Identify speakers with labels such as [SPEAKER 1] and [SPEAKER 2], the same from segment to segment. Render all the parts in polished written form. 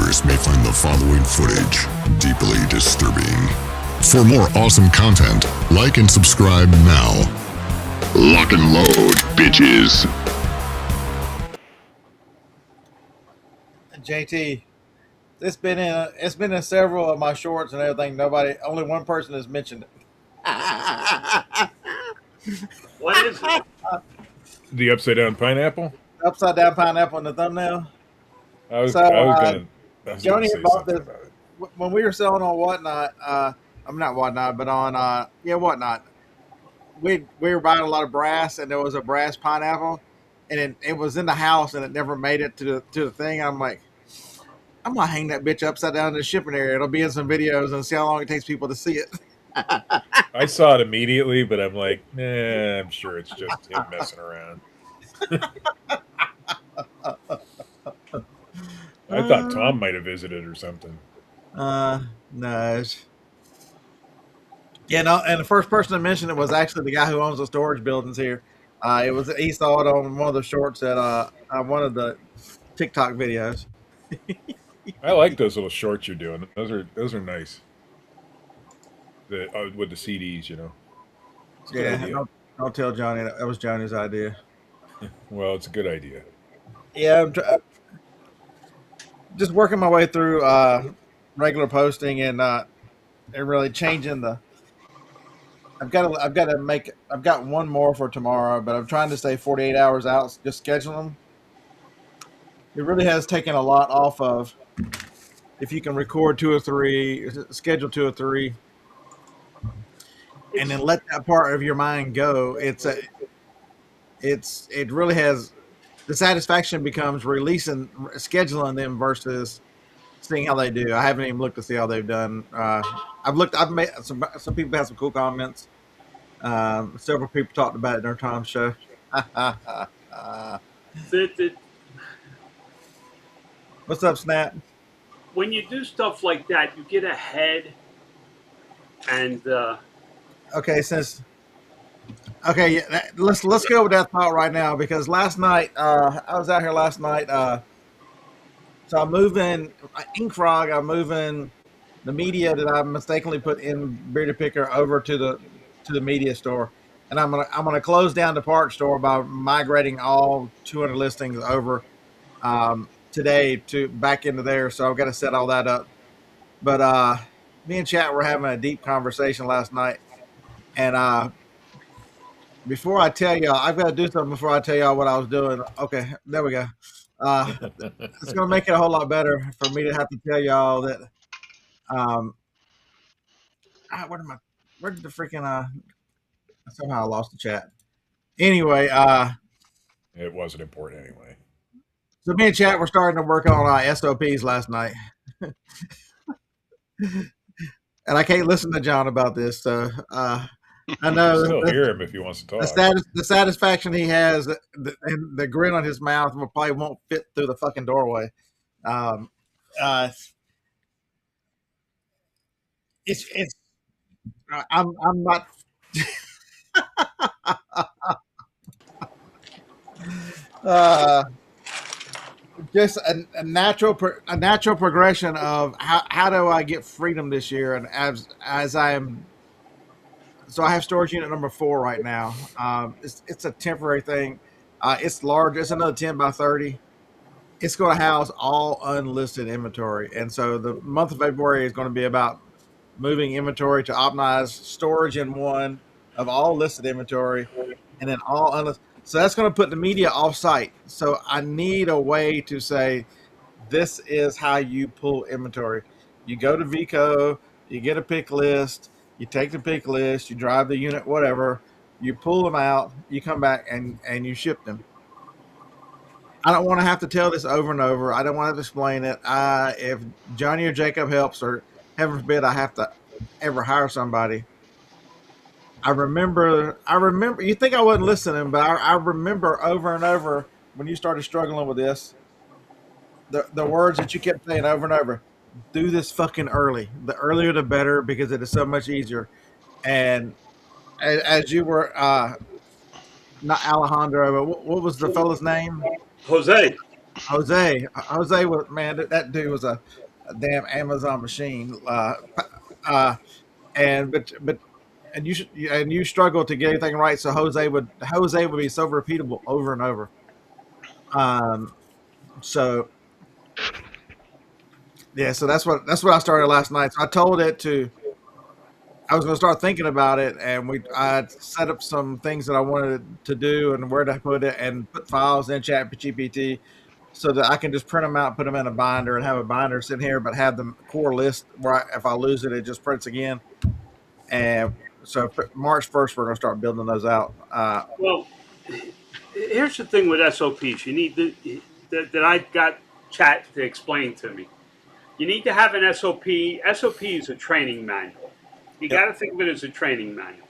[SPEAKER 1] viewers may find the following footage deeply disturbing. For more awesome content, like and subscribe now. Lock and load, bitches.
[SPEAKER 2] JT, it's been in several of my shorts and everything. Only one person has mentioned it.
[SPEAKER 3] What is it?
[SPEAKER 4] The upside down pineapple?
[SPEAKER 2] Upside down pineapple in the thumbnail.
[SPEAKER 4] I was
[SPEAKER 2] Joni
[SPEAKER 4] gonna say
[SPEAKER 2] bought
[SPEAKER 4] something
[SPEAKER 2] this
[SPEAKER 4] about it.
[SPEAKER 2] when we were selling on Whatnot. I'm not Whatnot, but on Whatnot. We were buying a lot of brass, and there was a brass pineapple, and it was in the house, and it never made it to the thing. I'm like, I'm gonna hang that bitch upside down in the shipping area. It'll be in some videos and see how long it takes people to see it.
[SPEAKER 4] I saw it immediately, but I'm like, nah, I'm sure it's just him messing around. I thought Tom might have visited or something.
[SPEAKER 2] No. Yeah, no, and the first person to mention it was actually the guy who owns the storage buildings here. He saw it on one of the shorts at one of the TikTok videos.
[SPEAKER 4] I like those little shorts you're doing. Those are nice. With the CDs, you know. It's a good idea.
[SPEAKER 2] Don't tell Johnny that was Johnny's idea.
[SPEAKER 4] Well, it's a good idea.
[SPEAKER 2] Yeah, I'm just working my way through regular posting and really changing the. I've got one more for tomorrow, but I'm trying to stay 48 hours out. Just schedule them. It really has taken a lot off of. If you can record 2 or 3, schedule 2 or 3, and then let that part of your mind go, it really has. The satisfaction becomes scheduling them versus seeing how they do. I haven't even looked to see how they've done. I've made some people have some cool comments. Several people talked about it in their Tom's show. What's up, Snap?
[SPEAKER 3] When you do stuff like that, you get ahead, and
[SPEAKER 2] let's go with that thought right now, because last night I was out here last night. So I'm moving Ink Frog. I'm moving the media that I mistakenly put in Bearded Picker over to the media store, and I'm gonna close down the part store by migrating all 200 listings over today to back into there. So I've got to set all that up. But me and Chat were having a deep conversation last night, and before I tell y'all, I've got to do something before I tell y'all what I was doing. Okay, there we go. It's going to make it a whole lot better for me to have to tell y'all that. Where did the freaking somehow I lost the chat. Anyway,
[SPEAKER 4] it wasn't important anyway.
[SPEAKER 2] So me and Chat were starting to work on SOPs last night, and I can't listen to John about this. So I know
[SPEAKER 4] still hear him if he wants to talk.
[SPEAKER 2] The satisfaction he has, and the grin on his mouth probably won't fit through the fucking doorway. I'm not. Just a natural progression of how do I get freedom this year, and as I am. So I have storage unit number 4 right now. It's a temporary thing. It's large. It's another 10 by 30. It's going to house all unlisted inventory, and so the month of February is going to be about moving inventory to optimize storage in one of all listed inventory, and then all unlisted. So that's going to put the media off site. So I need a way to say, this is how you pull inventory. You go to Vico, you get a pick list, you take the pick list, you drive the unit, whatever, you pull them out, you come back and you ship them. I don't want to have to tell this over and over. I don't want to explain it. If Johnny or Jacob helps, or heaven forbid I have to ever hire somebody. I remember, you think I wasn't listening, but I remember over and over when you started struggling with this, the words that you kept saying over and over, do this fucking early. The earlier the better, because it is so much easier. And as you were, not Alejandro, but what was the fella's name?
[SPEAKER 3] Jose.
[SPEAKER 2] Jose was, man, that dude was a damn Amazon machine. Uh, and but and you struggle to get anything right. So Jose would be so repeatable over and over. Um, so yeah, so that's what I started last night. So I told it to. I was going to start thinking about it, and I set up some things that I wanted to do and where to put it, and put files in ChatGPT so that I can just print them out, put them in a binder, and have a binder sitting here, but have the core list where if I lose it, it just prints again. And so March 1st, we're going to start building those out.
[SPEAKER 3] Well, here's the thing with SOPs. You need that I got chat to explain to me. You need to have an SOP. SOP is a training manual. You got to think of it as a training manual.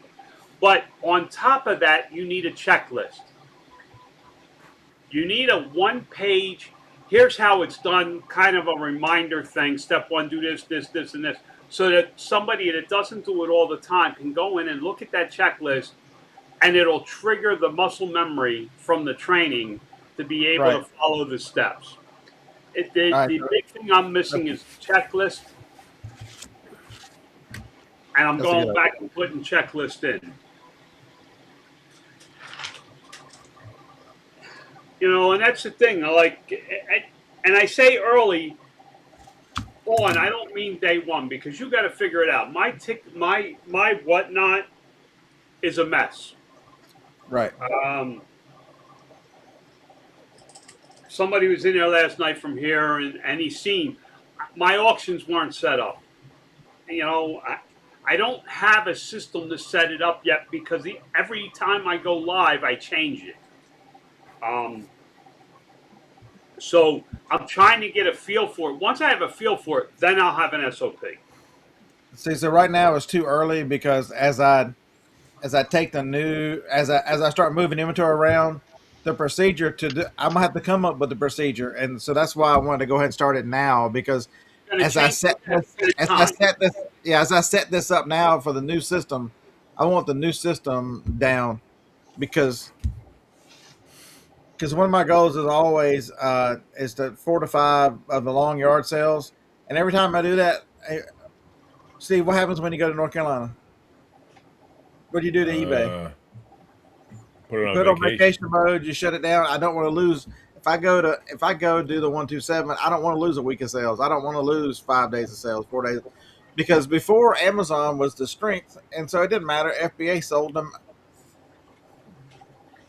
[SPEAKER 3] But on top of that, you need a checklist. You need a one-page, here's how it's done, kind of a reminder thing. Step one, do this, this, this, and this. So that somebody that doesn't do it all the time can go in and look at that checklist, and it'll trigger the muscle memory from the training to be able to follow the steps. The big thing I'm missing is checklist, and I'm going back and putting checklist in. And that's the thing. And I say early on. I don't mean day one because you got to figure it out. My whatnot is a mess.
[SPEAKER 2] Right.
[SPEAKER 3] Somebody was in there last night from here, and he's seen my auctions weren't set up. I don't have a system to set it up yet because every time I go live, I change it. So I'm trying to get a feel for it. Once I have a feel for it, then I'll have an SOP.
[SPEAKER 2] See, so right now it's too early because as I take as I start moving inventory around, the procedure I'm gonna have to come up with the procedure, and so that's why I wanted to go ahead and start it now because as I set this up now for the new system, I want the new system down because one of my goals is always is to 4 to 5 of the long yard sales, and every time I do that, see what happens when you go to North Carolina. What do you do to eBay?
[SPEAKER 4] Put it
[SPEAKER 2] on vacation mode. You shut it down. I don't want to lose. If I go do the 127, I don't want to lose a week of sales. I don't want to lose 5 days of sales, 4 days, because before Amazon was the strength, and so it didn't matter. FBA sold them.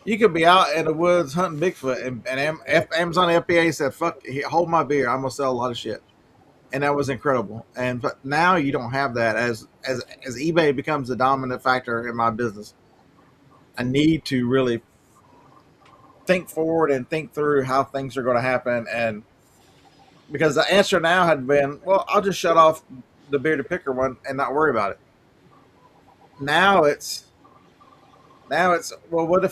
[SPEAKER 2] You could be out in the woods hunting Bigfoot, and Amazon FBA said, "Fuck, hold my beer. I'm gonna sell a lot of shit," and that was incredible. But now you don't have that. As eBay becomes the dominant factor in my business, I need to really think forward and think through how things are going to happen. And because the answer now had been, well, I'll just shut off the bearded picker one and not worry about it. Now it's well, what if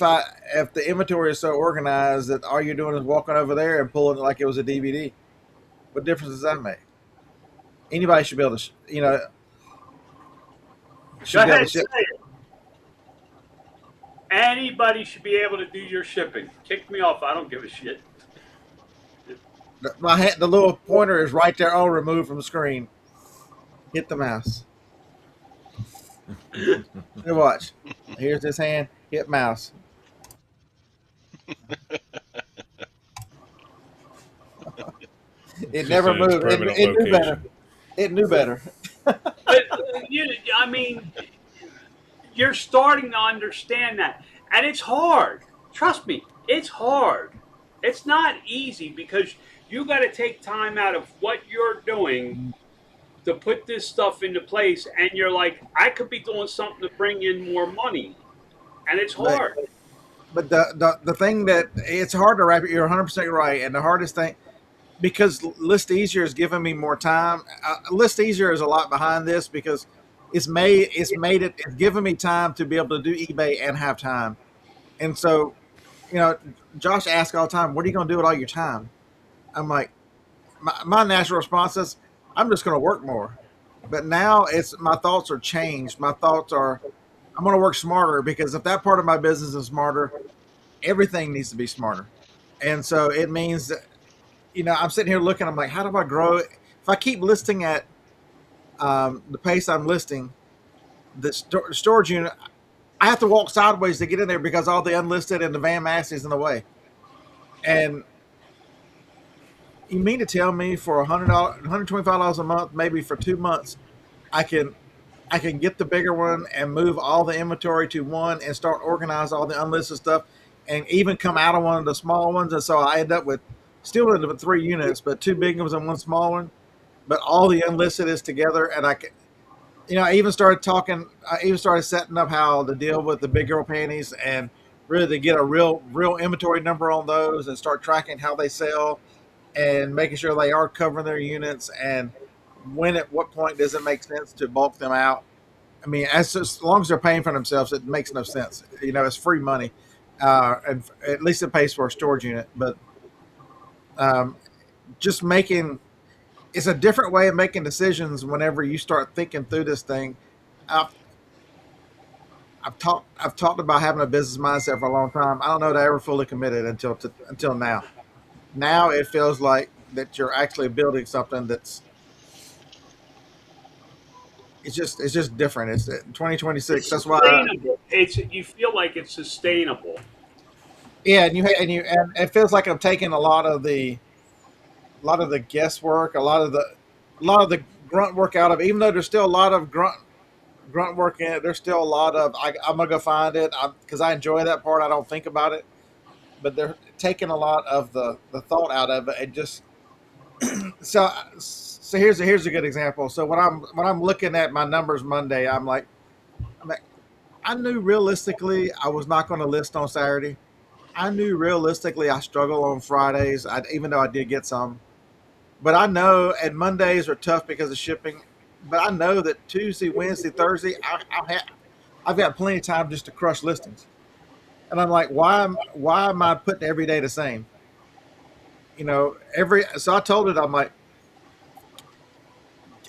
[SPEAKER 2] the inventory is so organized that all you're doing is walking over there and pulling it like it was a DVD? What difference does that make? Anybody should be able to,
[SPEAKER 3] Go ahead, say it. Anybody should be able to do your shipping. Kick me off. I don't give a shit.
[SPEAKER 2] The little pointer is right there, all removed from the screen. Hit the mouse. Hey, watch. Here's this hand. Hit mouse. It never moved. It knew better. It knew better.
[SPEAKER 3] You're starting to understand that. And it's hard. Trust me, it's hard. It's not easy because you got to take time out of what you're doing to put this stuff into place. And you're like, I could be doing something to bring in more money. And it's hard.
[SPEAKER 2] But the thing that it's hard to wrap it, you're 100% right. And the hardest thing, because List Easier is giving me more time. List Easier is a lot behind this because it's given me time to be able to do eBay and have time. And so, Josh asks all the time, what are you going to do with all your time? I'm like, my natural response is, I'm just going to work more. But now my thoughts are changed. My thoughts are, I'm going to work smarter because if that part of my business is smarter, everything needs to be smarter. And so it means that I'm sitting here looking. I'm like, how do I grow? If I keep listing at the pace I'm listing, the storage unit, I have to walk sideways to get in there because all the unlisted and the van mass is in the way. And you mean to tell me for $100, $125 a month, maybe for 2 months, I can get the bigger one and move all the inventory to one and start organize all the unlisted stuff, and even come out of one of the small ones. And so I end up with still end up with 3 units, but 2 big ones and one small one. But all the unlisted is together, and I can. I even started talking. I even started setting up how to deal with the big girl panties and really to get a real inventory number on those and start tracking how they sell and making sure they are covering their units, and when at what point does it make sense to bulk them out. I mean, as long as they're paying for themselves, it makes no sense. It's free money, and at least it pays for a storage unit. But um, just making it's a different way of making decisions whenever you start thinking through this thing. I've, I've talked about having a business mindset for a long time. I don't know that I ever fully committed until now. Now it feels like that you're actually building something that's it's just different. It's 2026.
[SPEAKER 3] It's
[SPEAKER 2] That's why.
[SPEAKER 3] sustainable. It's you feel like it's sustainable.
[SPEAKER 2] Yeah, and it feels like I'm taking a lot of the guesswork, a lot of the grunt work out of it. Even though there's still a lot of grunt work in it, there's still a lot of I'm gonna go find it because I enjoy that part. I don't think about it, but they're taking a lot of the thought out of it. And just so here's a good example. So when I'm looking at my numbers Monday, I'm like, I knew realistically I was not going to list on Saturday. I knew realistically I struggle on Fridays, even though I did get some. But I know, and Mondays are tough because of shipping. But I know that Tuesday, Wednesday, Thursday, I've got plenty of time just to crush listings. And I'm like, why am I putting every day the same? So I told it, I'm like,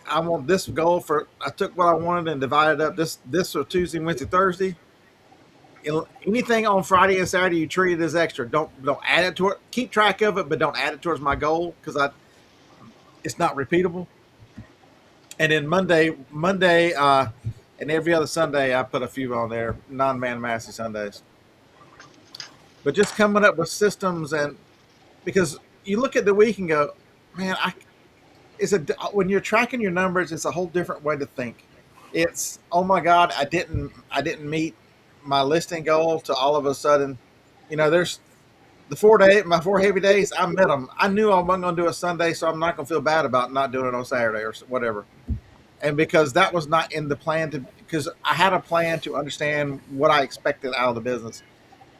[SPEAKER 2] I want this goal for. I took what I wanted and divided up this for Tuesday, Wednesday, Thursday. Anything on Friday and Saturday you treat it as extra. Don't add it to it. Keep track of it, but don't add it towards my goal because it's not repeatable. And then Monday, and every other Sunday I put a few on there, non-man massy Sundays. But just coming up with systems, and because you look at the week and go, man, when you're tracking your numbers, it's a whole different way to think. It's, oh my God, I didn't meet my listing goal to all of a sudden, there's my 4 heavy days. I met them. I knew I wasn't going to do a Sunday, so I'm not going to feel bad about not doing it on Saturday or whatever. And because that was not in the plan because I had a plan to understand what I expected out of the business.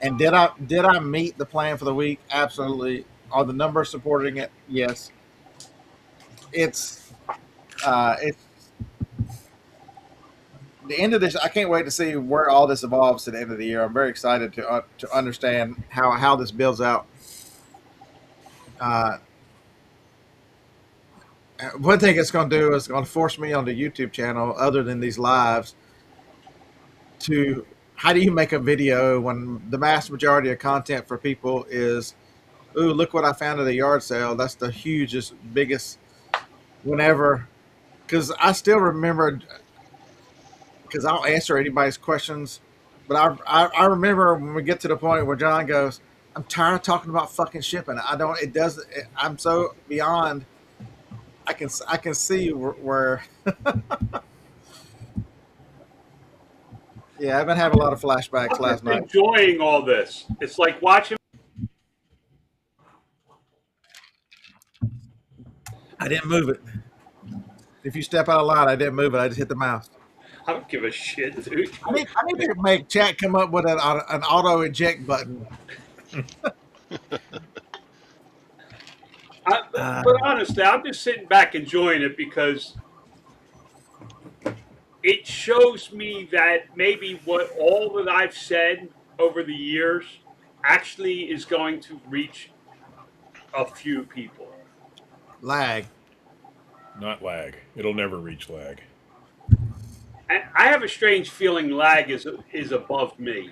[SPEAKER 2] And did I meet the plan for the week? Absolutely. Are the numbers supporting it? Yes. It's the end of this. I can't wait to see where all this evolves to the end of the year. I'm very excited to understand how this builds out. Uh, One thing it's going to do is going to force me on the YouTube channel, other than these lives, to how do you make a video when the vast majority of content for people is, ooh, look what I found at a yard sale. That's the hugest, biggest, whenever. Because I still remember, because I'll answer anybody's questions, but I remember when we get to the point where John goes, I'm tired of talking about fucking shipping. I'm so beyond. I can see where yeah, I've been having a lot of flashbacks
[SPEAKER 3] I'm
[SPEAKER 2] last
[SPEAKER 3] just
[SPEAKER 2] night.
[SPEAKER 3] enjoying all this. It's like watching.
[SPEAKER 2] I didn't move it. If you step out of line, I didn't move it. I just hit the mouse.
[SPEAKER 3] I don't give a shit, dude.
[SPEAKER 2] I need to make chat come up with an auto eject button.
[SPEAKER 3] But honestly, I'm just sitting back enjoying it because it shows me that maybe what all that I've said over the years actually is going to reach a few people.
[SPEAKER 2] Lag.
[SPEAKER 4] Not lag. It'll never reach lag.
[SPEAKER 3] And I have a strange feeling lag is above me.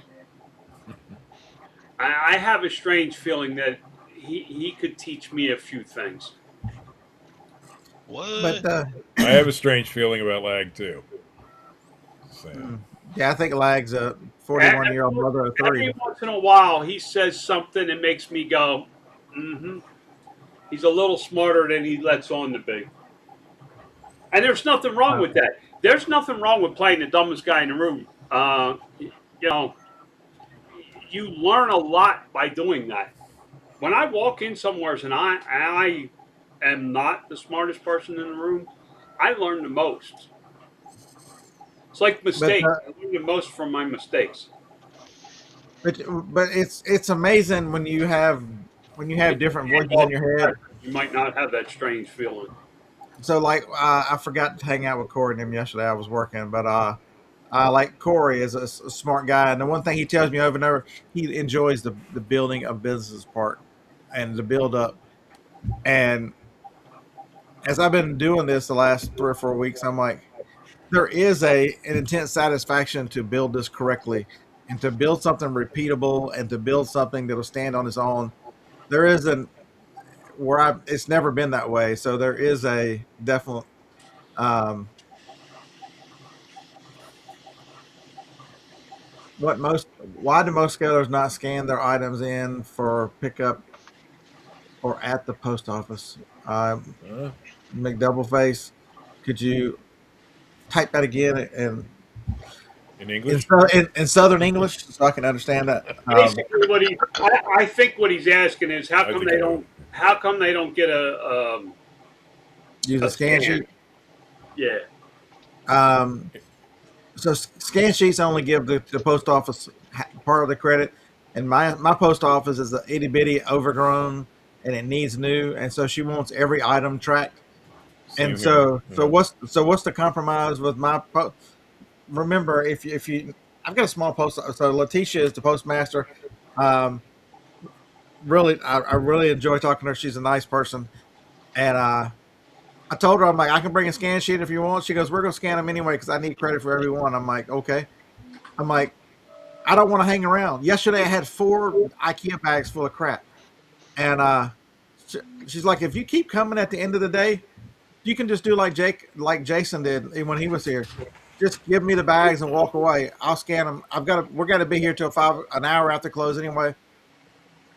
[SPEAKER 3] I have a strange feeling that he could teach me a few things.
[SPEAKER 5] What?
[SPEAKER 2] But
[SPEAKER 4] I have a strange feeling about lag too. So,
[SPEAKER 2] yeah, I think Lag's a 41-year-old mother of three.
[SPEAKER 3] Every once in a while, he says something that makes me go, mm-hmm. He's a little smarter than he lets on to be. And there's nothing wrong with that. There's nothing wrong with playing the dumbest guy in the room. You know, you learn a lot by doing that. When I walk in somewhere and I am not the smartest person in the room, I learn the most. It's like
[SPEAKER 2] But
[SPEAKER 3] mistakes. I learn the most from my mistakes.
[SPEAKER 2] but it's amazing when you have different voices in your head.
[SPEAKER 3] You might not have that strange feeling.
[SPEAKER 2] So like I forgot to hang out with Corey and him yesterday. I was working, but like Corey is a smart guy, and the one thing he tells me over and over, he enjoys the building of business part and the build up. And as I've been doing this the last 3 or 4 weeks, I'm like, there is an intense satisfaction to build this correctly and to build something repeatable and to build something that'll stand on its own. There isn't it's never been that way. So there is a definite, why do most scalers not scan their items in for pickup or at the post office? McDoubleface, could you type that again
[SPEAKER 4] in English?
[SPEAKER 2] in Southern English so I can understand that?
[SPEAKER 3] Basically, I think what he's asking is how come they don't get
[SPEAKER 2] use a scan sheet?
[SPEAKER 3] Yeah.
[SPEAKER 2] So scan sheets only give the post office part of the credit, and my post office is a itty bitty overgrown and it needs new, and so she wants every item tracked. And so what's the compromise with my remember if you I've got a small post, so Letitia is the postmaster. Really I really enjoy talking to her. She's a nice person, and I told her, I'm like, I can bring a scan sheet if you want. She goes, we're gonna scan them anyway because I need credit for every one. I'm like, okay. I'm like, I don't want to hang around. Yesterday I had 4 IKEA bags full of crap, and she's like, if you keep coming at the end of the day, you can just do like Jason did when he was here. Just give me the bags and walk away. I'll scan them. We're gonna be here till an hour after close anyway.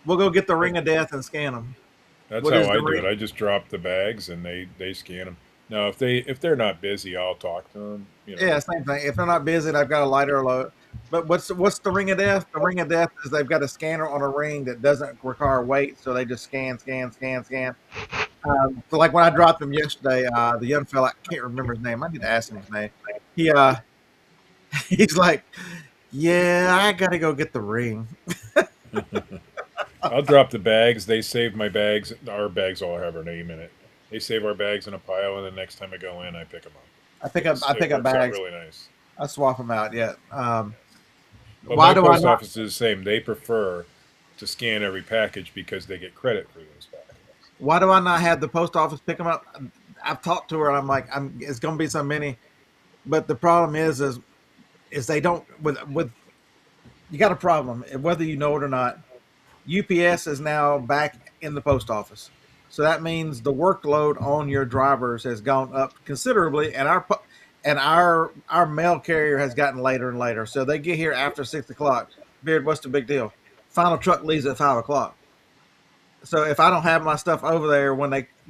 [SPEAKER 2] We'll go get the ring of death and scan them.
[SPEAKER 4] That's how I do it. I just drop the bags and they scan them. Now, if they're not busy, I'll talk to them.
[SPEAKER 2] Yeah, same thing. If they're not busy, they've got a lighter load. But what's the ring of death? The ring of death is they've got a scanner on a ring that doesn't require weight, so they just scan. So like when I dropped them yesterday, the young fella, I can't remember his name. I need to ask him his name. He's like, yeah, I gotta go get the ring.
[SPEAKER 4] I'll drop the bags. They save my bags. Our bags all have our name in it. They save our bags in a pile, and the next time I go in, I pick them up.
[SPEAKER 2] I pick up bags.
[SPEAKER 4] Really nice.
[SPEAKER 2] I swap them out. Yeah.
[SPEAKER 4] But my post office is the same. They prefer to scan every package because they get credit for those packages.
[SPEAKER 2] Why do I not have the post office pick them up? I've talked to her. And I'm like, it's going to be so many, but the problem is they don't with. You got a problem, whether you know it or not. UPS is now back in the post office, so that means the workload on your drivers has gone up considerably, and our mail carrier has gotten later and later. So they get here after 6 o'clock. Beard, what's the big deal? Final truck leaves at 5 o'clock. So if I don't have my stuff over there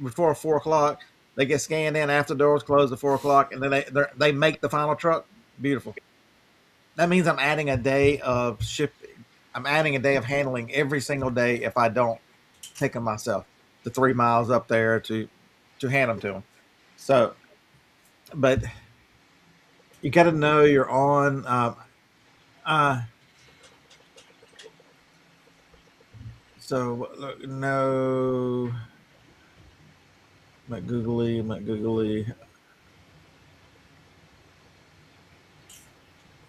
[SPEAKER 2] before 4 o'clock, they get scanned in after doors close at 4 o'clock, and then they make the final truck. Beautiful. That means I'm adding a day of shipping. I'm adding a day of handling every single day if I don't take them myself. The 3 miles up there to hand them to them. So, but you got to know you're on. So no. Might googly.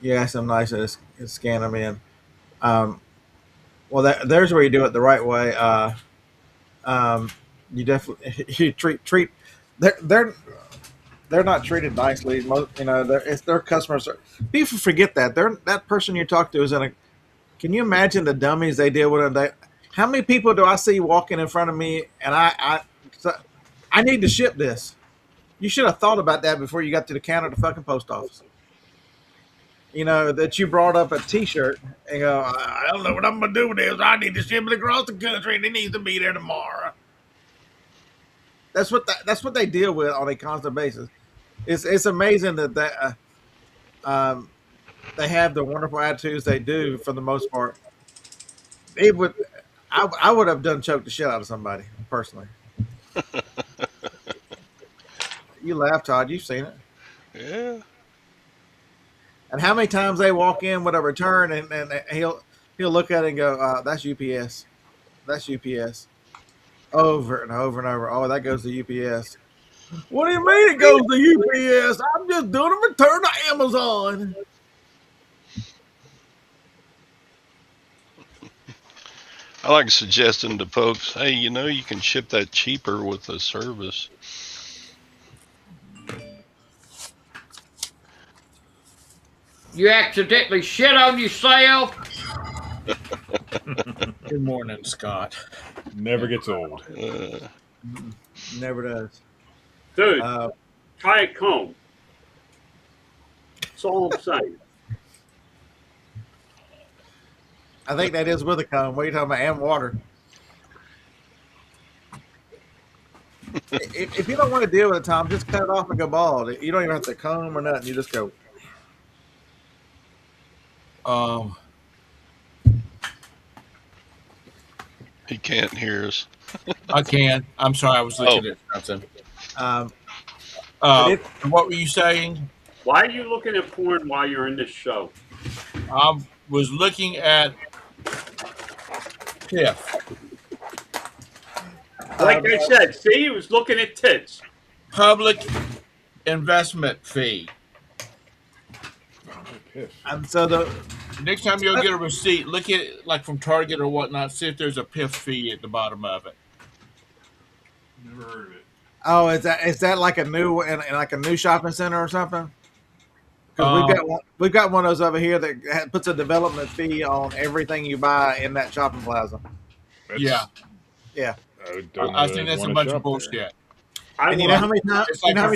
[SPEAKER 2] Yeah, some nice to scan them in. Well, there's where you do it the right way. You definitely you treat they're not treated nicely. It's their customers. People forget that that person you talk to is in a. Can you imagine the dummies they deal with? How many people do I see walking in front of me, and I need to ship this? You should have thought about that before you got to the counter at the fucking post office. You know, that you brought up a T-shirt and go, I don't know what I'm gonna do with this. I need to ship it across the country, and it needs to be there tomorrow. That's what they deal with on a constant basis. It's amazing that they have the wonderful attitudes they do for the most part. It would I would have done choked the shit out of somebody personally. You laugh, Todd. You've seen it.
[SPEAKER 5] Yeah.
[SPEAKER 2] And how many times they walk in with a return and he'll look at it and go, that's UPS. That's UPS. Over and over and over. Oh, that goes to UPS. What do you mean it goes to UPS? I'm just doing a return to Amazon.
[SPEAKER 5] I like suggesting to folks, hey, you know, you can ship that cheaper with a service.
[SPEAKER 6] You accidentally shit on yourself.
[SPEAKER 7] Good morning, Scott.
[SPEAKER 4] Never gets old.
[SPEAKER 2] Never does.
[SPEAKER 3] Dude, try a comb. That's all I'm saying.
[SPEAKER 2] I think that is with a comb. What are you talking about? And water. If you don't want to deal with it, Tom, just cut it off and go bald. You don't even have to comb or nothing. You just go.
[SPEAKER 5] He can't hear us.
[SPEAKER 7] I can. I'm sorry, I was looking at something. What were you saying?
[SPEAKER 3] Why are you looking at porn while you're in this show?
[SPEAKER 7] I was looking at PIF.
[SPEAKER 3] Like I said, see, he was looking at tits.
[SPEAKER 7] Public investment fee.
[SPEAKER 2] So the
[SPEAKER 7] Next time you'll get a receipt, look at it like from Target or whatnot. See if there's a PIF fee at the bottom of it.
[SPEAKER 4] Never heard of it.
[SPEAKER 2] Oh, is that like a new in like a new shopping center or something? Because we've got one of those over here that puts a development fee on everything you buy in that shopping plaza.
[SPEAKER 7] Yeah.
[SPEAKER 4] I
[SPEAKER 7] think that's a bunch of bullshit.
[SPEAKER 2] And you know how many times?
[SPEAKER 7] It's like,
[SPEAKER 2] I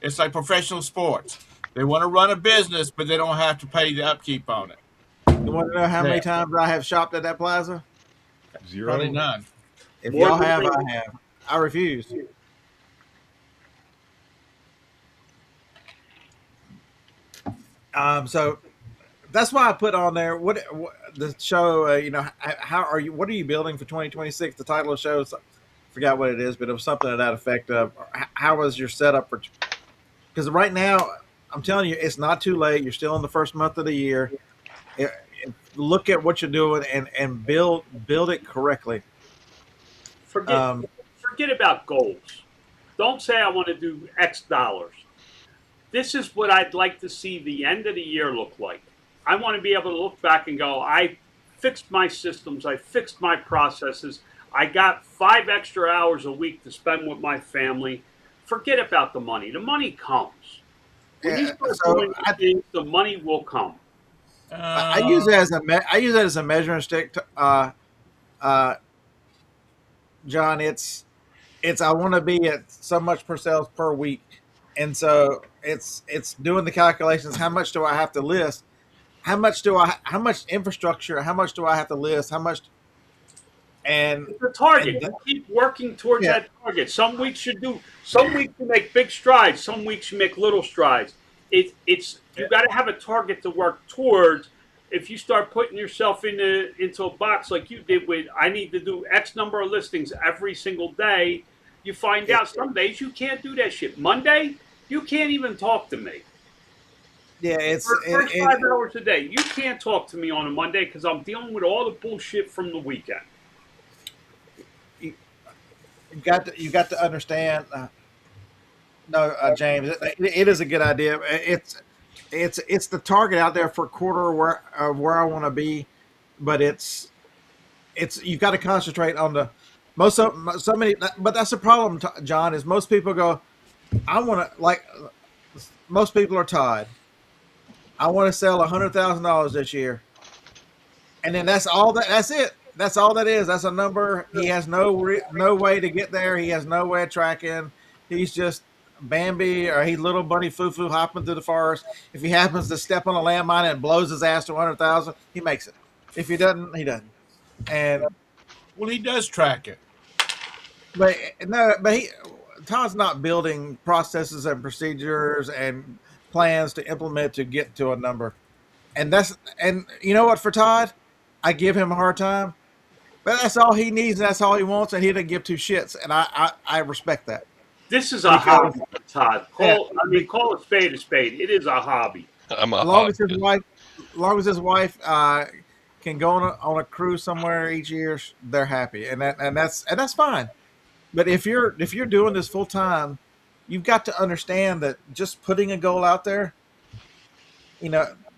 [SPEAKER 7] it's like professional sports. They want to run a business, but they don't have to pay the upkeep on it.
[SPEAKER 2] You want to know how many times I have shopped at that plaza?
[SPEAKER 4] Zero.
[SPEAKER 7] Probably none.
[SPEAKER 2] If y'all have, I have. I refuse. So that's why I put on there what the show. You know, how are you? What are you building for 2026? The title of the show is, I forgot what it is, but it was something to that effect of how was your setup for? Because right now, I'm telling you, it's not too late. You're still in the first month of the year. Look at what you're doing and build it correctly.
[SPEAKER 3] Forget about goals. Don't say I want to do X dollars. This is what I'd like to see the end of the year look like. I want to be able to look back and go, I fixed my systems. I fixed my processes. I got 5 extra hours a week to spend with my family. Forget about the money. The money comes. When you start doing things, the money will come.
[SPEAKER 2] I use it as a measuring stick. John, it's I want to be at so much per sales per week, and so it's doing the calculations. How much do I have to list? How much infrastructure? How much do I have to list? How much? And
[SPEAKER 3] it's a target. You keep working towards that target. Some weeks you make big strides. Some weeks you make little strides. It's you got to have a target to work towards. If you start putting yourself into a box like you did with, I need to do X number of listings every single day, you find out some days you can't do that shit. Monday, you can't even talk to me.
[SPEAKER 2] Yeah, it's
[SPEAKER 3] first 5 hours a day. You can't talk to me on a Monday because I'm dealing with all the bullshit from the weekend.
[SPEAKER 2] You got to understand. James, it is a good idea. It's the target out there for a quarter where I want to be, but it's you've got to concentrate on the so many. But that's the problem, John. Is most people go, I want to like. Most people are Todd. I want to sell $100,000 this year, and then that's all. That's it. That's all that is. That's a number. He has no way to get there. He has no way of tracking. He's just Bambi, or he's little bunny foo foo hopping through the forest. If he happens to step on a landmine and blows his ass to 100,000, he makes it. If he doesn't, he doesn't. And
[SPEAKER 7] Well, he does track it.
[SPEAKER 2] but no, but Todd's not building processes and procedures and plans to implement to get to a number. And you know what, for Todd, I give him a hard time. But that's all he needs, and that's all he wants, and he doesn't give two shits, and I respect that.
[SPEAKER 3] This is a hobby, Todd. Call a spade a spade. It is a hobby.
[SPEAKER 5] I'm a
[SPEAKER 2] As long as his wife can go on a cruise somewhere each year, they're happy, and that's fine. But if you're doing this full time, you've got to understand that just putting a goal out there,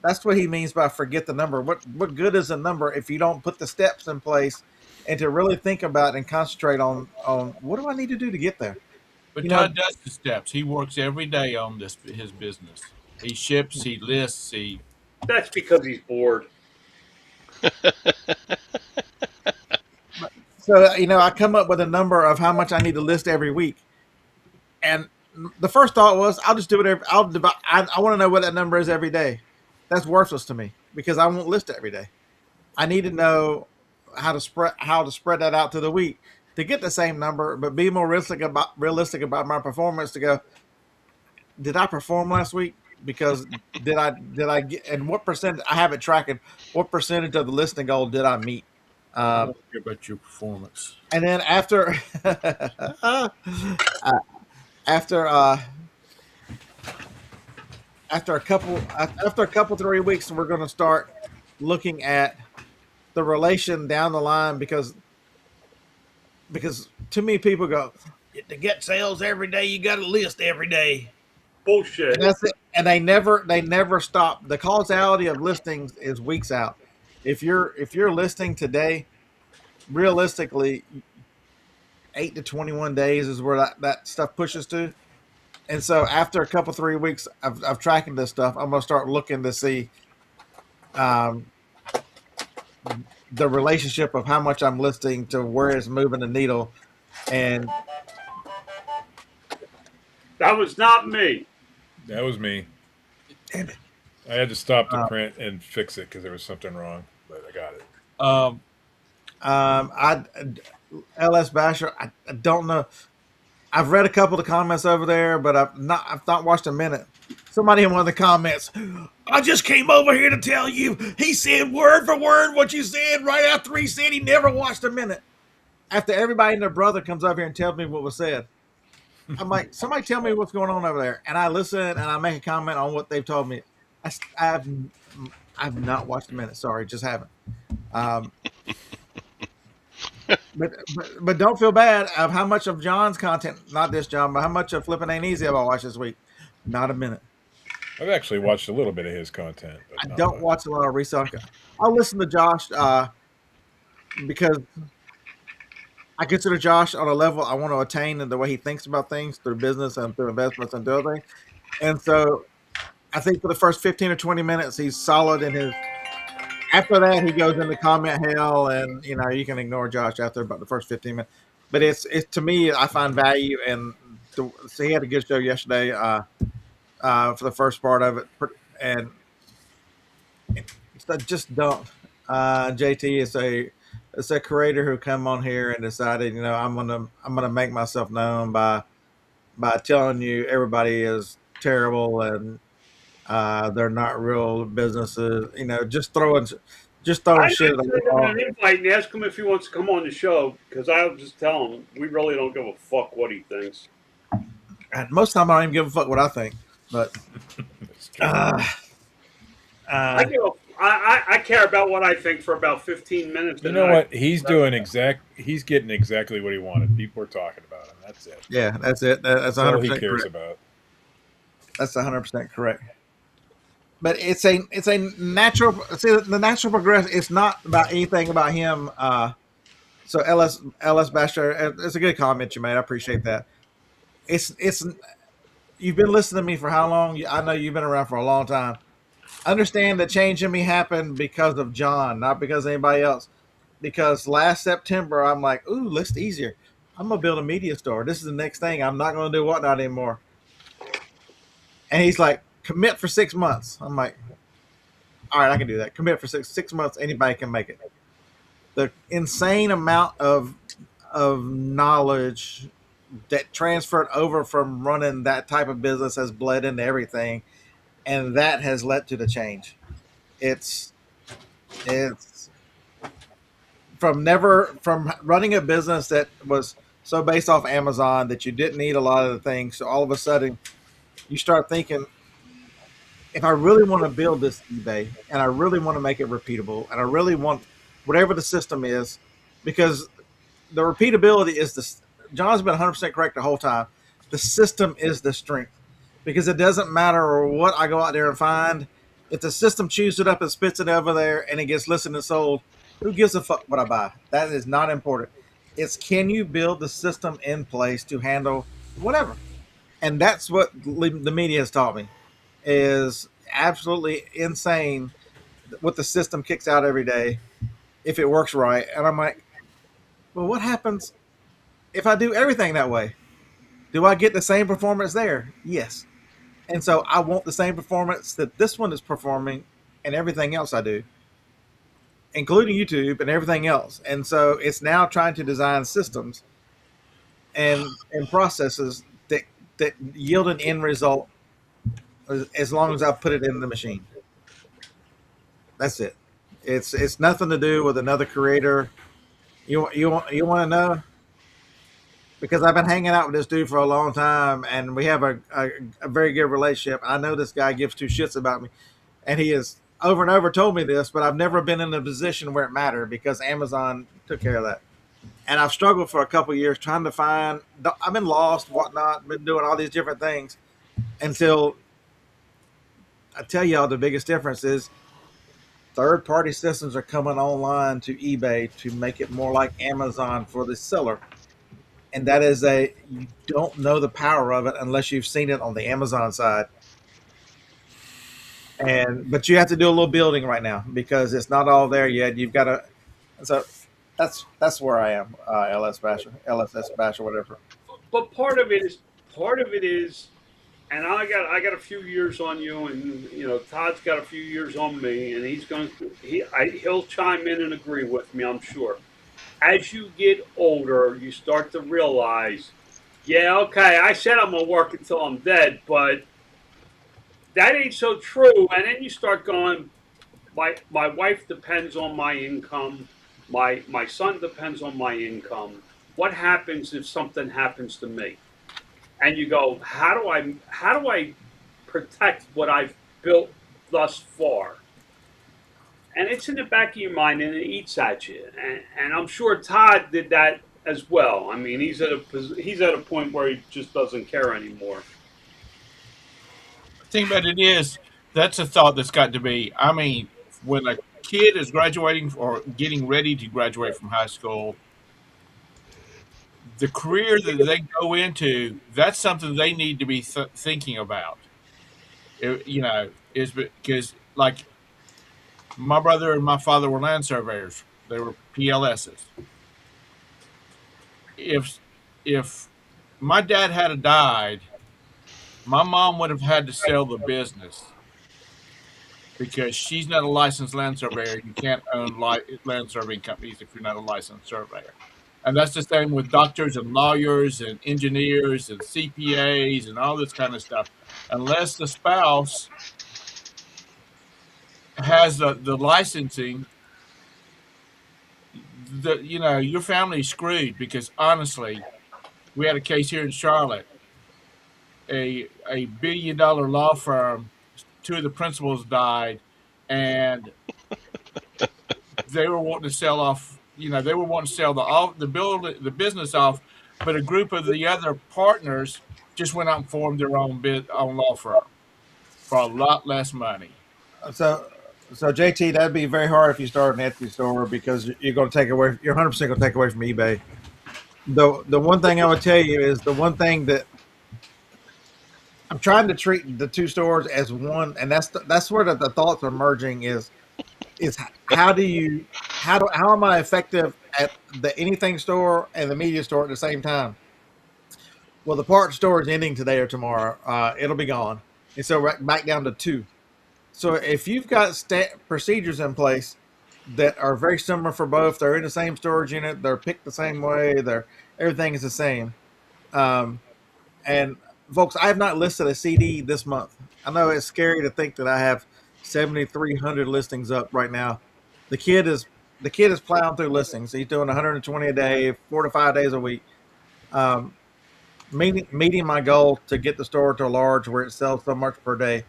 [SPEAKER 2] that's what he means by forget the number. What good is a number if you don't put the steps in place and to really think about and concentrate on what do I need to do to get there?
[SPEAKER 7] But Todd does the steps. He works every day on his business. He ships, he lists,
[SPEAKER 3] That's because he's bored.
[SPEAKER 2] So I come up with a number of how much I need to list every week, and the first thought was I'll just do it. I want to know what that number is every day. That's worthless to me because I won't list it every day. I need to know how to spread that out through the week to get the same number, but be more realistic about my performance. To go, did I perform last week? Because did I get, and what percent I have it tracking? What percentage of the listing goal did I meet?
[SPEAKER 7] I don't care about your performance.
[SPEAKER 2] And then after a couple 3 weeks, we're going to start looking at the relation down the line because too many people go, to get sales every day, you got to list every day.
[SPEAKER 3] Bullshit.
[SPEAKER 2] And that's it. And they never stop. The causality of listings is weeks out. If you're listing today, realistically, 8 to 21 days is where that stuff pushes to. And so after a couple 3 weeks of tracking this stuff, I'm going to start looking to see the relationship of how much I'm listing to where it's moving the needle. And
[SPEAKER 3] that was not me.
[SPEAKER 4] That was me.
[SPEAKER 2] Damn it.
[SPEAKER 4] I had to stop the print and fix it because there was something wrong, but I got it.
[SPEAKER 2] LS Basher, I don't know. I've read a couple of the comments over there, but I've not watched a minute. Somebody in one of the comments, I just came over here to tell you, he said word for word what you said right after he said he never watched a minute. After everybody and their brother comes up here and tells me what was said. I'm like, somebody tell me what's going on over there. And I listen and I make a comment on what they've told me. I've not watched a minute. Sorry, just haven't. But don't feel bad of how much of John's content, not this John, but how much of Flipping Ain't Easy have I watched this week? Not a minute.
[SPEAKER 4] I've actually watched a little bit of his content.
[SPEAKER 2] I don't watch a lot of reselling. I'll listen to Josh because I consider Josh on a level I want to attain in the way he thinks about things through business and through investments and through other things. And so I think for the first 15 or 20 minutes, he's solid in his. After that, he goes into comment hell, and you can ignore Josh after about the first 15 minutes. But it's to me, I find value, and so he had a good show yesterday for the first part of it, and just don't. JT is a creator who come on here and decided, I'm gonna make myself known by telling you everybody is terrible and they're not real businesses. Just throwing shit.
[SPEAKER 3] I send him an invite and ask him if he wants to come on the show because I'll just tell him we really don't give a fuck what he thinks.
[SPEAKER 2] And most of the time, I don't even give a fuck what I think. But
[SPEAKER 3] I care about what I think for about 15 minutes.
[SPEAKER 4] You know what? He's getting exactly what he wanted. People are talking about him. That's it.
[SPEAKER 2] Yeah, that's it. That's 100%
[SPEAKER 4] all he cares
[SPEAKER 2] correct.
[SPEAKER 4] about.
[SPEAKER 2] That's 100% correct. But it's a natural. See, the natural progression. It's not about anything about him. So LS Basher, it's a good comment you made. I appreciate that. It's. You've been listening to me for how long? I know you've been around for a long time. Understand that change in me happened because of John, not because of anybody else. because last September I'm like, ooh, list easier. I'm gonna build a media store. This is the next thing. I'm not gonna do whatnot anymore. And he's like, commit for 6 months. I'm like, all right, I can do that. Commit for 6 months. Anybody can make it. The insane amount of knowledge that transferred over from running that type of business has bled into everything, and that has led to the change. It's it's from running a business that was so based off Amazon that you didn't need a lot of the things. So all of a sudden, you start thinking, if I really want to build this eBay and I really want to make it repeatable and I really want whatever the system is, because the repeatability is the John's been 100% correct the whole time. The system is the strength because it doesn't matter what I go out there and find. If the system chews it up and spits it over there and it gets listed and sold, who gives a fuck what I buy? That is not important. It's can you build the system in place to handle whatever? And that's what the media has taught me is absolutely insane what the system kicks out every day if it works right. And I'm like, well, what happens if I do everything that way? Do I get the same performance there? Yes. And so I want the same performance that this one is performing and everything else I do, including YouTube and everything else. And so it's now trying to design systems and processes that yield an end result as long as I put it in the machine. That's it. It's nothing to do with another creator. You want to know? Because I've been hanging out with this dude for a long time, and we have a very good relationship. I know this guy gives two shits about me, and he has over and over told me this, but I've never been in a position where it mattered because Amazon took care of that. And I've struggled for a couple of years trying to find. I've been lost, whatnot, been doing all these different things until I tell y'all the biggest difference is third-party systems are coming online to eBay to make it more like Amazon for the seller. And that is you don't know the power of it unless you've seen it on the Amazon side. But you have to do a little building right now because it's not all there yet. You've got to. So that's where I am. LSS Bash, or whatever.
[SPEAKER 3] But part of it is, and I got a few years on you, and Todd's got a few years on me, and he'll chime in and agree with me, I'm sure. As you get older, you start to realize, yeah, okay, I said I'm gonna work until I'm dead, but that ain't so true. And then you start going, my wife depends on my income, my son depends on my income. What happens if something happens to me? And you go, how do I protect what I've built thus far? And it's in the back of your mind, and it eats at you. And I'm sure Todd did that as well. I mean, he's at a point where he just doesn't care anymore.
[SPEAKER 7] The thing about it is, that's a thought that's got to be. I mean, when a kid is graduating or getting ready to graduate from high school, the career that they go into, that's something they need to be thinking about. Is because like my brother and my father were land surveyors. They were PLSs. If my dad had died, my mom would have had to sell the business because she's not a licensed land surveyor. You can't own land surveying companies if you're not a licensed surveyor. And that's the same with doctors and lawyers and engineers and CPAs and all this kind of stuff. Unless the spouse has the licensing, your family's screwed because honestly, we had a case here in Charlotte. A $1 billion law firm, two of the principals died, and they were wanting to sell off. They were wanting to sell the business off, but a group of the other partners just went out and formed their own law firm for a lot less money.
[SPEAKER 2] So JT, that'd be very hard if you start an Etsy store because you're going to take away. You're 100% going to take away from eBay. The one thing I would tell you is the one thing that I'm trying to treat the two stores as one, and that's where the thoughts are merging. Is is how am I effective at the anything store and the media store at the same time? Well, the parts store is ending today or tomorrow. It'll be gone, and so we're back down to two. So if you've got procedures in place that are very similar for both, they're in the same storage unit, they're picked the same way, they're everything is the same. Um, and folks, I have not listed a CD this month. I know it's scary to think that I have 7,300 listings up right now. The kid is the kid is plowing through listings. He's doing 120 a day, 4 to 5 days a week. Um, meeting my goal to get the store to a large where it sells so much per day,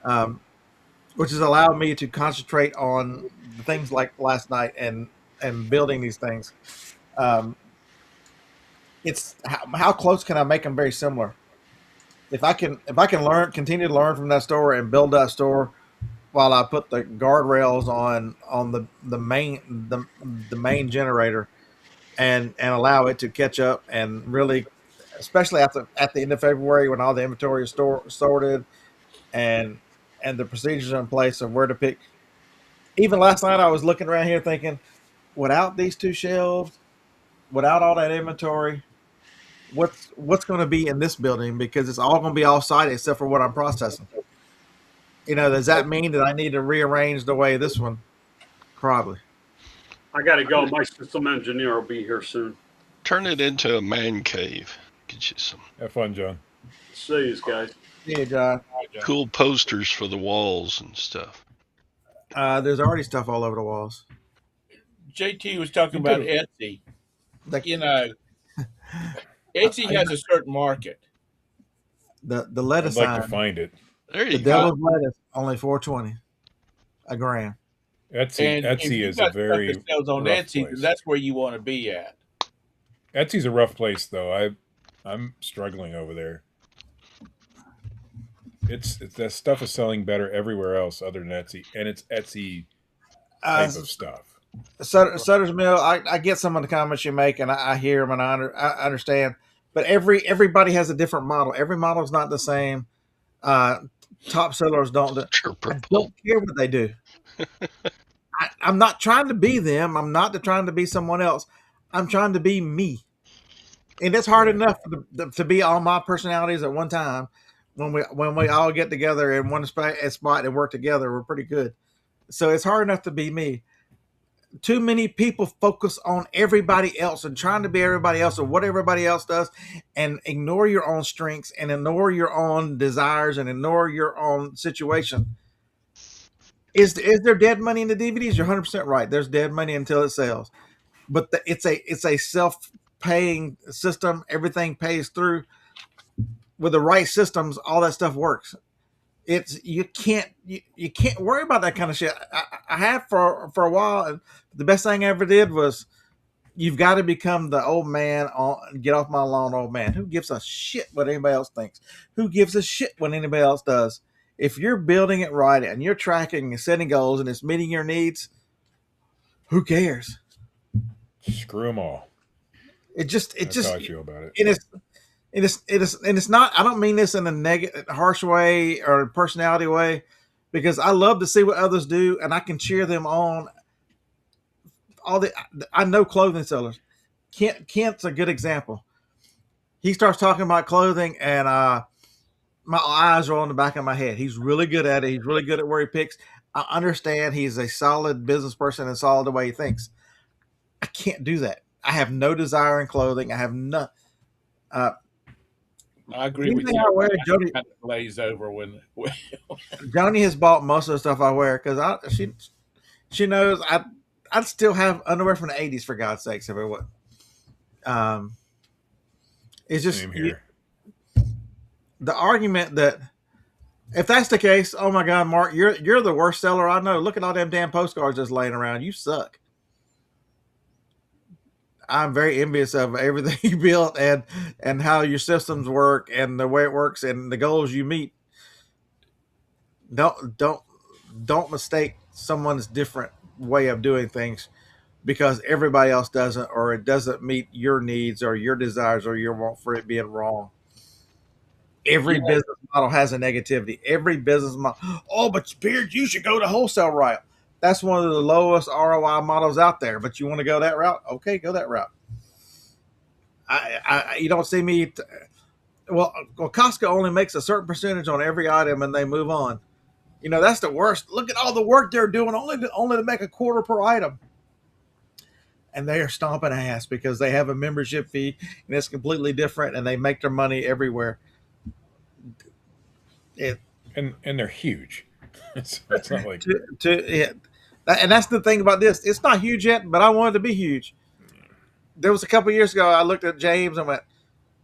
[SPEAKER 2] um, which has allowed me to concentrate on the things like last night and building these things. Um, it's how close can I make them very similar? If I can continue to learn from that store and build that store while I put the guardrails on the main generator and allow it to catch up and really, especially at the end of February when all the inventory is sorted and the procedures are in place of where to pick. Even last night I was looking around here thinking, without these two shelves, without all that inventory, what's going to be in this building, because it's all going to be off site except for what I'm processing. Does that mean that I need to rearrange the way this one? Probably.
[SPEAKER 3] I got to go. My system engineer will be here soon.
[SPEAKER 5] Turn it into a man cave. Get you some
[SPEAKER 4] Have fun, John.
[SPEAKER 3] See you guys.
[SPEAKER 2] Yeah, John.
[SPEAKER 5] cool posters for the walls and stuff.
[SPEAKER 2] There's already stuff all over the walls.
[SPEAKER 7] JT was talking about Etsy.
[SPEAKER 2] Like,
[SPEAKER 7] Etsy has a certain market.
[SPEAKER 2] the
[SPEAKER 4] I'd
[SPEAKER 2] lettuce
[SPEAKER 4] like
[SPEAKER 2] sign,
[SPEAKER 4] to find it.
[SPEAKER 5] There
[SPEAKER 2] the
[SPEAKER 5] you go.
[SPEAKER 2] devil's lettuce, only $4.20 a gram.
[SPEAKER 4] Etsy
[SPEAKER 7] And if
[SPEAKER 4] Etsy
[SPEAKER 7] you
[SPEAKER 4] is
[SPEAKER 7] got
[SPEAKER 4] a very
[SPEAKER 7] stuff that sells on
[SPEAKER 4] rough
[SPEAKER 7] Etsy,
[SPEAKER 4] place.
[SPEAKER 7] that's where you want to be at.
[SPEAKER 4] Etsy's a rough place, though. I'm struggling over there. It's that stuff is selling better everywhere else other than Etsy, and it's Etsy type of stuff.
[SPEAKER 2] Sutter's Mill, I get some of the comments you make, and I hear them, and I understand. But everybody has a different model. Every model is not the same. Top sellers don't. I don't care what they do. I'm not trying to be them. I'm not trying to be someone else. I'm trying to be me. And it's hard enough to be all my personalities at one time. When we all get together in one spot and work together, we're pretty good. So it's hard enough to be me. Too many people focus on everybody else and trying to be everybody else or what everybody else does, and ignore your own strengths and ignore your own desires and ignore your own situation. Is there dead money in the DVDs? You're 100% right. There's dead money until it sells, but it's a self-paying system. Everything pays through. With the right systems, all that stuff works. You can't worry about that kind of shit. I have for a while, and the best thing I ever did was, you've got to become the old man get off my lawn, old man. Who gives a shit what anybody else thinks? Who gives a shit what anybody else does? If you're building it right and you're tracking and setting goals and it's meeting your needs, who cares?
[SPEAKER 4] Screw them all.
[SPEAKER 2] That's
[SPEAKER 4] how I feel about it.
[SPEAKER 2] It's not. I don't mean this in a negative, harsh way or personality way, because I love to see what others do and I can cheer them on. I know clothing sellers. Kent's a good example. He starts talking about clothing and my eyes roll in the back of my head. He's really good at it. He's really good at where he picks. I understand he's a solid business person and solid the way he thinks. I can't do that. I have no desire in clothing. I have no.
[SPEAKER 7] I agree with you.
[SPEAKER 2] I wear, Jody,
[SPEAKER 7] kind of glaze over when
[SPEAKER 2] Johnny has bought most of the stuff I wear because she knows I'd still have underwear from the '80s, for God's sakes, if it would. It's just
[SPEAKER 4] Same here.
[SPEAKER 2] The argument that if that's the case, oh my God, Mark, you're the worst seller I know. Look at all them damn postcards just laying around. You suck. I'm very envious of everything you built and how your systems work and the way it works and the goals you meet. Don't mistake someone's different way of doing things because everybody else doesn't, or it doesn't meet your needs or your desires or your want for it being wrong. Every business model has a negativity. Every business model. Oh, but Beard, you should go the wholesale route. That's one of the lowest ROI models out there. But you want to go that route? Okay, go that route. You don't see me. Well, Costco only makes a certain percentage on every item, and they move on. That's the worst. Look at all the work they're doing only to make a quarter per item, and they are stomping ass because they have a membership fee and it's completely different, and they make their money everywhere. It,
[SPEAKER 4] and they're huge. So it's not like
[SPEAKER 2] and that's the thing about this. It's not huge yet, but I wanted to be huge. There was a couple years ago, I looked at James and went,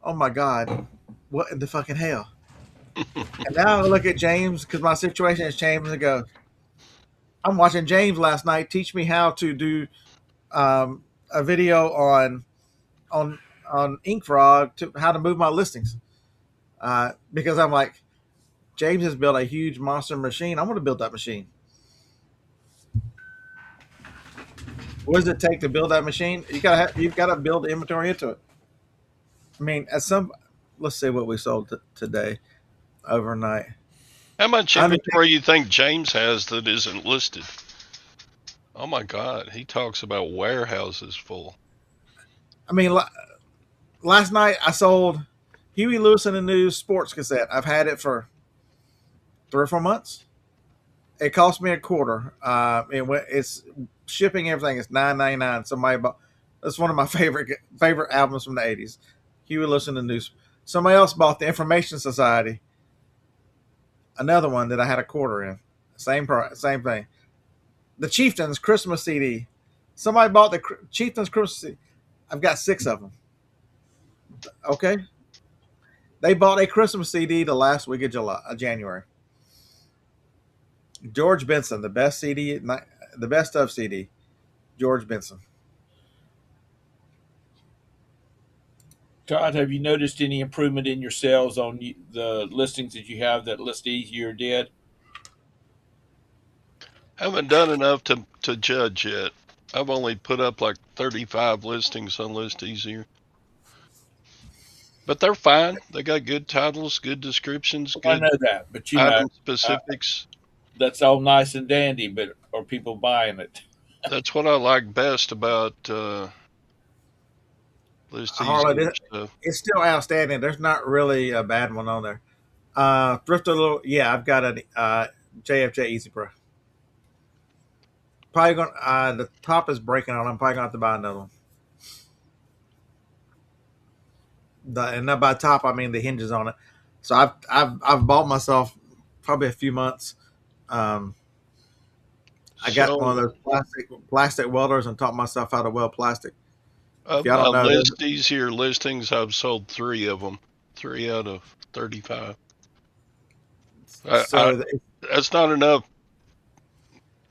[SPEAKER 2] "Oh my God, what in the fucking hell?" And now I look at James because my situation has changed and go, I'm watching James last night teach me how to do a video on InkFrog to how to move my listings. Because I'm like, James has built a huge monster machine. I want to build that machine. What does it take to build that machine? You've got to build the inventory into it. I mean, let's see what we sold today overnight.
[SPEAKER 5] How much inventory you think James has that isn't listed? Oh my God, he talks about warehouses full.
[SPEAKER 2] I mean, last night I sold Huey Lewis and the News sports cassette. I've had it for 3 or 4 months. It cost me a quarter. It's shipping, everything is $9.99. Somebody bought. That's one of my favorite albums from the '80s. Huey Lewis and the News. Somebody else bought the Information Society. Another one that I had a quarter in. Same price, same thing. The Chieftains Christmas CD. Somebody bought the Chieftains Christmas CD. I've got 6 of them. Okay. They bought a Christmas CD the last week of January. George Benson, the best CD, the best of CD. George Benson.
[SPEAKER 7] Todd, have you noticed any improvement in your sales on the listings that you have that list easier did?
[SPEAKER 5] Haven't done enough to judge yet. I've only put up like 35 listings on List Easier. But they're fine. They got good titles, good descriptions, good
[SPEAKER 7] I know that, but
[SPEAKER 5] item specifics.
[SPEAKER 7] That's all nice and dandy, but are people buying it?
[SPEAKER 5] That's what I like best about List Easier stuff.
[SPEAKER 2] It's still outstanding. There's not really a bad one on there. Thrift a little. Yeah, I've got a JFJ Easy Pro. Probably going. The top is breaking on. I'm probably going to have to buy another one. And not by top, I mean the hinges on it. So I've bought myself probably a few months. I got one of those plastic welders and taught myself how to weld plastic.
[SPEAKER 5] Of my List Easier listings, I've sold 3 of them. 3 out of 35. That's not enough.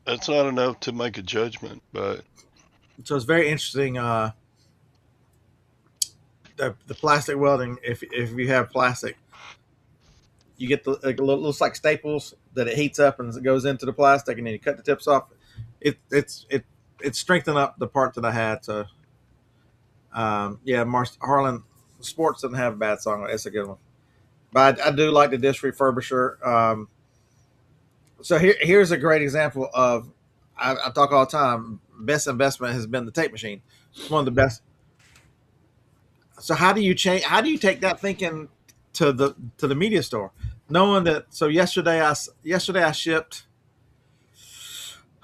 [SPEAKER 5] That's not enough to make a judgment, but
[SPEAKER 2] so it's very interesting. The plastic welding, if you have plastic, you get it looks like staples that it heats up and it goes into the plastic, and then you cut the tips off. It's strengthened up the part that I had. So Harlan Sports doesn't have a bad song. It's a good one, but I do like the Disc Refurbisher. So here's a great example of I talk all the time. Best investment has been the tape machine. It's one of the best. So how do you change? How do you take that thinking to the media store, knowing that? So yesterday I shipped,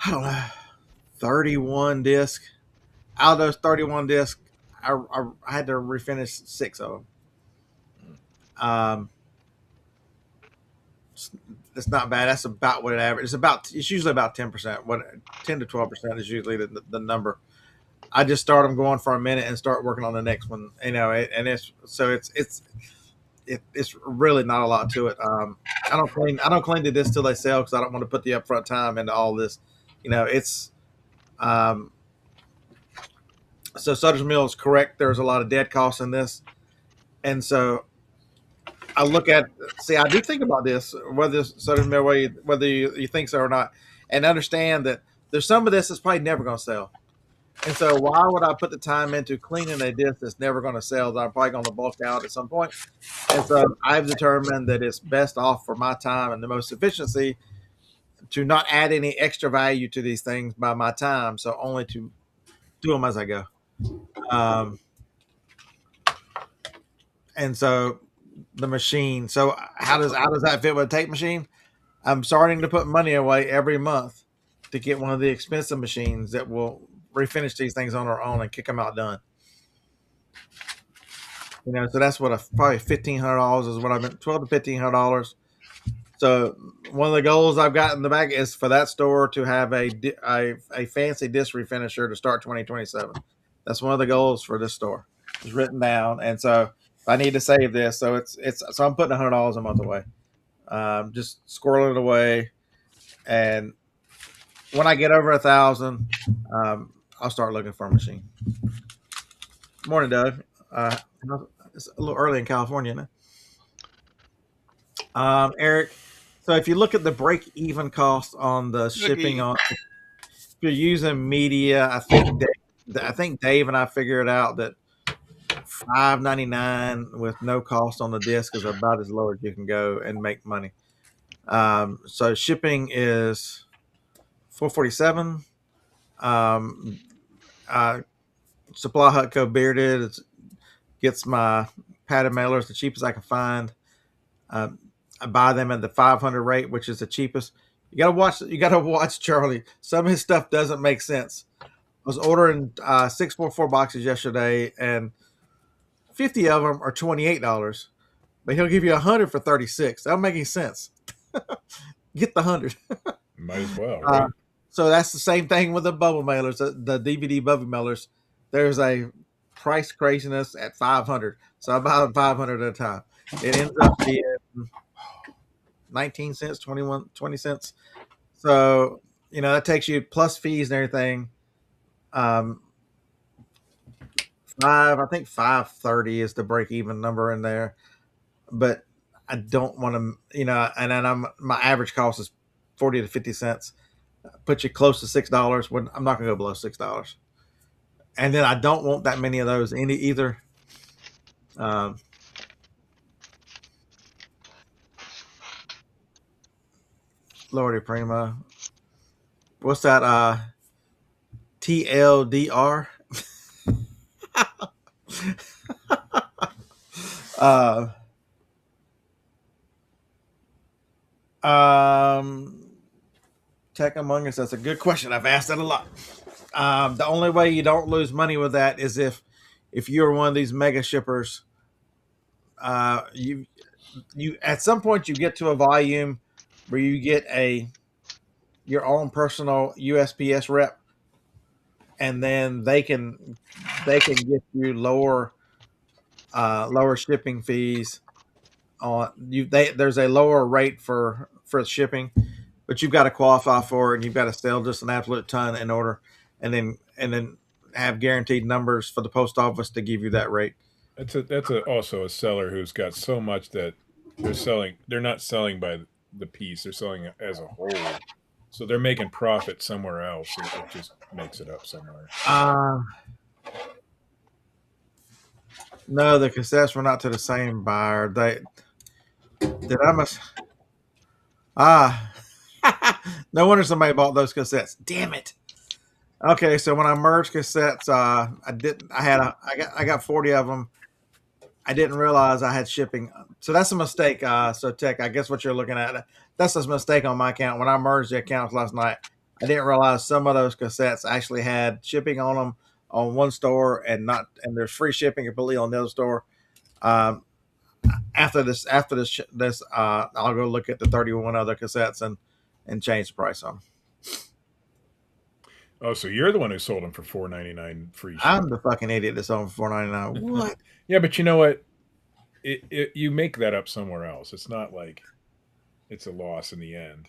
[SPEAKER 2] I don't know, 31 discs. Out of those 31 discs, I had to refinish 6 of them. It's not bad. That's about what it averages. It's usually about 10%. 10 to 12% is usually the number. I just start them going for a minute and start working on the next one. And it's really not a lot to it. I don't clean the disc till they sell because I don't want to put the upfront time into all this. It's so Sutter's Mill is correct. There's a lot of dead costs in this, and so I I do think about this, whether Sutter's Mill, whether you think so or not, and understand that there's some of this that's probably never going to sell. And so why would I put the time into cleaning a disc that's never going to sell, that I'm probably going to bulk out at some point? And so I've determined that it's best off for my time and the most efficiency to not add any extra value to these things by my time, so only to do them as I go. And so the machine. So how does that fit with a tape machine? I'm starting to put money away every month to get one of the expensive machines that will refinish these things on their own and kick them out done. So that's what probably $1,500 is what I've been $1,200 to $1,500. So one of the goals I've got in the back is for that store to have a fancy disc refinisher to start 2027. That's one of the goals for this store. It's written down, and so I need to save this. So so I'm putting $100 a month away, just squirreling it away, and when I get over 1,000, I'll start looking for a machine. Morning, Doug. It's a little early in California now. Eric, so if you look at the break-even cost on the shipping on, if you're using media, I think Dave and I figured out that $5.99 with no cost on the disc is about as low as you can go and make money. So shipping is $4.47. Supply Hut Co. Bearded gets my padded mailers the cheapest I can find. I buy them at the 500 rate, which is the cheapest. You gotta watch Charlie. Some of his stuff doesn't make sense. I was ordering 644 boxes yesterday, and 50 of them are $28, but he'll give you 100 for 36. That don't make any sense. Get the 100.
[SPEAKER 4] Might as well. Right?
[SPEAKER 2] So that's the same thing with the bubble mailers, the DVD bubble mailers. There's a price craziness at 500, so I buy them 500 at a time. It ends up being 19 cents, 20 cents. So that takes you plus fees and everything. I think 530 is the break even number in there, but I don't want to, and then my average cost is 40 to 50 cents. Put you close to $6 when I'm not going to go below $6. And then I don't want that many of those either. Lordy Prima. What's that? TLDR? Tech Among Us. That's a good question. I've asked that a lot. The only way you don't lose money with that is if you're one of these mega shippers. You at some point you get to a volume where you get your own personal USPS rep, and then they can get you lower shipping fees on you. There's a lower rate for shipping, but you've got to qualify for it, and you've got to sell just an absolute ton in order, and then have guaranteed numbers for the post office to give you that rate.
[SPEAKER 4] That's also a seller who's got so much that they're not selling by the piece, they're selling it as a whole. So they're making profit somewhere else. It just makes it up somewhere.
[SPEAKER 2] No, the cassettes were not to the same buyer. No wonder somebody bought those cassettes. Damn it. Okay, so when I merged cassettes, I got 40 of them. I didn't realize I had shipping. So that's a mistake. So Tech, I guess what you're looking at, that's a mistake on my account. When I merged the accounts last night, I didn't realize some of those cassettes actually had shipping on them on one store and there's free shipping completely on the other store. After this, I'll go look at the 31 other cassettes and change the price on them.
[SPEAKER 4] Oh, so you're the one who sold them for $4.99 free shipping.
[SPEAKER 2] I'm the fucking idiot that sold them for $4.99. What?
[SPEAKER 4] Yeah, but you know what? You make that up somewhere else. It's not like it's a loss in the end.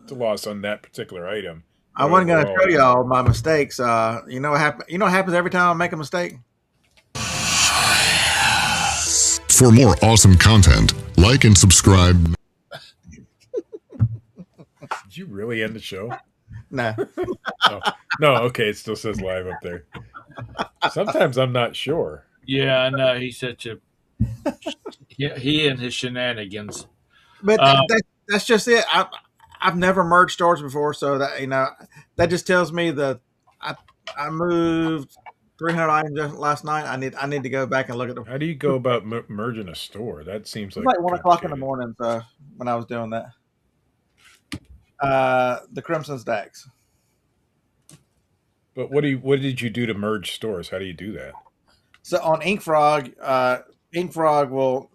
[SPEAKER 4] It's a loss on that particular item.
[SPEAKER 2] I wasn't going to show y'all my mistakes. You know what happens every time I make a mistake?
[SPEAKER 1] For more awesome content, like and subscribe.
[SPEAKER 4] Did you really end the show?
[SPEAKER 2] No.
[SPEAKER 4] No, okay. It still says live up there. Sometimes I'm not sure.
[SPEAKER 7] Yeah, I know. He's such a... he and his shenanigans.
[SPEAKER 2] But that's just it. I've never merged stores before, so that that just tells me that I I moved 300 items just last night. I need to go back and look at them.
[SPEAKER 4] How do you go about merging a store? That seems
[SPEAKER 2] It was
[SPEAKER 4] like
[SPEAKER 2] like 1 o'clock in the
[SPEAKER 4] complicated.
[SPEAKER 2] morning, so when I was doing that, the Crimson Stacks.
[SPEAKER 4] But what did you do to merge stores? How do you do that?
[SPEAKER 2] So on InkFrog, InkFrog will.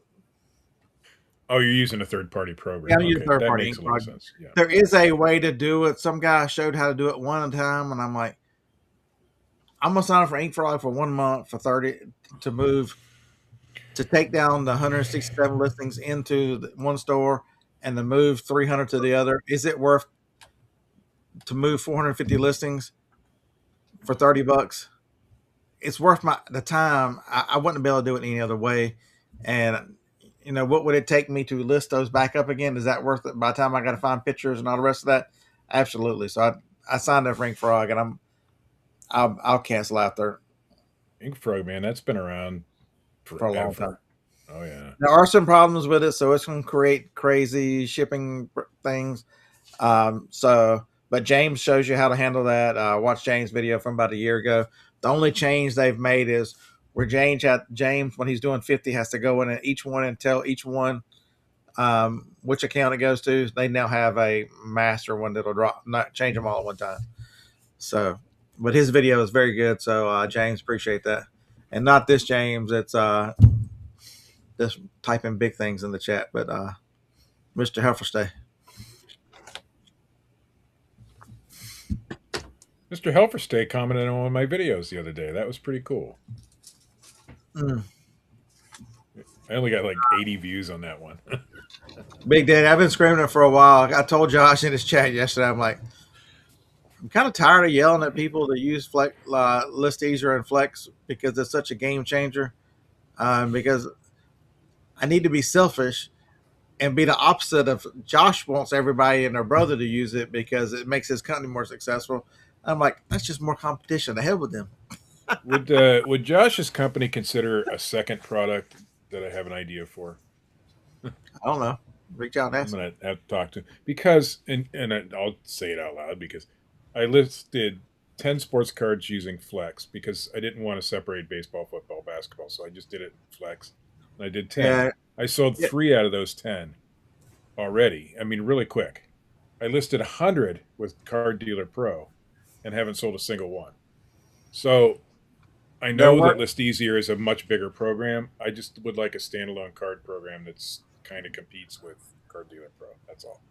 [SPEAKER 4] Oh, you're using a third party
[SPEAKER 2] Yeah,
[SPEAKER 4] program.
[SPEAKER 2] I'm using
[SPEAKER 4] Okay,
[SPEAKER 2] third
[SPEAKER 4] that
[SPEAKER 2] party
[SPEAKER 4] makes
[SPEAKER 2] ink
[SPEAKER 4] a lot of
[SPEAKER 2] product.
[SPEAKER 4] sense. Yeah.
[SPEAKER 2] There is a way to do it. Some guy showed how to do it one at a time, and I'm like, I'm gonna sign up for InkFrog for 1 month for 30 to move to take down the 167 listings into one store and to move 300 to the other. Is it worth to move 450 listings for $30? It's worth the time. I wouldn't be able to do it any other way. And what would it take me to list those back up again? Is that worth it by the time I got to find pictures and all the rest of that? Absolutely. So I signed up for Ink Frog, and I'll cancel out there
[SPEAKER 4] Inkfrog, man, that's been around
[SPEAKER 2] for a long time.
[SPEAKER 4] forever. Oh yeah.
[SPEAKER 2] There are some problems with it, so it's going to create crazy shipping things. But James shows you how to handle that. Watch James' video from about a year ago. The only change they've made is where James, when he's doing 50, has to go in and each one and tell each one which account it goes to. They now have a master one that'll not change them all at one time. So, but his video is very good. So, James, appreciate that. And not this James. It's just typing big things in the chat. But Mr. Helferstay.
[SPEAKER 4] Mr. Helferstay commented on one of my videos the other day. That was pretty cool. I only got like 80 views on that one.
[SPEAKER 2] Big Daddy, I've been screaming it for a while. I told Josh in his chat yesterday, I'm like, I'm kind of tired of yelling at people that use List Easier and Flex because it's such a game changer. Because I need to be selfish and be the opposite of Josh wants everybody and their brother to use it because it makes his company more successful. I'm like, that's just more competition. The hell with them.
[SPEAKER 4] Would Josh's company consider a second product that I have an idea for?
[SPEAKER 2] I don't know. Reach out and
[SPEAKER 4] I'm
[SPEAKER 2] ask.
[SPEAKER 4] gonna have to talk to him because, I'll say it out loud because I listed 10 sports cards using Flex because I didn't want to separate baseball, football, basketball, so I just did it in Flex. And I did 10.
[SPEAKER 2] Yeah.
[SPEAKER 4] I sold 3 out of those 10 already. I mean, really quick. I listed 100 with Card Dealer Pro and haven't sold a single one. So I know that List Easier is a much bigger program. I just would like a standalone card program that's kind of competes with Card Dealer Pro. That's all.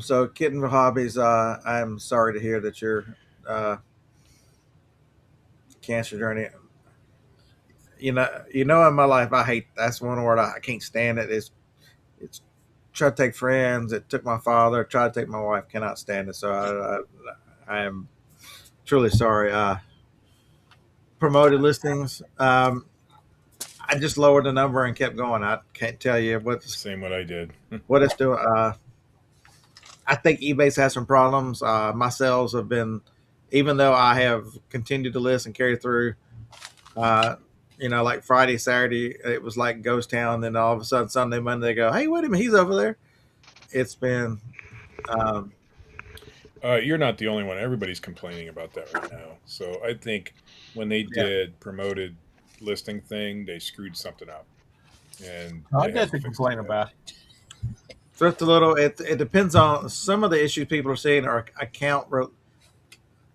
[SPEAKER 2] So Kitten for Hobbies, I'm sorry to hear that your cancer journey. In my life, that's one word I can't stand it. It's try to take friends. It took my father. Try to take my wife. Cannot stand it. So I am truly sorry. Promoted listings. I just lowered the number and kept going. I can't tell you
[SPEAKER 4] Same what I did.
[SPEAKER 2] what it's doing. I think eBay's has some problems. My sales have been, even though I have continued to list and carry through, like Friday, Saturday, it was like ghost town. Then all of a sudden, Sunday, Monday, they go, hey, wait a minute, he's over there. It's been.
[SPEAKER 4] You're not the only one. Everybody's complaining about that right now. So I think when they did promoted listing thing, they screwed something up. And
[SPEAKER 7] I definitely complain about it.
[SPEAKER 2] So it's a little. It depends on some of the issues people are seeing are account.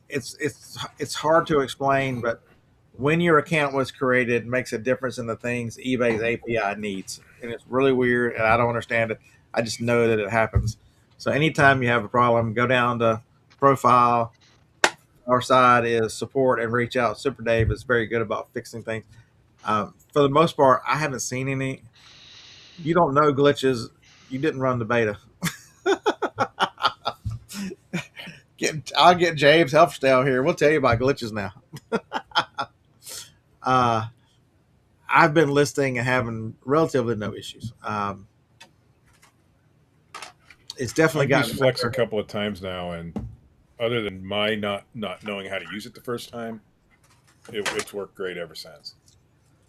[SPEAKER 2] It's hard to explain, but when your account was created, it makes a difference in the things eBay's API needs, and it's really weird, and I don't understand it. I just know that it happens. So anytime you have a problem, go down to profile. Our side is support and reach out. Super Dave is very good about fixing things. For the most part, I haven't seen any. You don't know glitches. You didn't run the beta. I'll get James Helfstale here. We'll tell you about glitches now. I've been listing and having relatively no issues. It's definitely
[SPEAKER 4] I've
[SPEAKER 2] got
[SPEAKER 4] used Flex a couple of times now, and other than my not knowing how to use it the first time, it's worked great ever since.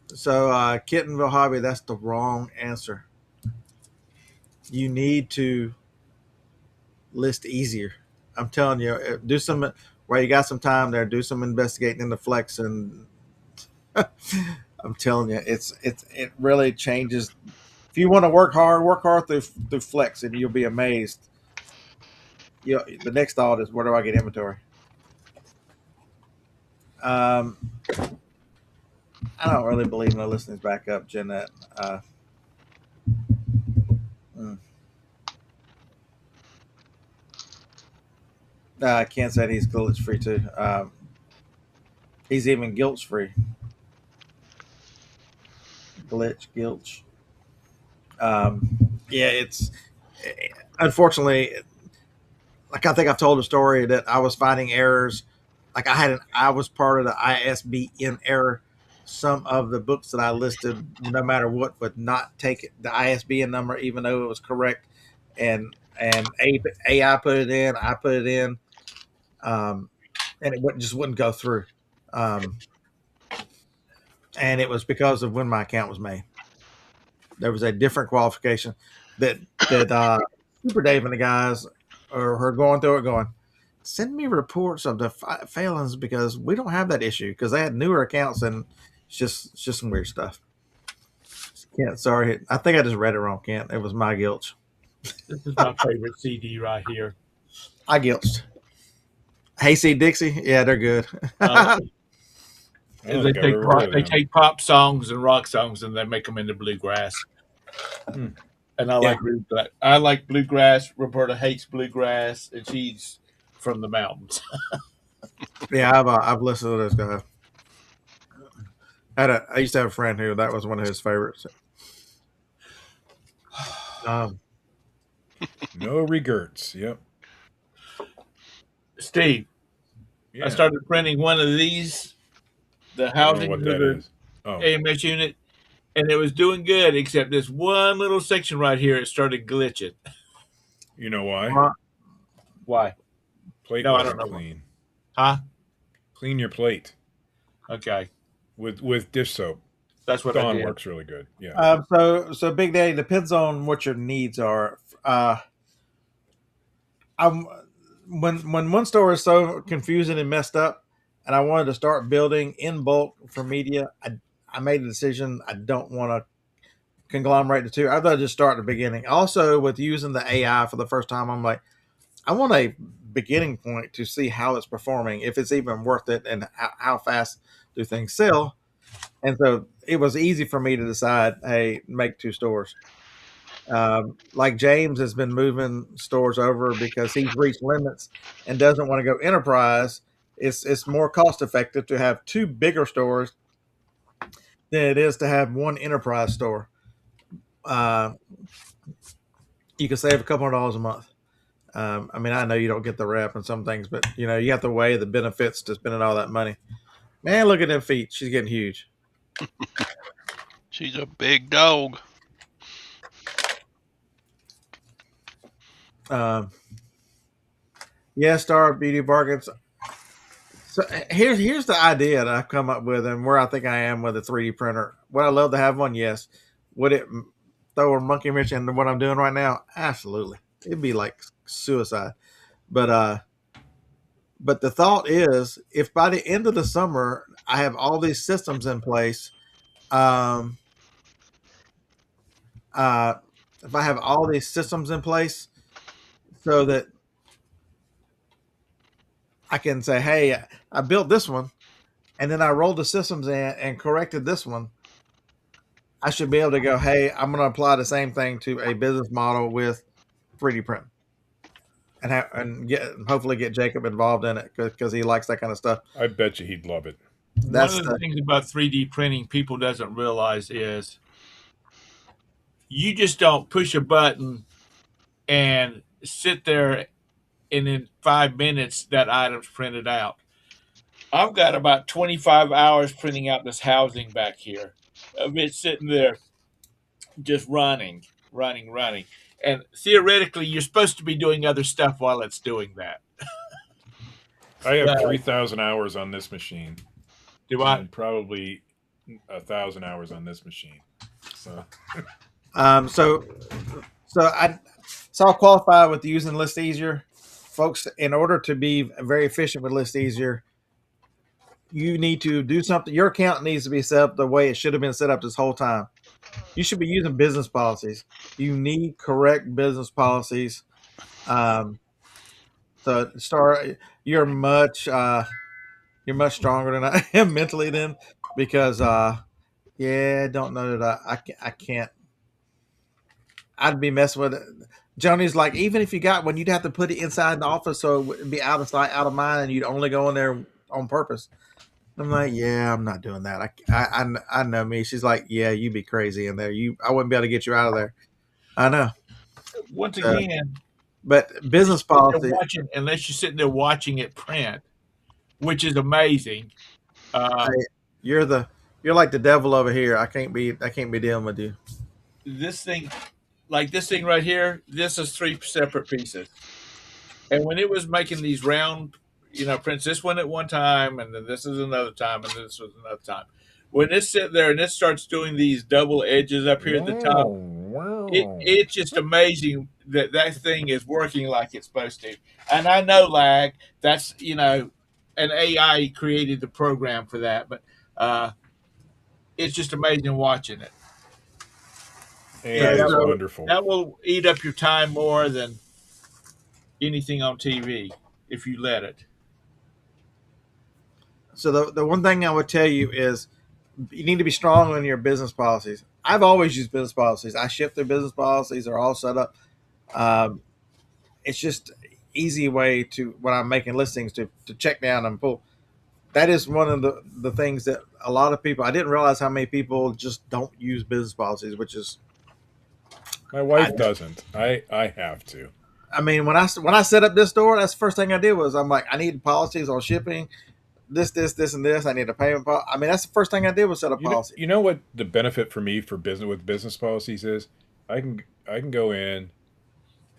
[SPEAKER 2] So, Kittenville Hobby, that's the wrong answer. You need to list easier. I'm telling you, do some while you got some time there. Do some investigating in the flex, and I'm telling you, it really changes. If you want to work hard through flex, and you'll be amazed. The next thought is, where do I get inventory? Um, I don't really believe no listening's back up, Jeanette. Mm. I can't say he's glitch free too. He's even guilt free. Gilch. Yeah, it's unfortunately, like I think I've told a story that I was finding errors. Like I was part of the ISBN error. Some of the books that I listed, no matter what, would not take the ISBN number, even though it was correct. And AI put it in, I put it in, um, and it just wouldn't go through. Um, and it was because of when my account was made. There was a different qualification that Super Dave and the guys are going through it, going, send me reports of the failings because we don't have that issue, because they had newer accounts, and it's just some weird stuff. Kent, sorry, I think I just read it wrong, Kent. It was my guilt.
[SPEAKER 7] This is my favorite CD right here.
[SPEAKER 2] I guilted. Hey, see Dixie, yeah, they're good.
[SPEAKER 4] I don't
[SPEAKER 7] They
[SPEAKER 4] think I've ever heard of them.
[SPEAKER 7] take pop songs and rock songs and they make them into bluegrass.
[SPEAKER 4] Hmm.
[SPEAKER 7] And I like bluegrass. I like bluegrass. Roberta hates bluegrass, and she's from the mountains.
[SPEAKER 2] Yeah, I've listened to this guy. I used to have a friend who that was one of his favorites.
[SPEAKER 4] No regrets. Yep.
[SPEAKER 7] Steve,
[SPEAKER 4] Yeah.
[SPEAKER 7] I started printing one of these, the
[SPEAKER 4] I don't
[SPEAKER 7] housing
[SPEAKER 4] know what
[SPEAKER 7] for
[SPEAKER 4] that
[SPEAKER 7] the
[SPEAKER 4] is. Oh,
[SPEAKER 7] AMS unit, and it was doing good, except this one little section right here, it started glitching.
[SPEAKER 4] you know why?
[SPEAKER 7] Why?
[SPEAKER 4] Plate
[SPEAKER 7] No, I
[SPEAKER 4] wasn't
[SPEAKER 7] don't know.
[SPEAKER 4] clean.
[SPEAKER 7] Huh?
[SPEAKER 4] Clean your plate
[SPEAKER 7] Okay.
[SPEAKER 4] with dish soap.
[SPEAKER 7] That's what I
[SPEAKER 4] Dawn
[SPEAKER 7] did.
[SPEAKER 4] works really good. Yeah.
[SPEAKER 2] So Big Daddy, depends on what your needs are. I'm when one store is so confusing and messed up, and I wanted to start building in bulk for media, I made a decision. I don't want to conglomerate the two. I'd rather just start at the beginning. Also, with using the AI for the first time, I'm like, I want a beginning point to see how it's performing, if it's even worth it, and how fast do things sell. And so it was easy for me to decide, hey, make two stores. Like James has been moving stores over because he's reached limits and doesn't want to go enterprise. It's more cost effective to have two bigger stores than it is to have one enterprise store. Uh, you can save a couple of dollars a month. I mean, I know you don't get the rep and some things, but you have to weigh the benefits to spending all that money. Man, look at them feet. She's getting huge.
[SPEAKER 5] She's a big dog.
[SPEAKER 2] Star Beauty Bargains. So here's the idea that I've come up with, and where I think I am with a 3D printer. Would I love to have one? Yes. Would it throw a monkey wrench into what I'm doing right now? Absolutely. It'd be like suicide. But the thought is, if by the end of the summer I have all these systems in place, if I have all these systems in place, so that I can say, hey, I built this one, and then I rolled the systems in and corrected this one, I should be able to go, hey, I'm going to apply the same thing to a business model with 3D print, and hopefully get Jacob involved in it, because he likes that kind of stuff.
[SPEAKER 4] I bet you he'd love it.
[SPEAKER 7] One of the things about 3D printing people doesn't realize is you just don't push a button and sit there and in 5 minutes that item's printed out. I've got about 25 hours printing out this housing back here of it sitting there just running. And theoretically, you're supposed to be doing other stuff while it's doing that.
[SPEAKER 4] I have 3,000 hours on this machine.
[SPEAKER 7] Do I?
[SPEAKER 4] And probably 1,000 hours on this machine. So,
[SPEAKER 2] So So I'll qualify with using List Easier. Folks, in order to be very efficient with List Easier, you need to do something. Your account needs to be set up the way it should have been set up this whole time. You should be using business policies. You need correct business policies. Um, so start. You're much you're much stronger than I am mentally then, because yeah, I don't know that I can't. I'd be messing with it. Joni's like, even if you got one, you'd have to put it inside the office so it would be out of sight, out of mind, and you'd only go in there on purpose. I'm like, yeah, I'm not doing that. I know me. She's like, yeah, you'd be crazy in there. I wouldn't be able to get you out of there. I know.
[SPEAKER 7] Once again,
[SPEAKER 2] But business policy,
[SPEAKER 7] unless you're sitting there watching it print, which is amazing.
[SPEAKER 2] you're like the devil over here. I can't be dealing with you.
[SPEAKER 7] This thing, like this thing right here, this is 3 separate pieces. And when it was making these round, prints, this one at one time, and then this is another time, and this was another time. When it's sitting there and it starts doing these double edges up here at the top, it's just amazing that thing is working like it's supposed to. And I know lag. That's an AI created the program for that, but it's just amazing watching it.
[SPEAKER 4] AI is wonderful.
[SPEAKER 7] That will eat up your time more than anything on TV if you let it.
[SPEAKER 2] So the one thing I would tell you is you need to be strong on your business policies. I've always used business policies. I ship their business policies. They're all set up. It's just easy way to, when I'm making listings, to check down and pull. That is one of the things that a lot of people, I didn't realize how many people just don't use business policies, which is.
[SPEAKER 4] My wife doesn't. I have to.
[SPEAKER 2] I mean, when I set up this store, that's the first thing I did was I'm like, I need policies on shipping, this, and this. I need a payment policy. I mean, that's the first thing I did was set up policy.
[SPEAKER 4] You know what the benefit for me for business policies is? I can go in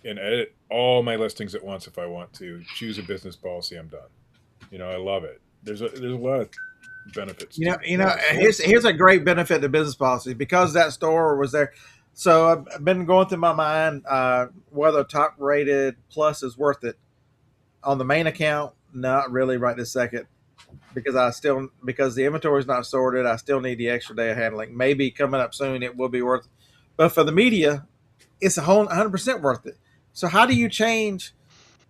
[SPEAKER 4] and edit all my listings at once if I want to. Choose a business policy, I'm done. I love it. There's a lot of benefits.
[SPEAKER 2] Here's a great benefit to business policies because that store was there. So I've been going through my mind whether top rated plus is worth it. On the main account, not really right this second, because the inventory is not sorted. I still need the extra day of handling. Maybe coming up soon it will be worth it. But for the media, it's 100% worth it. So how do you change?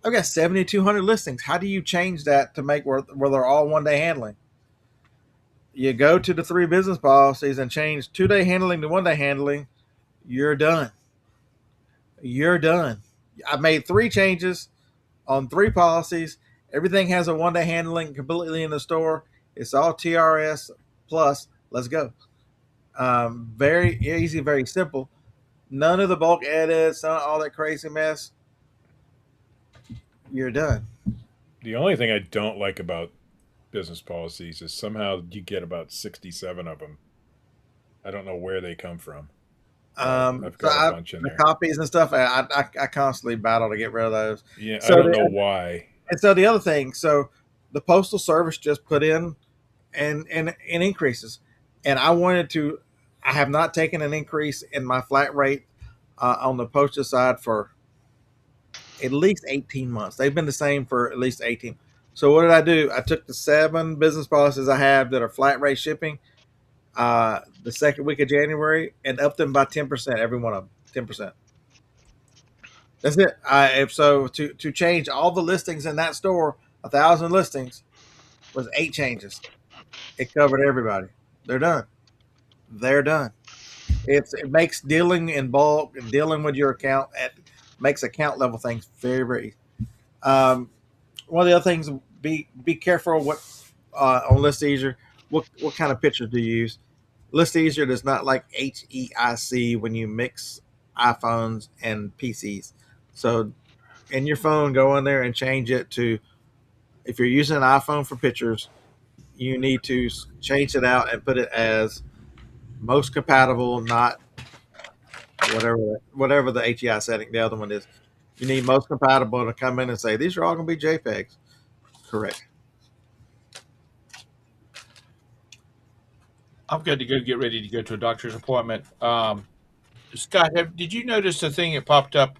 [SPEAKER 2] I've got 7,200 listings. How do you change that to make where they're all 1 day handling? You go to the 3 business policies and change 2 day handling to 1 day handling. You're done. I made 3 changes on 3 policies. Everything has a 1 day handling completely in the store. It's all TRS plus. Let's go. Very easy, very simple. None of the bulk edits, none of all that crazy mess. You're done.
[SPEAKER 4] The only thing I don't like about business policies is somehow you get about 67 of them. I don't know where they come from. I've got a bunch in there.
[SPEAKER 2] Copies and stuff. I constantly battle to get rid of those.
[SPEAKER 4] Yeah, so I don't know why.
[SPEAKER 2] And so the other thing, the Postal Service just put in and increases, and I have not taken an increase in my flat rate on the postal side for at least 18 months. They've been the same for at least 18. So what did I do? I took the 7 business policies I have that are flat rate shipping the second week of January and upped them by 10%, every one of them, 10%. That's it. To change all the listings in that store, 1,000 listings, was 8 changes. It covered everybody. They're done. It makes dealing in bulk and dealing with your account makes account level things very, very easy. One of the other things, be careful what on List Easier. What kind of pictures do you use? List Easier does not like HEIC when you mix iPhones and PCs. So in your phone, go in there and change it to, if you're using an iPhone for pictures, you need to change it out and put it as most compatible, not whatever the HEI setting the other one is. You need most compatible to come in and say, these are all going to be JPEGs. Correct.
[SPEAKER 7] I've got to go get ready to go to a doctor's appointment. Scott, did you notice the thing that popped up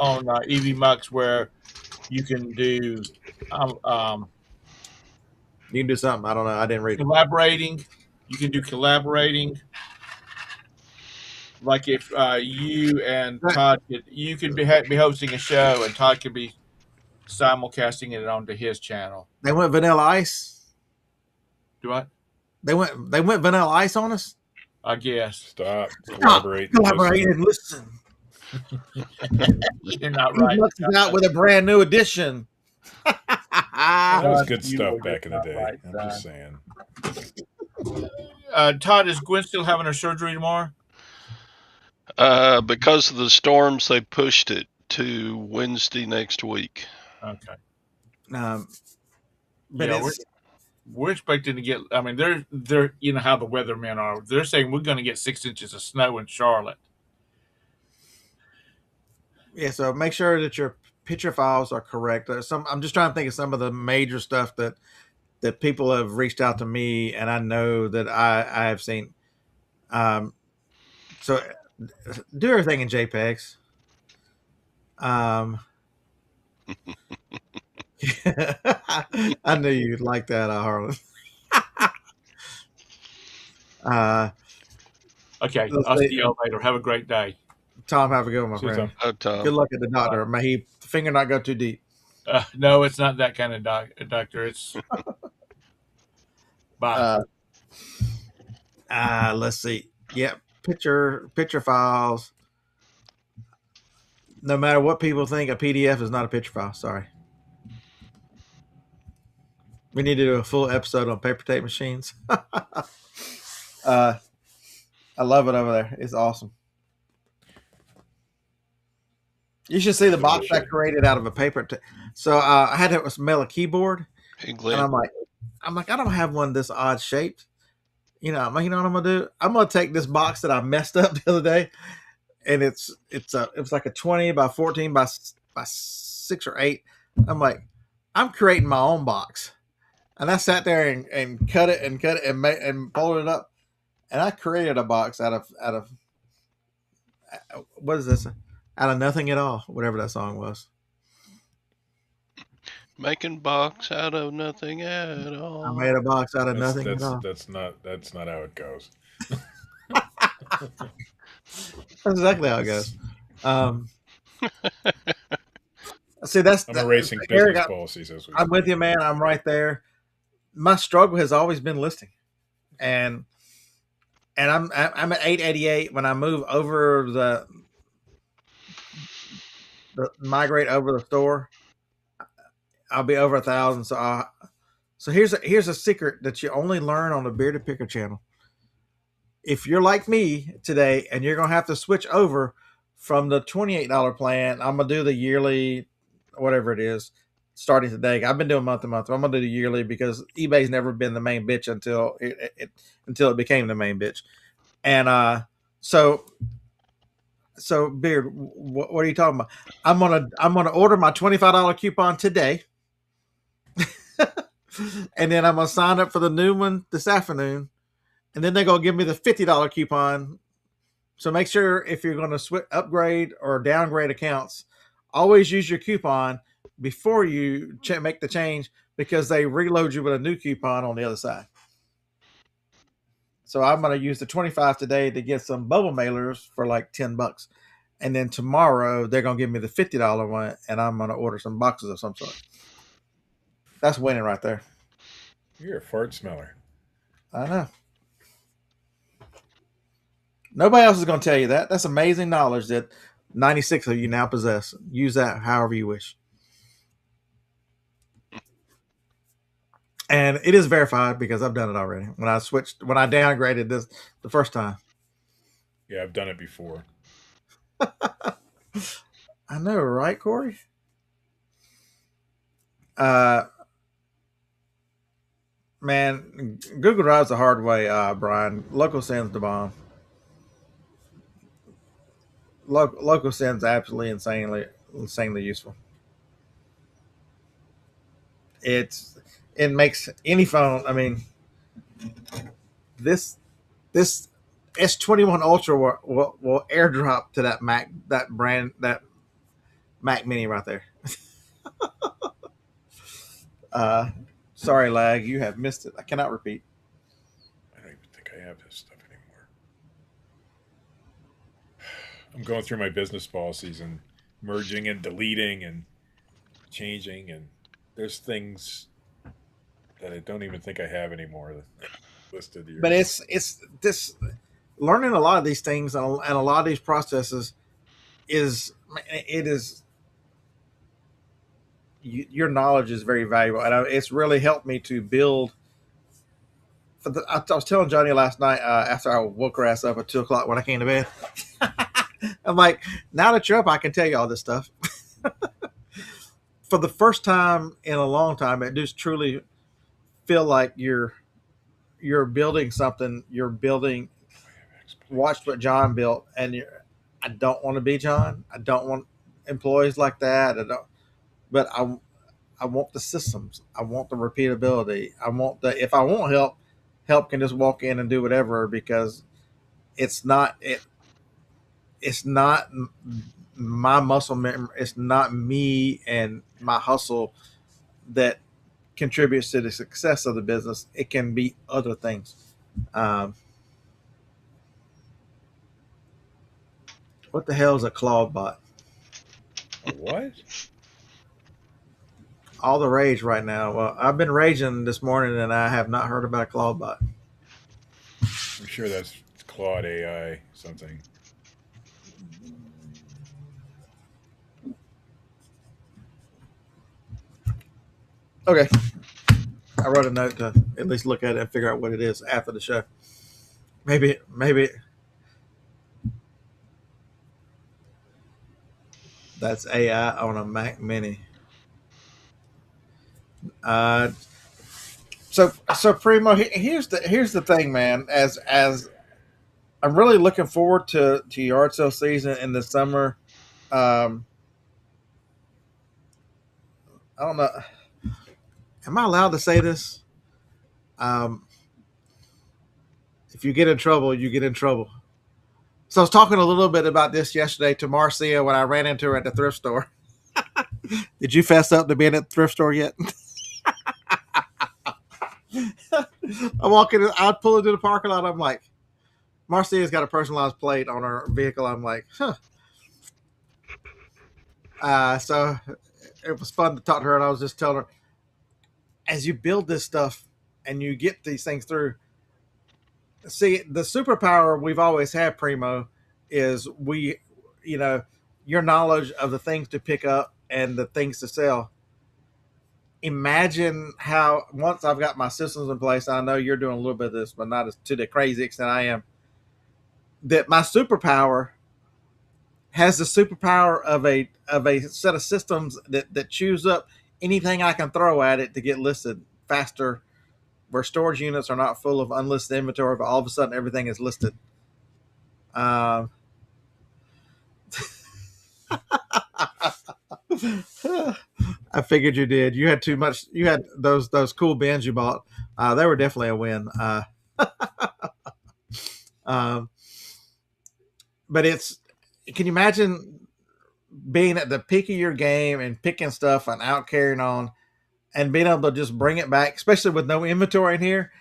[SPEAKER 7] on EV Mux where you can do
[SPEAKER 2] You can do something. I don't know. I didn't read it.
[SPEAKER 7] collaborating. You can do collaborating. Like if you and Todd you could be hosting a show and Todd could be simulcasting it onto his channel.
[SPEAKER 2] They went Vanilla Ice.
[SPEAKER 7] Do I?
[SPEAKER 2] They went Vanilla Ice on us.
[SPEAKER 7] I guess.
[SPEAKER 4] Stop. Collaborate.
[SPEAKER 2] Collaborate and listen.
[SPEAKER 7] You're not right.
[SPEAKER 2] Mux is out with a brand new edition.
[SPEAKER 4] That was good
[SPEAKER 7] You
[SPEAKER 4] stuff
[SPEAKER 7] were
[SPEAKER 4] back in the
[SPEAKER 7] not
[SPEAKER 4] day.
[SPEAKER 7] right,
[SPEAKER 4] I'm
[SPEAKER 7] son.
[SPEAKER 4] just saying.
[SPEAKER 7] Todd, is Gwen still having her surgery tomorrow?
[SPEAKER 5] Because of the storms, they pushed it to Wednesday next week.
[SPEAKER 7] Okay.
[SPEAKER 2] But
[SPEAKER 7] Yeah, we're expecting to get. I mean, they're you know how the weathermen are. They're saying we're going to get 6 inches of snow in Charlotte.
[SPEAKER 2] yeah, so make sure that your picture files are correct. I'm just trying to think of some of the major stuff that people have reached out to me, and I know that I have seen. So do everything in JPEGs. I knew you'd like that, Harlan.
[SPEAKER 7] Okay,
[SPEAKER 2] Let's
[SPEAKER 7] I'll
[SPEAKER 2] see.
[SPEAKER 7] see y'all later. Have a great day.
[SPEAKER 2] Tom, have a good one, my
[SPEAKER 4] See you,
[SPEAKER 2] friend.
[SPEAKER 5] Tom.
[SPEAKER 2] Good luck at the doctor. May he finger not go too deep.
[SPEAKER 7] No, it's not that kind of doctor. It's bye.
[SPEAKER 2] Let's see. Yep, picture files. No matter what people think, a PDF is not a picture file. Sorry. We need to do a full episode on paper tape machines. I love it over there. It's awesome. You should see the box I created out of a paper. So I had to mail a keyboard,
[SPEAKER 5] Hey,
[SPEAKER 2] and
[SPEAKER 5] Glenn.
[SPEAKER 2] I'm like, I don't have one this odd shaped. You know what I'm gonna do? I'm gonna take this box that I messed up the other day, and it was like a 20 by 14 by 6 or 8. I'm like, I'm creating my own box, and I sat there and cut it and folded it up, and I created a box out of what is this? Out of nothing at all, whatever that song was.
[SPEAKER 5] Making box out of nothing at all.
[SPEAKER 2] I made a box out of
[SPEAKER 4] That's,
[SPEAKER 2] nothing
[SPEAKER 4] that's,
[SPEAKER 2] at all.
[SPEAKER 4] that's not how it goes.
[SPEAKER 2] That's exactly how it goes. See,
[SPEAKER 4] I'm erasing
[SPEAKER 2] Eric,
[SPEAKER 4] business policies as we
[SPEAKER 2] I'm with you, man. I'm right there. My struggle has always been listing, and I'm at 888. When I move over the migrate over the store, I'll be over 1,000. So here's a secret that you only learn on the Bearded Picker channel. If you're like me today, and you're gonna have to switch over from the $28 plan, I'm gonna do the yearly, whatever it is, starting today. I've been doing month to month. I'm gonna do the yearly because eBay's never been the main bitch until it became the main bitch. And so Beard, what are you talking about? I'm gonna order my $25 coupon today, and then I'm gonna sign up for the new one this afternoon, and then they're gonna give me the $50 coupon. So make sure if you're gonna upgrade or downgrade accounts, always use your coupon before you make the change, because they reload you with a new coupon on the other side. So I'm going to use the 25 today to get some bubble mailers for like $10. And then tomorrow they're going to give me the $50 one, and I'm going to order some boxes of some sort. That's winning right there.
[SPEAKER 4] You're a fart smeller.
[SPEAKER 2] I know. Nobody else is going to tell you that. That's amazing knowledge that 96 of you now possess. Use that however you wish. And it is verified because I've done it already. When I downgraded this the first time.
[SPEAKER 4] Yeah, I've done it before.
[SPEAKER 2] I know, right, Corey? Man, Google Drive's the hard way, Brian. Local sends the bomb. Local sends absolutely insanely useful. It makes any phone. I mean, this S21 Ultra will airdrop to that Mac, that brand, that Mac Mini right there. Sorry, lag. You have missed it. I cannot repeat.
[SPEAKER 4] I don't even think I have this stuff anymore. I'm going through my business policies and merging and deleting and changing, and there's things that I don't even think I have anymore listed here.
[SPEAKER 2] But it's this learning a lot of these things and a lot of these processes is your knowledge is very valuable, and it's really helped me to build. I was telling Johnny last night after I woke her ass up at 2:00 when I came to bed. I'm like, now that you're up, I can tell you all this stuff. For the first time in a long time, it just truly feel like you're building something. You're building. Watched what John built, and I don't want to be John. I don't want employees like that. But I want the systems. I want the repeatability. I want if I want help can just walk in and do whatever, because it's not my muscle memory. It's not me and my hustle that contributes to the success of the business. It can be other things. What the hell is a claw bot?
[SPEAKER 4] A what?
[SPEAKER 2] All the rage right now. Well, I've been raging this morning, and I have not heard about claw bot.
[SPEAKER 4] I'm sure that's Claude AI something.
[SPEAKER 2] Okay. I wrote a note to at least look at it and figure out what it is after the show. Maybe that's AI on a Mac Mini. So Primo, here's the thing, man. As I'm really looking forward to yard sale season in the summer. I don't know. Am I allowed to say this? If you get in trouble, you get in trouble. So I was talking a little bit about this yesterday to Marcia when I ran into her at the thrift store. Did you fess up to being at the thrift store yet? I walk in, I'd pull into the parking lot. I'm like, Marcia's got a personalized plate on her vehicle. I'm like, huh. So it was fun to talk to her, and I was just telling her, as you build this stuff and you get these things through, see, the superpower we've always had, Primo, is your knowledge of the things to pick up and the things to sell. Imagine how once I've got my systems in place, I know you're doing a little bit of this, but not to the crazy extent I am, that my superpower has the superpower of a set of systems that chews up anything I can throw at it to get listed faster, where storage units are not full of unlisted inventory, but all of a sudden everything is listed. I figured you did. You had too much. You had those cool bins you bought. They were definitely a win. But can you imagine being at the peak of your game and picking stuff and out carrying on and being able to just bring it back, especially with no inventory in here,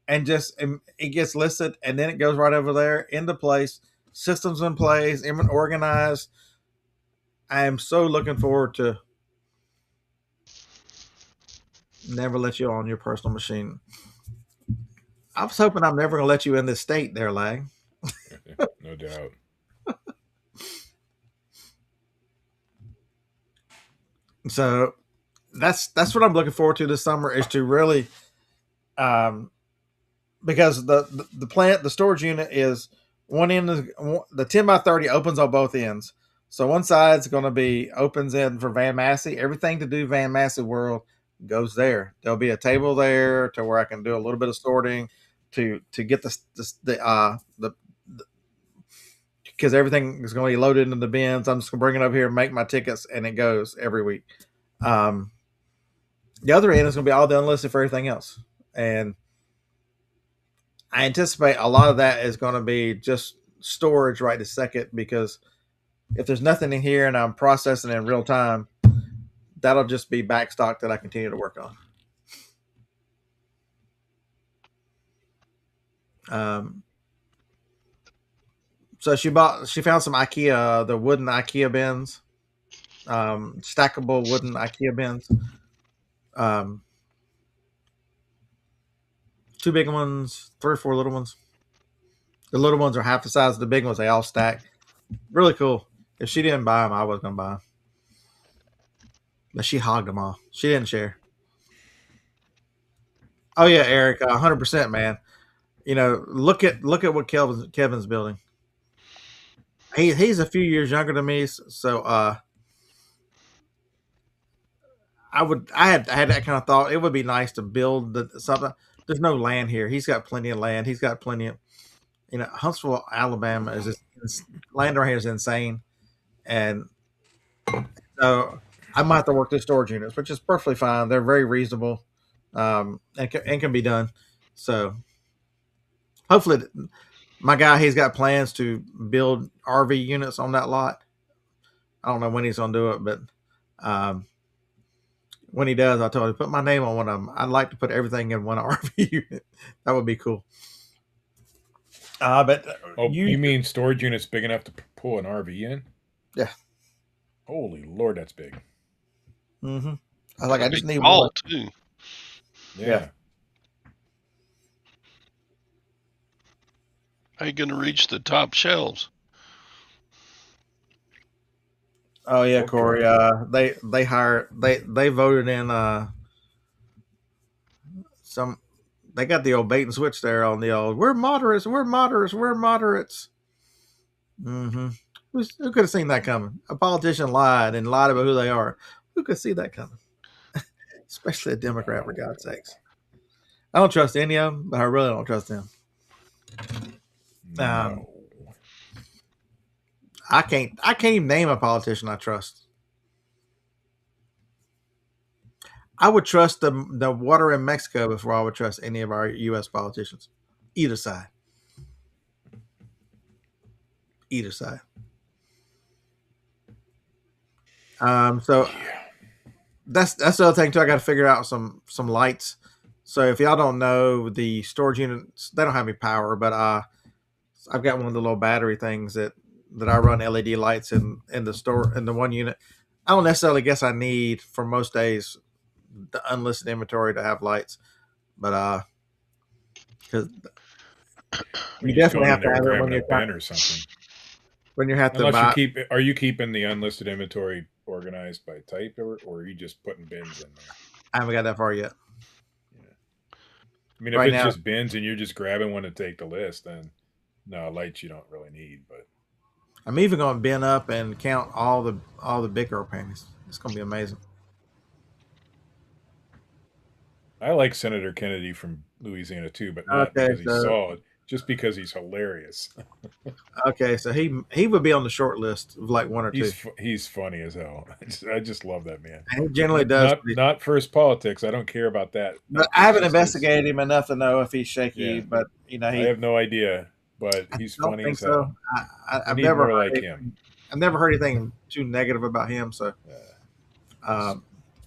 [SPEAKER 2] and it gets listed and then it goes right over there into place, systems in place, organized. I am so looking forward to never let you on your personal machine. I was hoping I'm never going to let you in this state there, Lag.
[SPEAKER 4] No doubt.
[SPEAKER 2] So that's what I'm looking forward to this summer, is to really, because the storage unit is one end, the 10x30 opens on both ends. So one side's going to be opens in for Van Massey. Everything to do Van Massey world goes there. There'll be a table there to where I can do a little bit of sorting to get the because everything is going to be loaded into the bins. I'm just going to bring it up here, make my tickets, and it goes every week. The other end is going to be all the unlisted for everything else. And I anticipate a lot of that is going to be just storage right this second, because if there's nothing in here and I'm processing in real time, that'll just be back stock that I continue to work on. So she found some IKEA, the wooden IKEA bins, stackable wooden IKEA bins. Um, 2 big ones, 3 or 4 little ones. The little ones are half the size of the big ones. They all stack. Really cool. If she didn't buy them, I was gonna buy them. But she hogged them all. She didn't share. Oh yeah, Eric, 100%, man. You know, look at what Kevin's building. He's a few years younger than me, so I had that kind of thought. It would be nice to build something. There's no land here. He's got plenty of land. He's got plenty of, Huntsville, Alabama is just land right here is insane, and so I might have to work the storage units, which is perfectly fine. They're very reasonable, and can be done. So hopefully, my guy, he's got plans to build RV units on that lot. I don't know when he's gonna do it, but when he does, I told him put my name on one of them. I'd like to put everything in one RV unit. That would be cool. But
[SPEAKER 4] you mean storage units big enough to pull an RV in?
[SPEAKER 2] Yeah.
[SPEAKER 4] Holy Lord, that's big.
[SPEAKER 2] Mm-hmm. I just need
[SPEAKER 5] tall
[SPEAKER 2] one
[SPEAKER 5] too.
[SPEAKER 4] Yeah.
[SPEAKER 5] How you going to reach the top shelves?
[SPEAKER 2] Oh yeah, Corey. They voted in some. They got the old bait and switch there on the old. We're moderates. We're moderates. We're moderates. Mm-hmm. Who could have seen that coming? A politician lied about who they are. Who could see that coming? Especially a Democrat, for God's sakes. I don't trust any of them, but I really don't trust them.
[SPEAKER 4] No.
[SPEAKER 2] I can't even name a politician I trust. I would trust the water in Mexico before I would trust any of our U.S. politicians, either side. Either side. So that's the other thing too. I got to figure out some lights. So if y'all don't know, the storage units, they don't have any power, but I've got one of the little battery things that I run LED lights in the one unit. I don't necessarily guess I need for most days the unlisted inventory to have lights, but because you definitely have to have it when you're
[SPEAKER 4] pen or something.
[SPEAKER 2] When you have to
[SPEAKER 4] Unless
[SPEAKER 2] buy.
[SPEAKER 4] are you keeping the unlisted inventory organized by type, or are you just putting bins in there?
[SPEAKER 2] I haven't got that far yet.
[SPEAKER 4] Yeah. I mean, if it's just bins and you're just grabbing one to take the list, then no, lights you don't really need. But
[SPEAKER 2] I'm even going to bin up and count all the big girl panties. It's going to be amazing.
[SPEAKER 4] I like Senator Kennedy from Louisiana too, but not because he's solid, just because he's hilarious.
[SPEAKER 2] Okay, so he would be on the short list of like one or two.
[SPEAKER 4] He's funny as hell. I just love that man.
[SPEAKER 2] And he generally does.
[SPEAKER 4] Not for his politics. I don't care about that.
[SPEAKER 2] But I haven't investigated him enough to know if he's shaky. Yeah. But I
[SPEAKER 4] have no idea. But he's funny as hell.
[SPEAKER 2] I've never heard him. I've never heard anything too negative about him. So,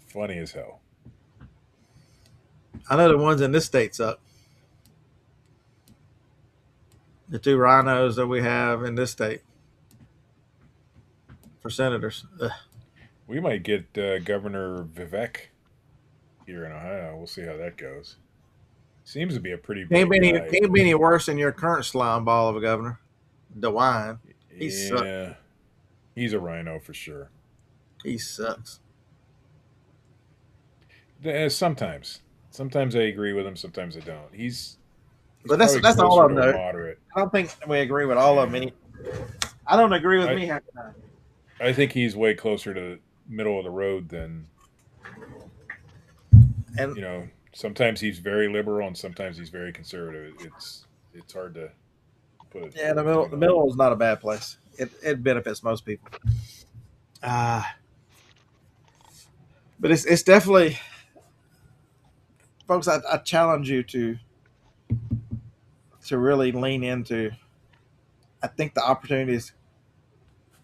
[SPEAKER 4] funny as hell.
[SPEAKER 2] I know the ones in this state suck. The 2 rhinos that we have in this state for senators. Ugh.
[SPEAKER 4] We might get Governor Vivek here in Ohio. We'll see how that goes. Seems to be a pretty big guy.
[SPEAKER 2] Can't be any worse than your current slime ball of a governor, DeWine. He sucks.
[SPEAKER 4] He's a rhino for sure.
[SPEAKER 2] He sucks.
[SPEAKER 4] Sometimes I agree with him. Sometimes I don't.
[SPEAKER 2] But that's all of them. Moderate. I don't think we agree with all of them. I don't agree with me half the time.
[SPEAKER 4] I think he's way closer to the middle of the road than. And sometimes he's very liberal and sometimes he's very conservative. It's hard to put it.
[SPEAKER 2] Yeah, the middle is not a bad place. It benefits most people. But it's definitely, folks. I challenge you to really lean into. I think the opportunities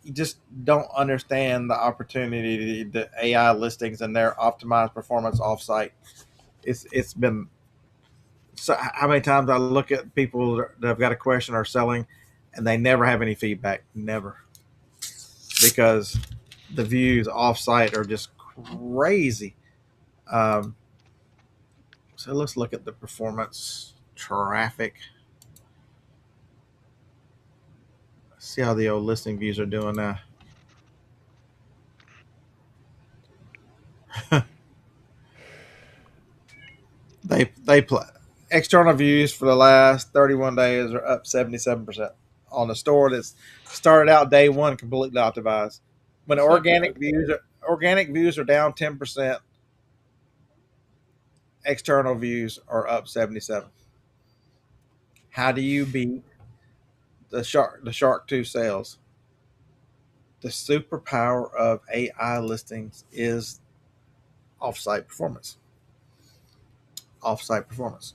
[SPEAKER 2] you just don't understand the opportunity the AI listings and their optimized performance offsite. It's been so how many times I look at people that have got a question or selling, and they never have any feedback, never, because the views offsite are just crazy. Um, so let's look at the performance traffic. See how the old listing views are doing now. They play external views for the last 31 days are up 77% on the store that's started out day one completely optimized. When
[SPEAKER 4] That's not bad.
[SPEAKER 2] organic views are down 10%, external views are up 77. How do you beat the Shark 2 sales? The superpower of AI listings is offsite performance. Offsite performance.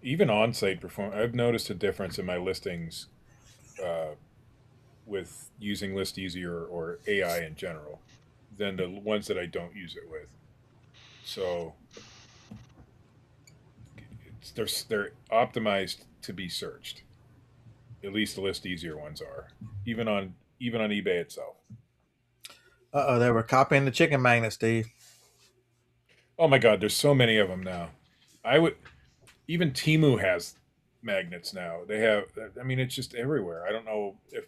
[SPEAKER 4] Even on-site perform, I've noticed a difference in my listings uh, with using List Easier or AI in general than the ones that I don't use it with. So they're optimized to be searched. At least the List Easier ones are, even on eBay itself.
[SPEAKER 2] They were copying the chicken magnet, Steve.
[SPEAKER 4] Oh my God, there's so many of them now. I would even Timu has magnets now. They have. I mean, it's just everywhere. I don't know if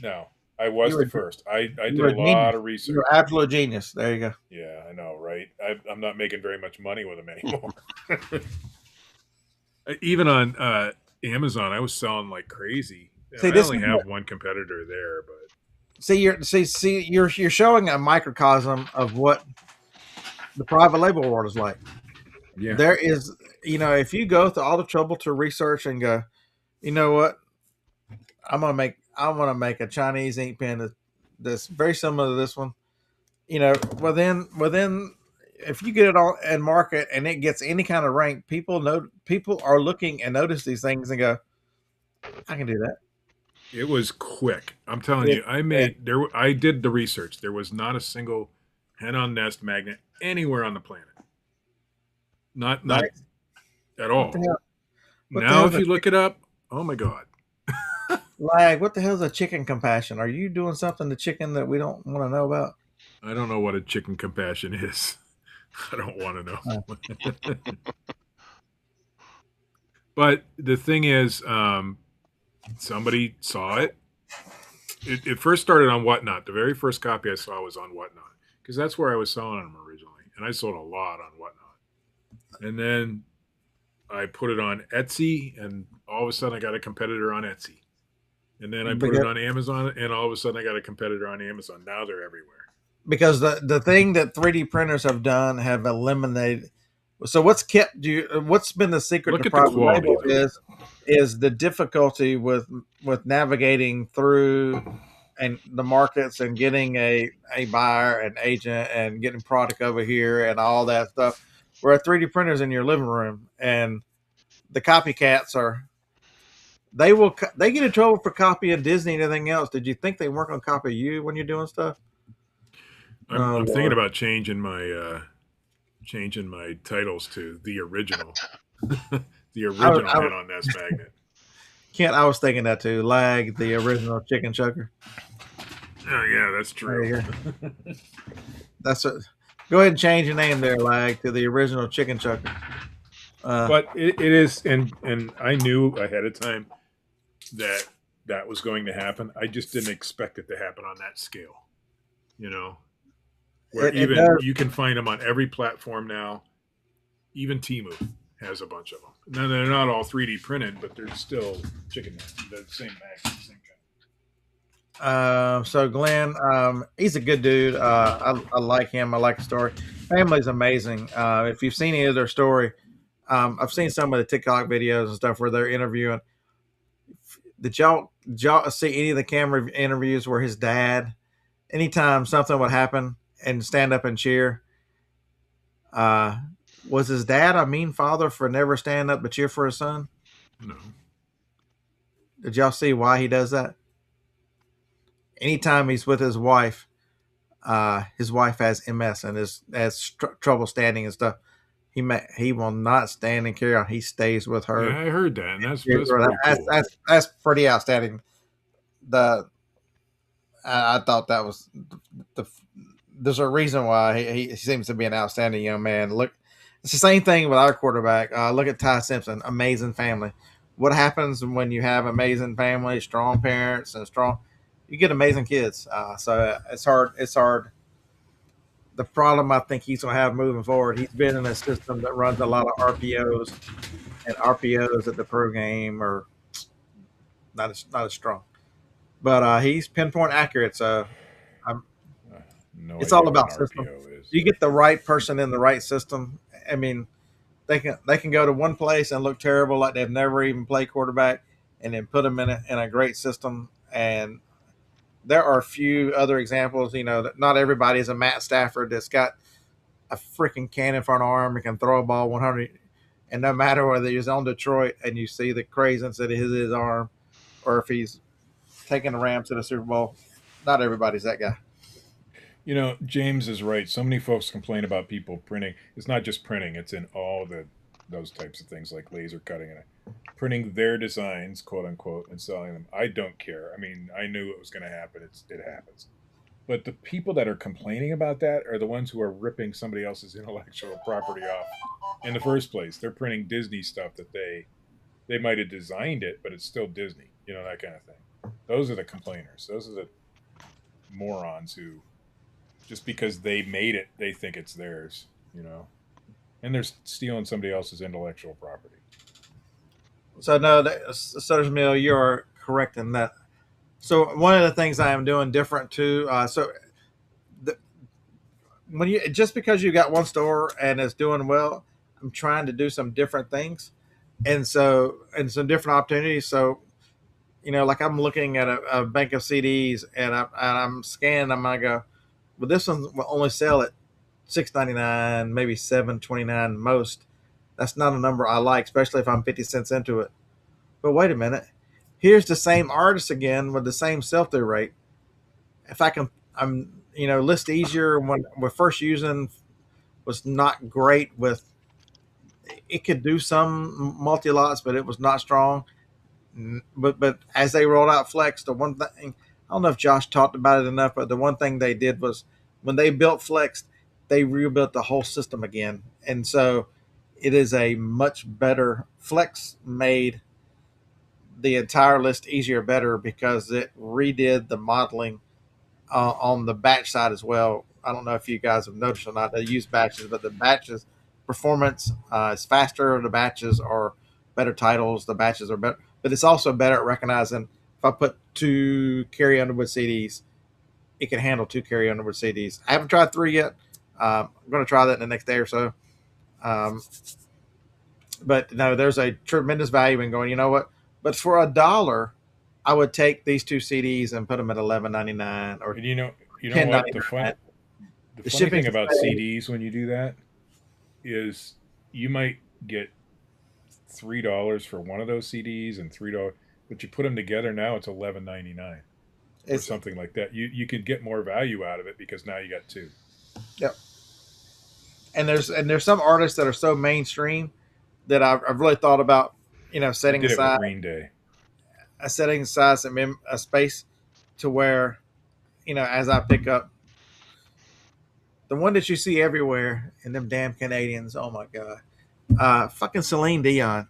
[SPEAKER 4] no. I was
[SPEAKER 2] You
[SPEAKER 4] the
[SPEAKER 2] were
[SPEAKER 4] first. I
[SPEAKER 2] you
[SPEAKER 4] did
[SPEAKER 2] were
[SPEAKER 4] a
[SPEAKER 2] a genius.
[SPEAKER 4] lot of
[SPEAKER 2] You
[SPEAKER 4] research.
[SPEAKER 2] were absolute genius. There you go.
[SPEAKER 4] Yeah, I know, right? I'm not making very much money with them anymore. Even on Amazon, I was selling like crazy. And
[SPEAKER 2] See
[SPEAKER 4] I
[SPEAKER 2] this
[SPEAKER 4] only
[SPEAKER 2] is
[SPEAKER 4] have one competitor there, but
[SPEAKER 2] you're showing a microcosm of what the private label world is like.
[SPEAKER 4] yeah,
[SPEAKER 2] There is, if you go through all the trouble to research and go, you know what, I want to make a Chinese ink pen that's very similar to this one. Within if you get it on and market and it gets any kind of rank, people are looking and notice these things and go, I can do that.
[SPEAKER 4] it was quick. I'm telling
[SPEAKER 2] It,
[SPEAKER 4] you, I
[SPEAKER 2] it
[SPEAKER 4] made there. I did the research. There was not a single hen on nest magnet anywhere on the planet. Not
[SPEAKER 2] like
[SPEAKER 4] at
[SPEAKER 2] what the
[SPEAKER 4] all.
[SPEAKER 2] hell? What the
[SPEAKER 4] Now,
[SPEAKER 2] hell's
[SPEAKER 4] if
[SPEAKER 2] a
[SPEAKER 4] you look it up, oh my God,
[SPEAKER 2] what the hell's a chicken compassion? Are you doing something to chicken that we don't want to know about?
[SPEAKER 4] I don't know what a chicken compassion is. I don't want to
[SPEAKER 2] Uh,
[SPEAKER 4] know. But the thing is, somebody saw it. It first started on Whatnot. The very first copy I saw was on Whatnot because that's where I was selling them originally, and I sold a lot on Whatnot. And then I put it on Etsy, and all of a sudden I got a competitor on Etsy. And then I put it
[SPEAKER 2] because
[SPEAKER 4] on Amazon, and all of a sudden I got a competitor on Amazon. Now they're everywhere.
[SPEAKER 2] because the thing that 3D printers have done have eliminated. So what's been the secret to
[SPEAKER 4] Look at the
[SPEAKER 2] private
[SPEAKER 4] quality,
[SPEAKER 2] label
[SPEAKER 4] though.
[SPEAKER 2] is the difficulty with navigating through and the markets and getting a buyer and agent and getting product over here and all that stuff. Where a 3D printer's in your living room and the copycats are they get in trouble for copying Disney and everything else. Did you think they weren't going to copy you when you're doing stuff?
[SPEAKER 4] I'm
[SPEAKER 2] Oh
[SPEAKER 4] I'm thinking
[SPEAKER 2] Lord.
[SPEAKER 4] about changing my titles to the original, the original
[SPEAKER 2] I
[SPEAKER 4] head on nest magnet.
[SPEAKER 2] Kent, I was thinking that too. Lag, the original chicken chucker.
[SPEAKER 4] Oh yeah, that's
[SPEAKER 2] There
[SPEAKER 4] true.
[SPEAKER 2] you go. That's it. Go ahead and change your name there, Lag, to the original chicken chucker.
[SPEAKER 4] But it is, and I knew ahead of time that that was going to happen. I just didn't expect it to happen on that scale. You know, where
[SPEAKER 2] it
[SPEAKER 4] even
[SPEAKER 2] does.
[SPEAKER 4] you can find them on every platform now. Even Timu has a bunch of them. Now they're not all 3D printed, but they're still chicken. The same magnet, same
[SPEAKER 2] So Glenn, he's a good dude. I like him. I like the story. Family's amazing. If you've seen any of their story, I've seen some of the TikTok videos and stuff where they're interviewing. Did y'all see any of the camera interviews where his dad, anytime something would happen and stand up and cheer, uh, was his dad a mean father for never standing up to cheer for his son?
[SPEAKER 4] No,
[SPEAKER 2] Did y'all see why he does that? anytime he's with his wife has MS and has trouble standing and stuff. He will not stand and carry on. He stays with her.
[SPEAKER 4] Yeah, I heard that, and that's pretty cool.
[SPEAKER 2] That's pretty outstanding. The I thought that was the. There's a reason why he seems to be an outstanding young man. Look, it's the same thing with our quarterback. Look at Ty Simpson, amazing family. What happens when you have amazing family, strong parents, and strong? You get amazing kids. So it's hard. It's hard. The problem I think he's going to have moving forward. He's been in a system that runs a lot of RPOs, and RPOs at the pro game are not as strong. But he's pinpoint accurate. So
[SPEAKER 4] No
[SPEAKER 2] it's
[SPEAKER 4] idea
[SPEAKER 2] all
[SPEAKER 4] what an
[SPEAKER 2] about system.
[SPEAKER 4] RPO is.
[SPEAKER 2] You get the right person in the right system. I mean, they can go to one place and look terrible, like they've never even played quarterback, and then put them in a great system. And there are a few other examples. That not everybody is a Matt Stafford that's got a freaking cannon for an arm and can throw a ball 100. And no matter whether he's on Detroit and you see the craziness that is his arm, or if he's taking the Rams to the Super Bowl, not everybody's that guy.
[SPEAKER 4] James is right. So many folks complain about people printing. It's not just printing; it's in all those types of things like laser cutting and printing their designs, quote unquote, and selling them. I don't care. I mean, I knew it was going to happen. It happens. But the people that are complaining about that are the ones who are ripping somebody else's intellectual property off in the first place. They're printing Disney stuff that they might have designed it, but it's still Disney. That kind of thing. Those are the complainers. Those are the morons who, just because they made it, they think it's theirs, and they're stealing somebody else's intellectual property.
[SPEAKER 2] So no, Sutter's Mill, you are correct in that. So one of the things I am doing different too. When you just because you got one store and it's doing well, I'm trying to do some different things, and some different opportunities. So like I'm looking at a bank of CDs and I'm scanning them. I go, well, this one will only sell at $6.99, maybe $7.29 most. That's not a number I like, especially if I'm 50 cents into it. But wait a minute, here's the same artist again with the same sell-through rate. If I can, list easier when we're first using was not great with. It could do some multi lots, but it was not strong. But as they rolled out Flex, the one thing I don't know if Josh talked about it enough, but the one thing they did was when they built Flex, they rebuilt the whole system again, and so it is a much better Flex made the entire list easier, better because it redid the modeling on the batch side as well. I don't know if you guys have noticed or not. They use batches, but the batches performance is faster. The batches are better titles. The batches are better, but it's also better at recognizing if I put 2 carry Underwood CDs, it can handle 2 carry Underwood CDs. I haven't tried 3 yet. I'm going to try that in the next day or so. But no, there's a tremendous value in going, you know what? But for $1, I would take these 2 CDs and put them at $11.99 or
[SPEAKER 4] And you know what the funny thing about CDs when you do that is you might get $3 for one of those CDs and $3, but you put them together now it's $11.99 or something like that. You could get more value out of it because now you got 2.
[SPEAKER 2] Yep. And there's some artists that are so mainstream that I've really thought about, setting aside
[SPEAKER 4] Green Day.
[SPEAKER 2] Setting aside some a space to where, as I pick up the one that you see everywhere and them damn Canadians. Oh my God. Fucking Celine Dion.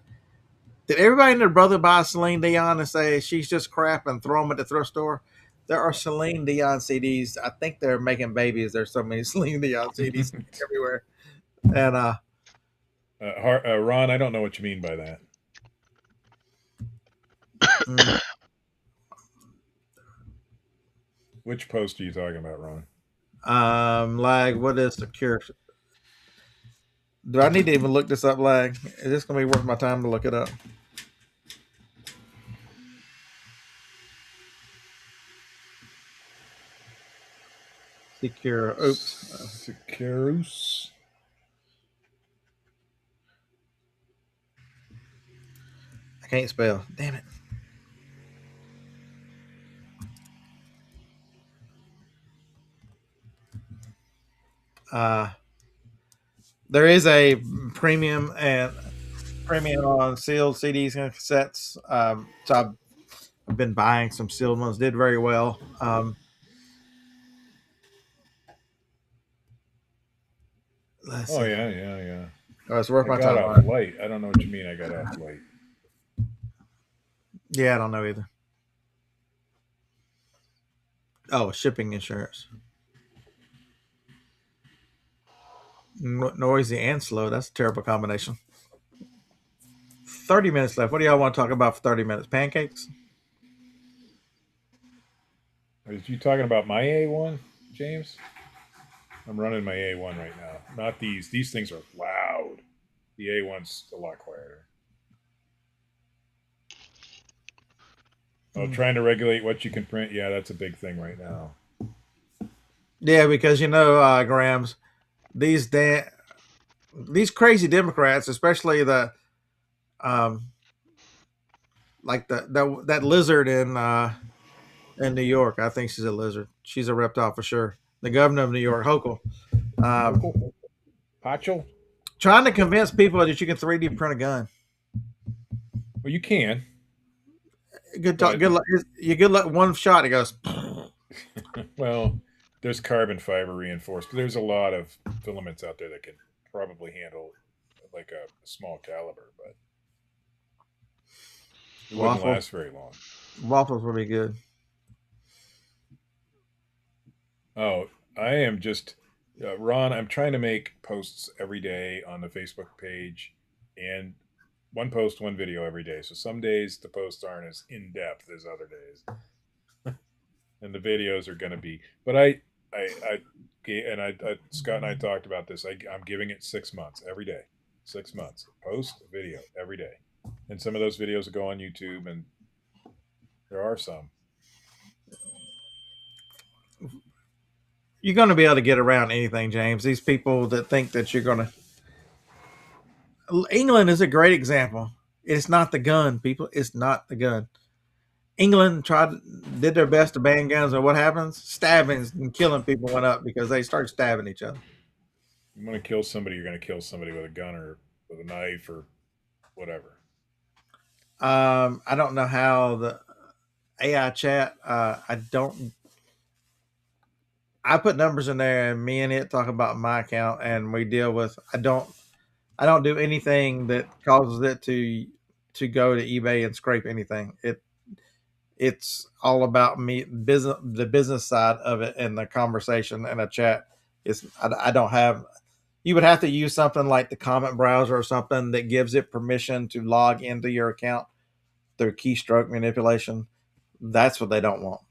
[SPEAKER 2] Did everybody and their brother buy Celine Dion and say she's just crap and throw them at the thrift store? There are Celine Dion CDs. I think they're making babies. There's so many Celine Dion CDs everywhere. And
[SPEAKER 4] Ron, I don't know what you mean by that. Which post are you talking about, Ron?
[SPEAKER 2] What is the cure? Do I need to even look this up, Lag? Is this going to be worth my time to look it up? Secure. Oops.
[SPEAKER 4] Securus.
[SPEAKER 2] I can't spell. Damn it. There is a premium on sealed CDs and cassettes. So I've been buying some sealed ones. Did very well. Let's
[SPEAKER 4] Oh
[SPEAKER 2] see.
[SPEAKER 4] yeah, yeah, yeah.
[SPEAKER 2] Oh, it's worth
[SPEAKER 4] I
[SPEAKER 2] my
[SPEAKER 4] got
[SPEAKER 2] time
[SPEAKER 4] off
[SPEAKER 2] on it.
[SPEAKER 4] light. I don't know what you mean. I got off light.
[SPEAKER 2] Yeah, I don't know either. Oh, shipping insurance. Noisy and slow. That's a terrible combination. 30 minutes left. What do y'all want to talk about for 30 minutes? Pancakes?
[SPEAKER 4] Are you talking about my A1, James? I'm running my A1 right now. Not these. These things are loud. The A1's a lot quieter. Oh, trying to regulate what you can print. Yeah, that's a big thing right now.
[SPEAKER 2] Yeah, because Grams, these these crazy Democrats, especially the like that lizard in New York. I think she's a lizard. She's a reptile for sure. The governor of New York, Hochul, um,
[SPEAKER 4] Local? Pacho?
[SPEAKER 2] trying to convince people that you can 3D print a gun.
[SPEAKER 4] Well, you can.
[SPEAKER 2] Good talk.
[SPEAKER 4] But
[SPEAKER 2] Good luck. You good luck. One shot, it goes.
[SPEAKER 4] well, there's carbon fiber reinforced. But there's a lot of filaments out there that can probably handle like a small caliber, but it wouldn't last very long.
[SPEAKER 2] Waffles would be good.
[SPEAKER 4] Oh, I am just Ron. I'm trying to make posts every day on the Facebook page, and one post, one video every day. So some days the posts aren't as in depth as other days, and the videos are going to be. But Scott and I talked about this. I'm giving it 6 months every day, 6 months post video every day, and some of those videos will go on YouTube, and there are some.
[SPEAKER 2] You're going to be able to get around anything, James. These people that think that you're going to. England is a great example. It's not the gun, people. It's not the gun. England did their best to ban guns, and what happens? Stabbings and killing people went up because they started stabbing each other.
[SPEAKER 4] You want to kill somebody, you're going to kill somebody with a gun or with a knife or whatever.
[SPEAKER 2] I don't know how the AI chat. I put numbers in there, and me and it talk about my account, and we deal with. I don't do anything that causes it to go to eBay and scrape anything. It's all about me, the business side of it, and the conversation and a chat. I don't have. You would have to use something like the comment browser or something that gives it permission to log into your account through keystroke manipulation. That's what they don't want.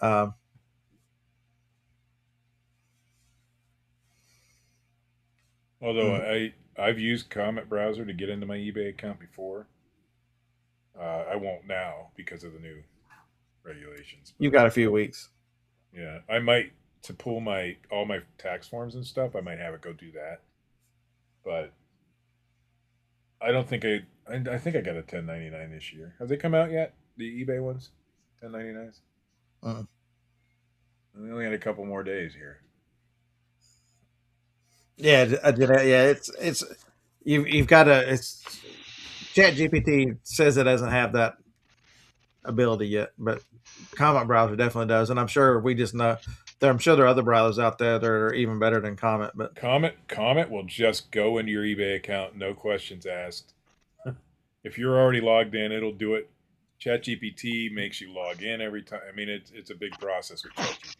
[SPEAKER 2] Um,
[SPEAKER 4] Although
[SPEAKER 2] mhm.
[SPEAKER 4] I've used Comet Browser to get into my eBay account before. I won't now because of the new regulations.
[SPEAKER 2] You've
[SPEAKER 4] But
[SPEAKER 2] got a few weeks.
[SPEAKER 4] yeah, I might to pull all my tax forms and stuff. I might have it go do that. But I don't think I think I got a 1099 this year. Have they come out yet? The eBay ones, 1099s.
[SPEAKER 2] Uh,
[SPEAKER 4] We only had a couple more days here.
[SPEAKER 2] yeah, I did. Yeah, it's you've got to. It's Chat GPT says it doesn't have that ability yet, but Comet browser definitely does, and I'm sure we just know. I'm sure there are other browsers out there that are even better than Comet, but
[SPEAKER 4] Comet will just go into your eBay account, no questions asked. If you're already logged in, it'll do it. ChatGPT makes you log in every time. I mean, it's a big process with ChatGPT.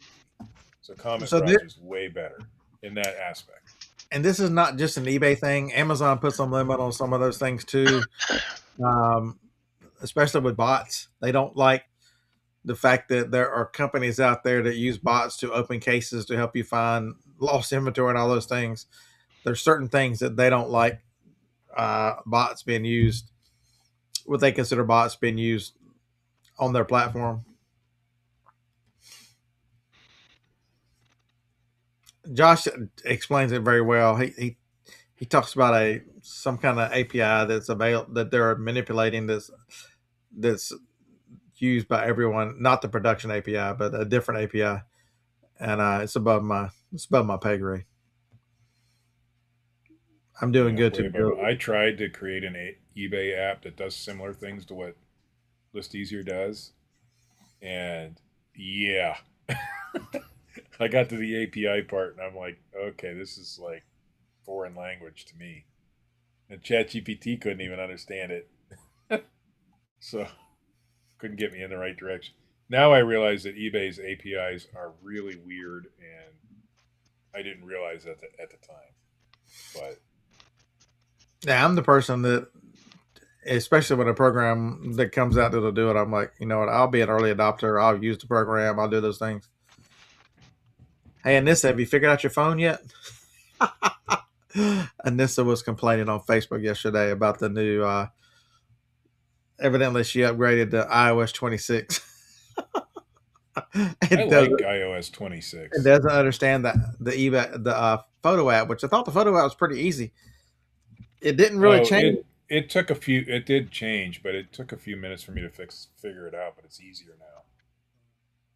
[SPEAKER 4] So Comet
[SPEAKER 2] so
[SPEAKER 4] browser is way better in that aspect.
[SPEAKER 2] and this is not just an eBay thing. Amazon puts some limit on some of those things too, um, especially with bots. They don't like the fact that there are companies out there that use bots to open cases to help you find lost inventory and all those things. There's certain things that they don't like bots being used, what they consider bots being used on their platform. Josh explains it very well. He talks about some kind of API that's available that they're manipulating that's used by everyone, not the production API, but a different API, and it's above my pay grade. I'm doing good
[SPEAKER 4] way
[SPEAKER 2] too.
[SPEAKER 4] above. I tried to create an eBay app that does similar things to what List Easier does, and yeah, I got to the API part, and I'm like, okay, this is like foreign language to me, and ChatGPT couldn't even understand it, so couldn't get me in the right direction. Now I realize that eBay's APIs are really weird, and I didn't realize that at the time. But
[SPEAKER 2] Yeah, I'm the person that, especially when a program that comes out that'll do it, I'm like, you know what? I'll be an early adopter. I'll use the program. I'll do those things. Hey, Anissa, have you figured out your phone yet? Anissa was complaining on Facebook yesterday about the new. Evidently, she upgraded to iOS 26.
[SPEAKER 4] I
[SPEAKER 2] It
[SPEAKER 4] like
[SPEAKER 2] doesn't.
[SPEAKER 4] iOS
[SPEAKER 2] It
[SPEAKER 4] 26.
[SPEAKER 2] doesn't understand that the eBay, the photo app, which I thought the photo app was pretty easy. It didn't really
[SPEAKER 4] Oh,
[SPEAKER 2] change.
[SPEAKER 4] it took a few. It did change, but it took a few minutes for me to figure it out. But it's easier now.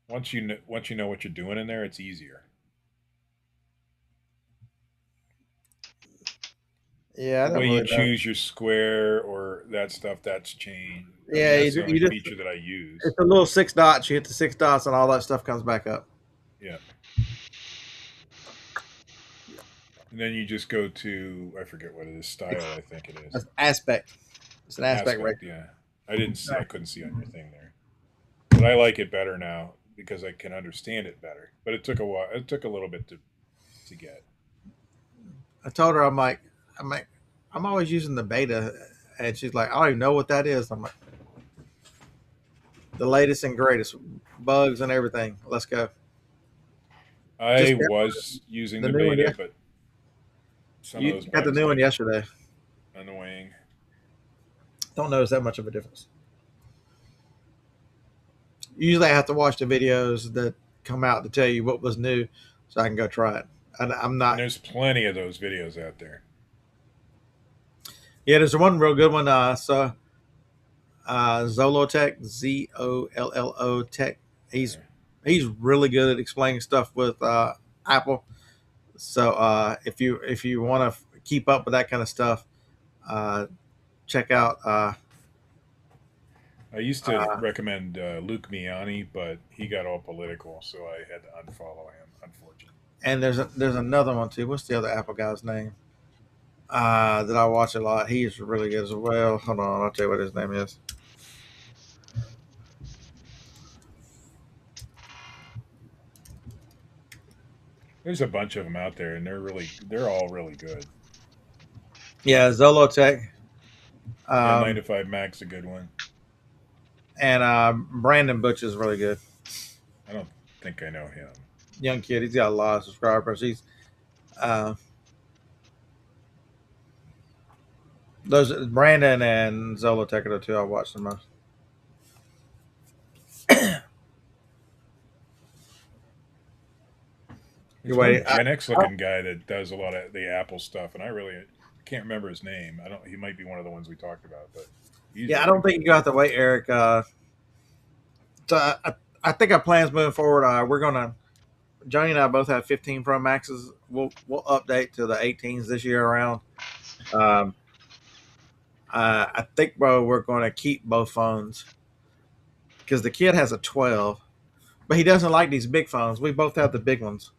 [SPEAKER 4] Once you know what you're doing in there, it's easier.
[SPEAKER 2] Yeah, I
[SPEAKER 4] The
[SPEAKER 2] don't
[SPEAKER 4] way
[SPEAKER 2] really
[SPEAKER 4] you
[SPEAKER 2] know.
[SPEAKER 4] choose your square or that stuff, that's changed. I mean,
[SPEAKER 2] Yeah,
[SPEAKER 4] that's the only
[SPEAKER 2] you just
[SPEAKER 4] feature that I use.
[SPEAKER 2] it's a little six dots. You hit the six dots, and all that stuff comes back up.
[SPEAKER 4] Yeah. And then you just go to, I forget what it is, style, I think it is.
[SPEAKER 2] That's aspect. It's an aspect
[SPEAKER 4] Aspect,
[SPEAKER 2] ratio.
[SPEAKER 4] yeah. I couldn't see on your thing there. But I like it better now because I can understand it better. But it took a while. It took a little bit to get.
[SPEAKER 2] I told her, I'm always using the beta, and she's like, I don't even know what that is. I'm like, the latest and greatest bugs and everything. Let's go.
[SPEAKER 4] I
[SPEAKER 2] Just
[SPEAKER 4] was using
[SPEAKER 2] the
[SPEAKER 4] the
[SPEAKER 2] new one.
[SPEAKER 4] beta,
[SPEAKER 2] Yeah,
[SPEAKER 4] but some of
[SPEAKER 2] you
[SPEAKER 4] those
[SPEAKER 2] got the
[SPEAKER 4] bugs
[SPEAKER 2] new one
[SPEAKER 4] get
[SPEAKER 2] yesterday.
[SPEAKER 4] annoying.
[SPEAKER 2] Don't notice that much of a difference. Usually, I have to watch the videos that come out to tell you what was new, so I can go try it. I'm
[SPEAKER 4] And
[SPEAKER 2] not.
[SPEAKER 4] there's plenty of those videos out there.
[SPEAKER 2] Yeah, there's one real good one. Zolotech, Zollo Tech. He's
[SPEAKER 4] Yeah.
[SPEAKER 2] he's really good at explaining stuff with Apple. So if you want to keep up with that kind of stuff, uh, check out.
[SPEAKER 4] I used to recommend Luke Miani, but he got all political, so I had to unfollow him, unfortunately.
[SPEAKER 2] And there's another one too. What's the other Apple guy's name? That I watch a lot. He's really good as well. Hold on, I'll tell you what his name is.
[SPEAKER 4] There's a bunch of them out there, and they're all really good.
[SPEAKER 2] Yeah, Zolotech.
[SPEAKER 4] Yeah, 9
[SPEAKER 2] Um,
[SPEAKER 4] to 5 Mac's a good one.
[SPEAKER 2] and Brandon Butch is really good.
[SPEAKER 4] I don't think I know him.
[SPEAKER 2] Young kid. He's got a lot of subscribers. He's uh, those Brandon and Zolotech are the two I watch the most.
[SPEAKER 4] There's
[SPEAKER 2] You
[SPEAKER 4] one
[SPEAKER 2] wait.
[SPEAKER 4] Gen X looking guy that does a lot of the Apple stuff, and I can't remember his name. I don't. He might be one of the ones we talked about, but he's
[SPEAKER 2] Yeah, I
[SPEAKER 4] really
[SPEAKER 2] don't think
[SPEAKER 4] good.
[SPEAKER 2] you got to wait, Eric. I think our plans moving forward. We're gonna Johnny and I both have 15 Pro Maxes. We'll update to the 18s this year around. Um, I think, bro, we're going to keep both phones because the kid has a 12, but he doesn't like these big phones. We both have the big ones.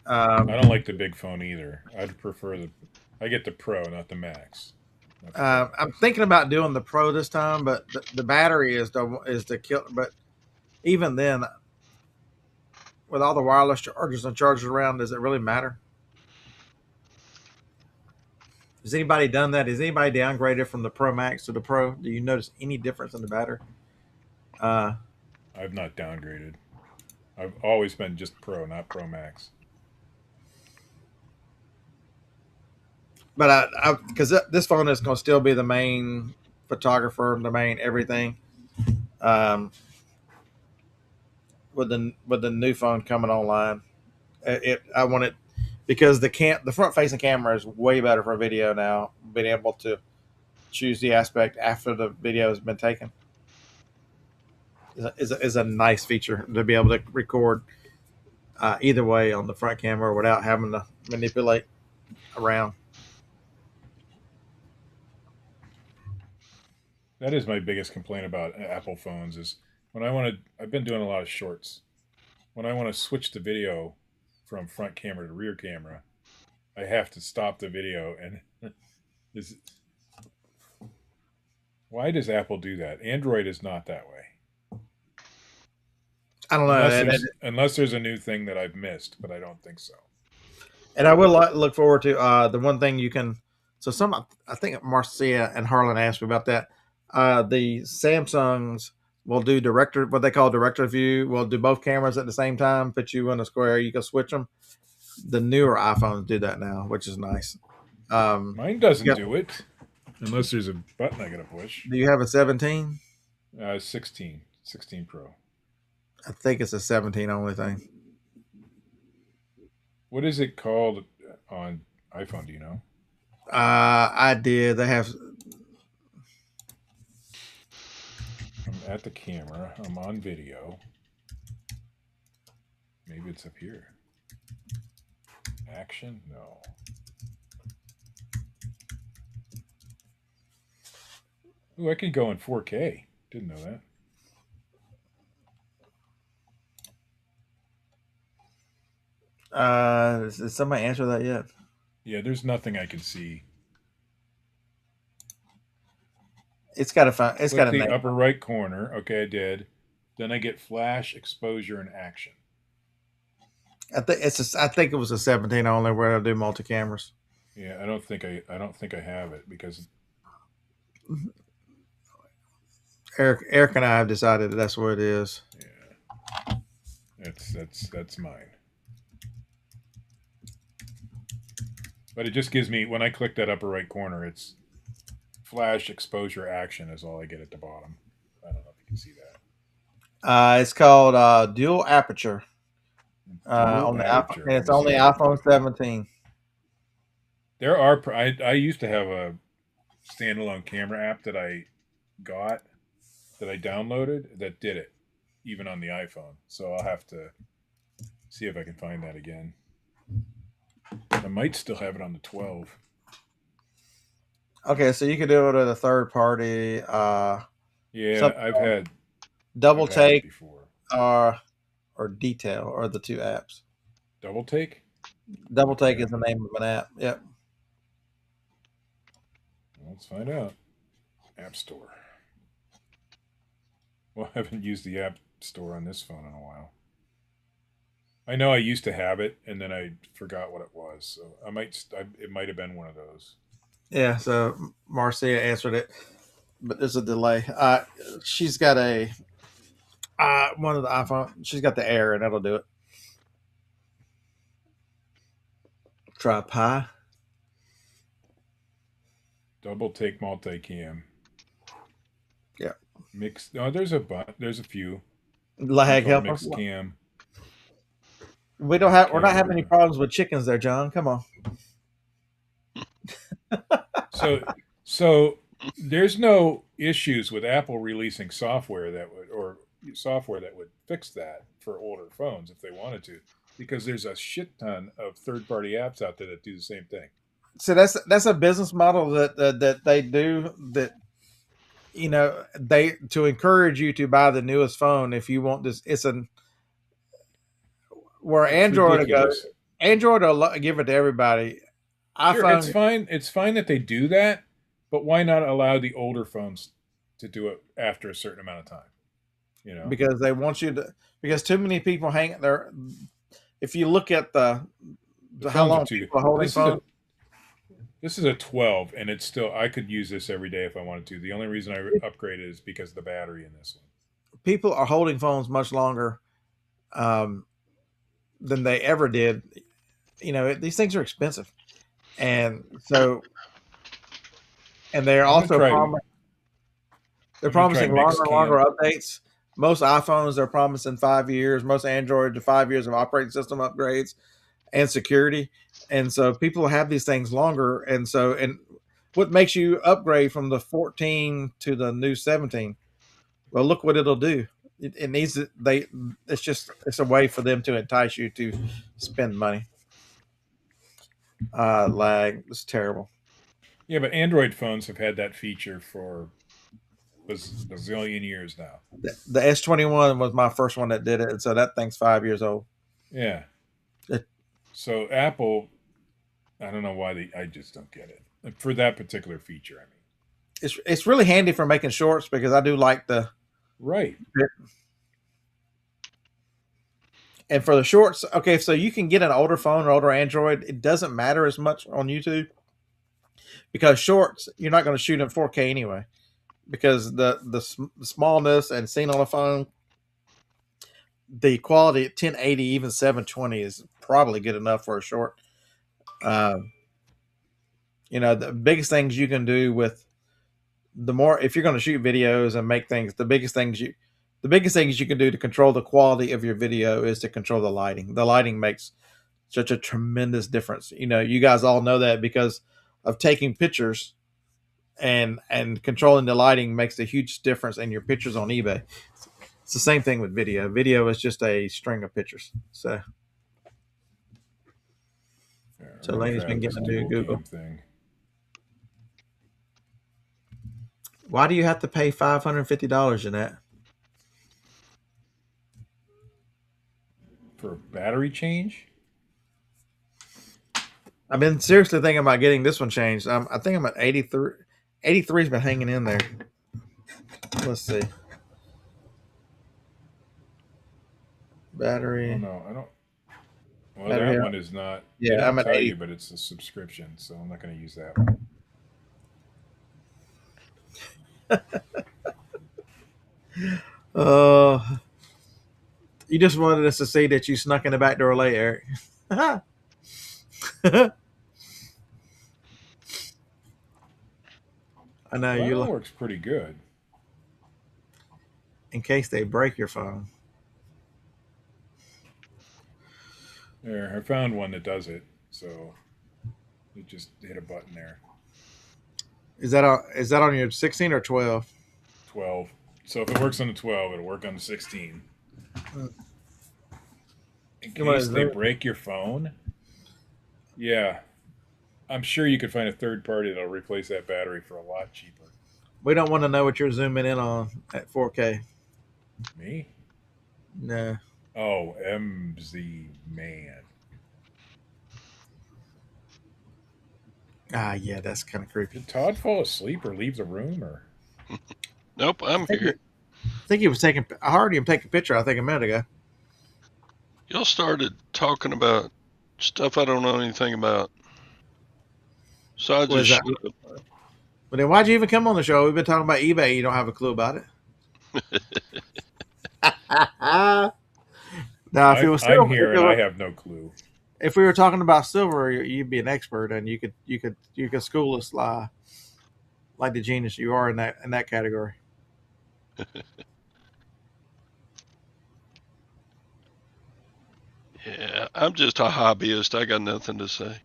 [SPEAKER 4] I don't like the big phone either. I'd prefer I get the Pro, not the Max. Not the Pro
[SPEAKER 2] I'm
[SPEAKER 4] Max.
[SPEAKER 2] thinking about doing the Pro this time, but the battery is the kill. But even then, with all the wireless chargers and chargers around, does it really matter? Has anybody done that? Has anybody downgraded from the Pro Max to the Pro? Do you notice any difference in the battery? Uh,
[SPEAKER 4] I've not downgraded. I've always been just Pro, not Pro Max.
[SPEAKER 2] but because this phone is going to still be the main photographer, the main everything. Um, with the new phone coming online, I want it because the front facing camera is way better for video now. Being able to choose the aspect after the video has been taken is a nice feature to be able to record either way on the front camera without having to manipulate around.
[SPEAKER 4] That is my biggest complaint about Apple phones is when I want to. I've been doing a lot of shorts. When I want to switch the video from front camera to rear camera, I have to stop the video and is why does Apple do that? Android is not that way.
[SPEAKER 2] I don't know.
[SPEAKER 4] Unless there's a new thing that I've missed, but I don't think so.
[SPEAKER 2] And I will look forward to the one thing you can. So I think Marcia and Harlan asked me about that. The Samsungs will do what they call director view. Will do both cameras at the same time. Put you in a square. You can switch them. The newer iPhones do that now, which is nice.
[SPEAKER 4] Mine doesn't do it unless there's a button I gotta push.
[SPEAKER 2] Do you have a 17?
[SPEAKER 4] 16 Pro.
[SPEAKER 2] I think it's a 17 only thing.
[SPEAKER 4] What is it called on iPhone? Do you know?
[SPEAKER 2] I did. They have.
[SPEAKER 4] I'm at the camera. I'm on video. Maybe it's up here. Action? No. Ooh, I can go in 4K. Didn't know that.
[SPEAKER 2] Did somebody answer that yet?
[SPEAKER 4] Yeah, there's nothing I can see.
[SPEAKER 2] It's got a. It's got a
[SPEAKER 4] the
[SPEAKER 2] name.
[SPEAKER 4] upper right corner. Okay, I did. Then I get flash, exposure, and action.
[SPEAKER 2] I think it was a 17 only where I do multi cameras.
[SPEAKER 4] Yeah, I don't think I have it because
[SPEAKER 2] Eric and I have decided that's what it is.
[SPEAKER 4] Yeah, that's mine. But it just gives me when I click that upper right corner, it's flash, exposure, action is all I get at the bottom. I don't know if you can see that.
[SPEAKER 2] It's called dual aperture. On the iPhone, and it's only iPhone 17.
[SPEAKER 4] There are. I used to have a standalone camera app that I got that I downloaded that did it, even on the iPhone. So I'll have to see if I can find that again. I might still have it on the 12.
[SPEAKER 2] Okay, so you could do it with a third party.
[SPEAKER 4] Yeah, I've had
[SPEAKER 2] Double Take
[SPEAKER 4] before.
[SPEAKER 2] Or Detail are the two apps.
[SPEAKER 4] Double Take?
[SPEAKER 2] Double Take is the name of an app. Yep.
[SPEAKER 4] Let's find out. App Store. Well, I haven't used the App Store on this phone in a while. I know I used to have it, and then I forgot what it was. So it might have been one of those.
[SPEAKER 2] Yeah, so Marcia answered it, but there's a delay. She's got one of the iPhone. She's got the Air, and that'll do it. Try Pi.
[SPEAKER 4] Double Take multicam.
[SPEAKER 2] Yeah.
[SPEAKER 4] Mix. Oh, there's a few.
[SPEAKER 2] Lag helper.
[SPEAKER 4] Mixed cam.
[SPEAKER 2] We're not having any problems with chickens there, John. Come on.
[SPEAKER 4] So there's no issues with Apple releasing software that would fix that for older phones if they wanted to, because there's a shit ton of third-party apps out there that do the same thing.
[SPEAKER 2] So that's a business model that they do that, they to encourage you to buy the newest phone if you want this. It's where Android goes. Android will give it to everybody.
[SPEAKER 4] Sure, it's fine. It's fine that they do that, but why not allow the older phones to do it after a certain amount of time?
[SPEAKER 2] Because they want you to. Because too many people hang there. If you look at the how long people are holding phones.
[SPEAKER 4] This is a 12, and it's still. I could use this every day if I wanted to. The only reason I upgraded is because of the battery in this one.
[SPEAKER 2] People are holding phones much longer than they ever did. These things are expensive. And so, and they're also promising longer updates. Most iPhones are promising 5 years. Most Android to 5 years of operating system upgrades and security. And so people have these things longer. And what makes you upgrade from the 14 to the new 17? Well, look what it'll do. It needs it's a way for them to entice you to spend money. Lag is terrible.
[SPEAKER 4] Yeah, but Android phones have had that feature for was a zillion years now.
[SPEAKER 2] The S21 was my first one that did it, and so that thing's 5 years old.
[SPEAKER 4] Yeah.
[SPEAKER 2] It-
[SPEAKER 4] So Apple, I don't know why I just don't get it for that particular feature. I mean,
[SPEAKER 2] It's really handy for making shorts because I do like the
[SPEAKER 4] right.
[SPEAKER 2] And for the shorts, okay, so you can get an older phone or older Android. It doesn't matter as much on YouTube because shorts you're not going to shoot in 4K anyway because the smallness and seeing on a phone, the quality at 1080 even 720 is probably good enough for a short. Um, the biggest things you can do with the more if you're going to shoot videos and make things, the biggest things you can do to control the quality of your video is to control the lighting. The lighting makes such a tremendous difference. You guys all know that because of taking pictures and controlling the lighting makes a huge difference in your pictures on eBay. It's the same thing with video. Video is just a string of pictures. So Lainey's been getting a new Google.
[SPEAKER 4] Thing.
[SPEAKER 2] Why do you have to pay $550, Jeanette?
[SPEAKER 4] For a battery change?
[SPEAKER 2] I've been seriously thinking about getting this one changed. I think I'm at 83. 83's been hanging in there. Let's see. Battery.
[SPEAKER 4] Oh, no, I don't. Well,
[SPEAKER 2] Battery
[SPEAKER 4] that one is not.
[SPEAKER 2] Yeah, I'm at 80.
[SPEAKER 4] You, but it's a subscription, so I'm not going to use that one.
[SPEAKER 2] You just wanted us to see that you snuck in the back door late, Eric. I know
[SPEAKER 4] Well,
[SPEAKER 2] you
[SPEAKER 4] that works pretty good.
[SPEAKER 2] in case they break your phone.
[SPEAKER 4] There, I found one that does it. So you just hit a button there.
[SPEAKER 2] Is that on your 16 or 12?
[SPEAKER 4] 12. So if it works on the 12, it'll work on the 16. In case they break your phone, yeah, I'm sure you could find a third party that'll replace that battery for a lot cheaper.
[SPEAKER 2] We don't want to know what you're zooming in on at 4K.
[SPEAKER 4] Me?
[SPEAKER 2] No.
[SPEAKER 4] Oh, MZ man.
[SPEAKER 2] Yeah, that's kind of creepy.
[SPEAKER 4] Did Todd fall asleep or leave the room or?
[SPEAKER 5] Nope, I'm here.
[SPEAKER 2] I think he was taking. I heard him take a picture. I think a minute ago.
[SPEAKER 5] Y'all started talking about stuff I don't know anything about. So I just shut up.
[SPEAKER 2] But then why'd you even come on the show? We've been talking about eBay. You don't have a clue about it. Now, if it was silver,
[SPEAKER 4] I'm here and I have no clue.
[SPEAKER 2] If we were talking about silver, you'd be an expert, and you could school us like the genius you are in that category.
[SPEAKER 5] Yeah, I'm just a hobbyist. I got nothing to say.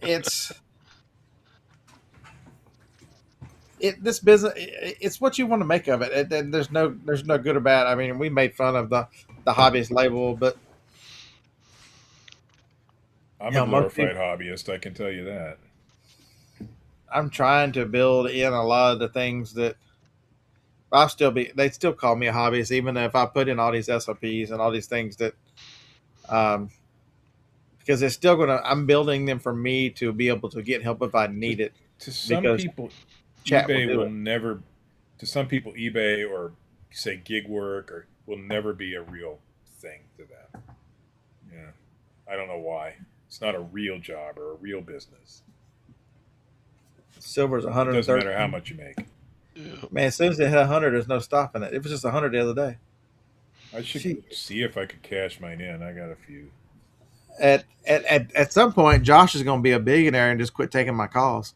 [SPEAKER 2] This business, it's what you want to make of it. There's no good or bad. I mean, we made fun of the hobbyist label, but
[SPEAKER 4] I'm a glorified hobbyist. I can tell you that.
[SPEAKER 2] I'm trying to build in a lot of the things that they'd still call me a hobbyist, even if I put in all these SOPs and all these things that, because they're still I'm building them for me to be able to get help if I need it.
[SPEAKER 4] To some people, eBay will never, to some people, eBay or say gig work will never be a real thing to them. Yeah. I don't know why. It's not a real job or a real business.
[SPEAKER 2] Silver's 130.
[SPEAKER 4] It doesn't matter how much you make.
[SPEAKER 5] Yeah.
[SPEAKER 2] Man, as soon as they hit 100, there's no stopping it. It was just 100 the other day.
[SPEAKER 4] I should see if I could cash mine in. I got a few.
[SPEAKER 2] At some point, Josh is going to be a billionaire and just quit taking my calls.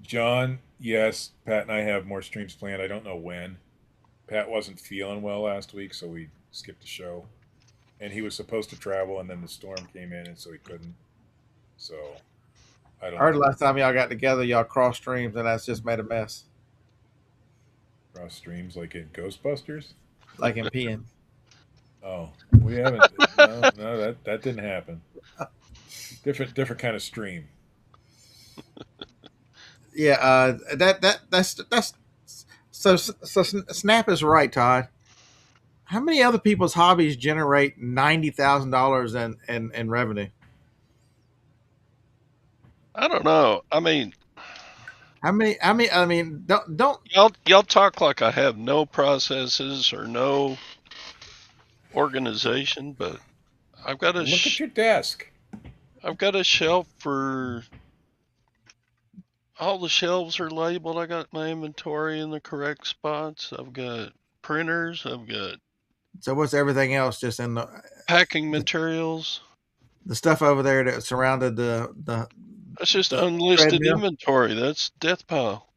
[SPEAKER 4] John, yes, Pat and I have more streams planned. I don't know when. Pat wasn't feeling well last week, so we skipped the show. And he was supposed to travel, and then the storm came in, and so he couldn't. So I heard
[SPEAKER 2] last time y'all got together, y'all cross streams, and that's just made a mess.
[SPEAKER 4] Cross streams like in Ghostbusters?
[SPEAKER 2] Like in peeing.
[SPEAKER 4] Oh, we haven't. No, that didn't happen. Different kind of stream.
[SPEAKER 2] Yeah, that's so Snap is right, Todd. How many other people's hobbies generate $90,000 in revenue?
[SPEAKER 5] I don't know. I mean,
[SPEAKER 2] How many? I mean, don't.
[SPEAKER 5] y'all talk like I have no processes or no organization, but I've got a
[SPEAKER 4] Look at your desk.
[SPEAKER 5] I've got a shelf for all the shelves are labeled. I got my inventory in the correct spots. I've got printers. I've got
[SPEAKER 2] So what's everything else just in
[SPEAKER 5] packing materials.
[SPEAKER 2] the stuff over there that surrounded
[SPEAKER 5] That's just
[SPEAKER 2] the
[SPEAKER 5] unlisted
[SPEAKER 2] treadmill?
[SPEAKER 5] inventory. That's death pile.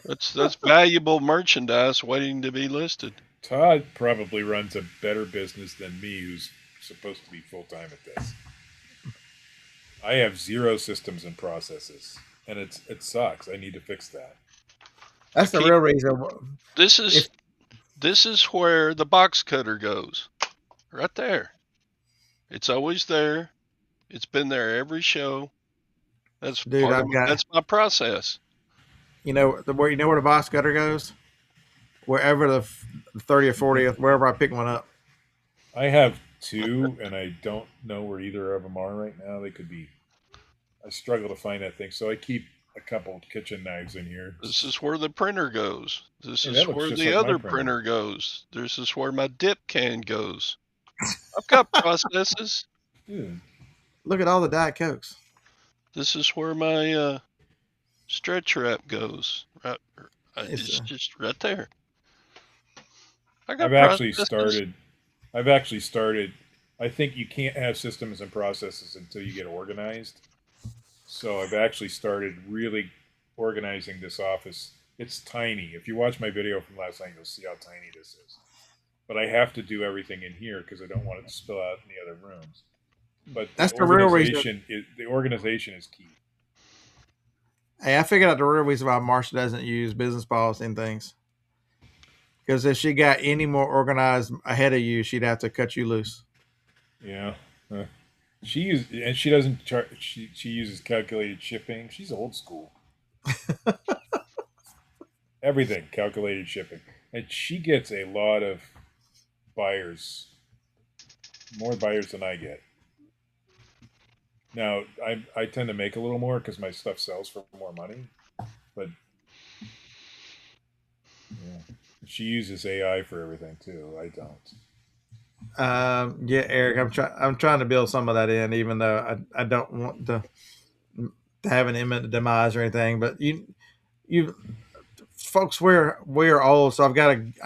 [SPEAKER 5] That's valuable merchandise waiting to be listed.
[SPEAKER 4] Todd probably runs a better business than me, who's supposed to be full time at this. I have zero systems and processes, and it sucks. I need to fix that.
[SPEAKER 2] That's the
[SPEAKER 5] keep-
[SPEAKER 2] real reason.
[SPEAKER 5] This
[SPEAKER 2] If
[SPEAKER 5] is where the box cutter goes. Right there. It's always there. It's been there every show. That's
[SPEAKER 2] dude, I've got
[SPEAKER 5] that's my process.
[SPEAKER 2] where the box cutter goes, wherever the 30th or 40th, wherever I pick one up.
[SPEAKER 4] I have two, and I don't know where either of them are right now. They could be. I struggle to find that thing, so I keep a couple kitchen knives in here.
[SPEAKER 5] This is where the printer goes. This
[SPEAKER 4] Hey,
[SPEAKER 5] is
[SPEAKER 4] that looks
[SPEAKER 5] where
[SPEAKER 4] just
[SPEAKER 5] the
[SPEAKER 4] like my
[SPEAKER 5] other
[SPEAKER 4] printer.
[SPEAKER 5] printer goes. This is where my dip can goes. I've got processes.
[SPEAKER 4] Dude,
[SPEAKER 2] Look at all the Diet Cokes.
[SPEAKER 5] This is where my stretch wrap goes. Right, it's
[SPEAKER 2] It's
[SPEAKER 5] just right there. I got
[SPEAKER 4] I've actually
[SPEAKER 5] processes.
[SPEAKER 4] started. I think you can't have systems and processes until you get organized. So I've actually started really organizing this office. It's tiny. If you watch my video from last night, you'll see how tiny this is. But I have to do everything in here because I don't want it to spill out in the other rooms. But
[SPEAKER 2] That's the real reason.
[SPEAKER 4] the organization is key.
[SPEAKER 2] Hey, I figured out the real reason why Marsha doesn't use business policy and things. Because if she got any more organized ahead of you, she'd have to cut you loose.
[SPEAKER 4] Yeah. She doesn't charge. She uses calculated shipping. She's old school. Everything calculated shipping, and she gets a lot of buyers, more buyers than I get. Now I tend to make a little more because my stuff sells for more money, but yeah, she uses AI for everything too. I don't.
[SPEAKER 2] Yeah, Eric, I'm trying to build some of that in, even though I don't want to have an imminent demise or anything. But you folks, we're old, so I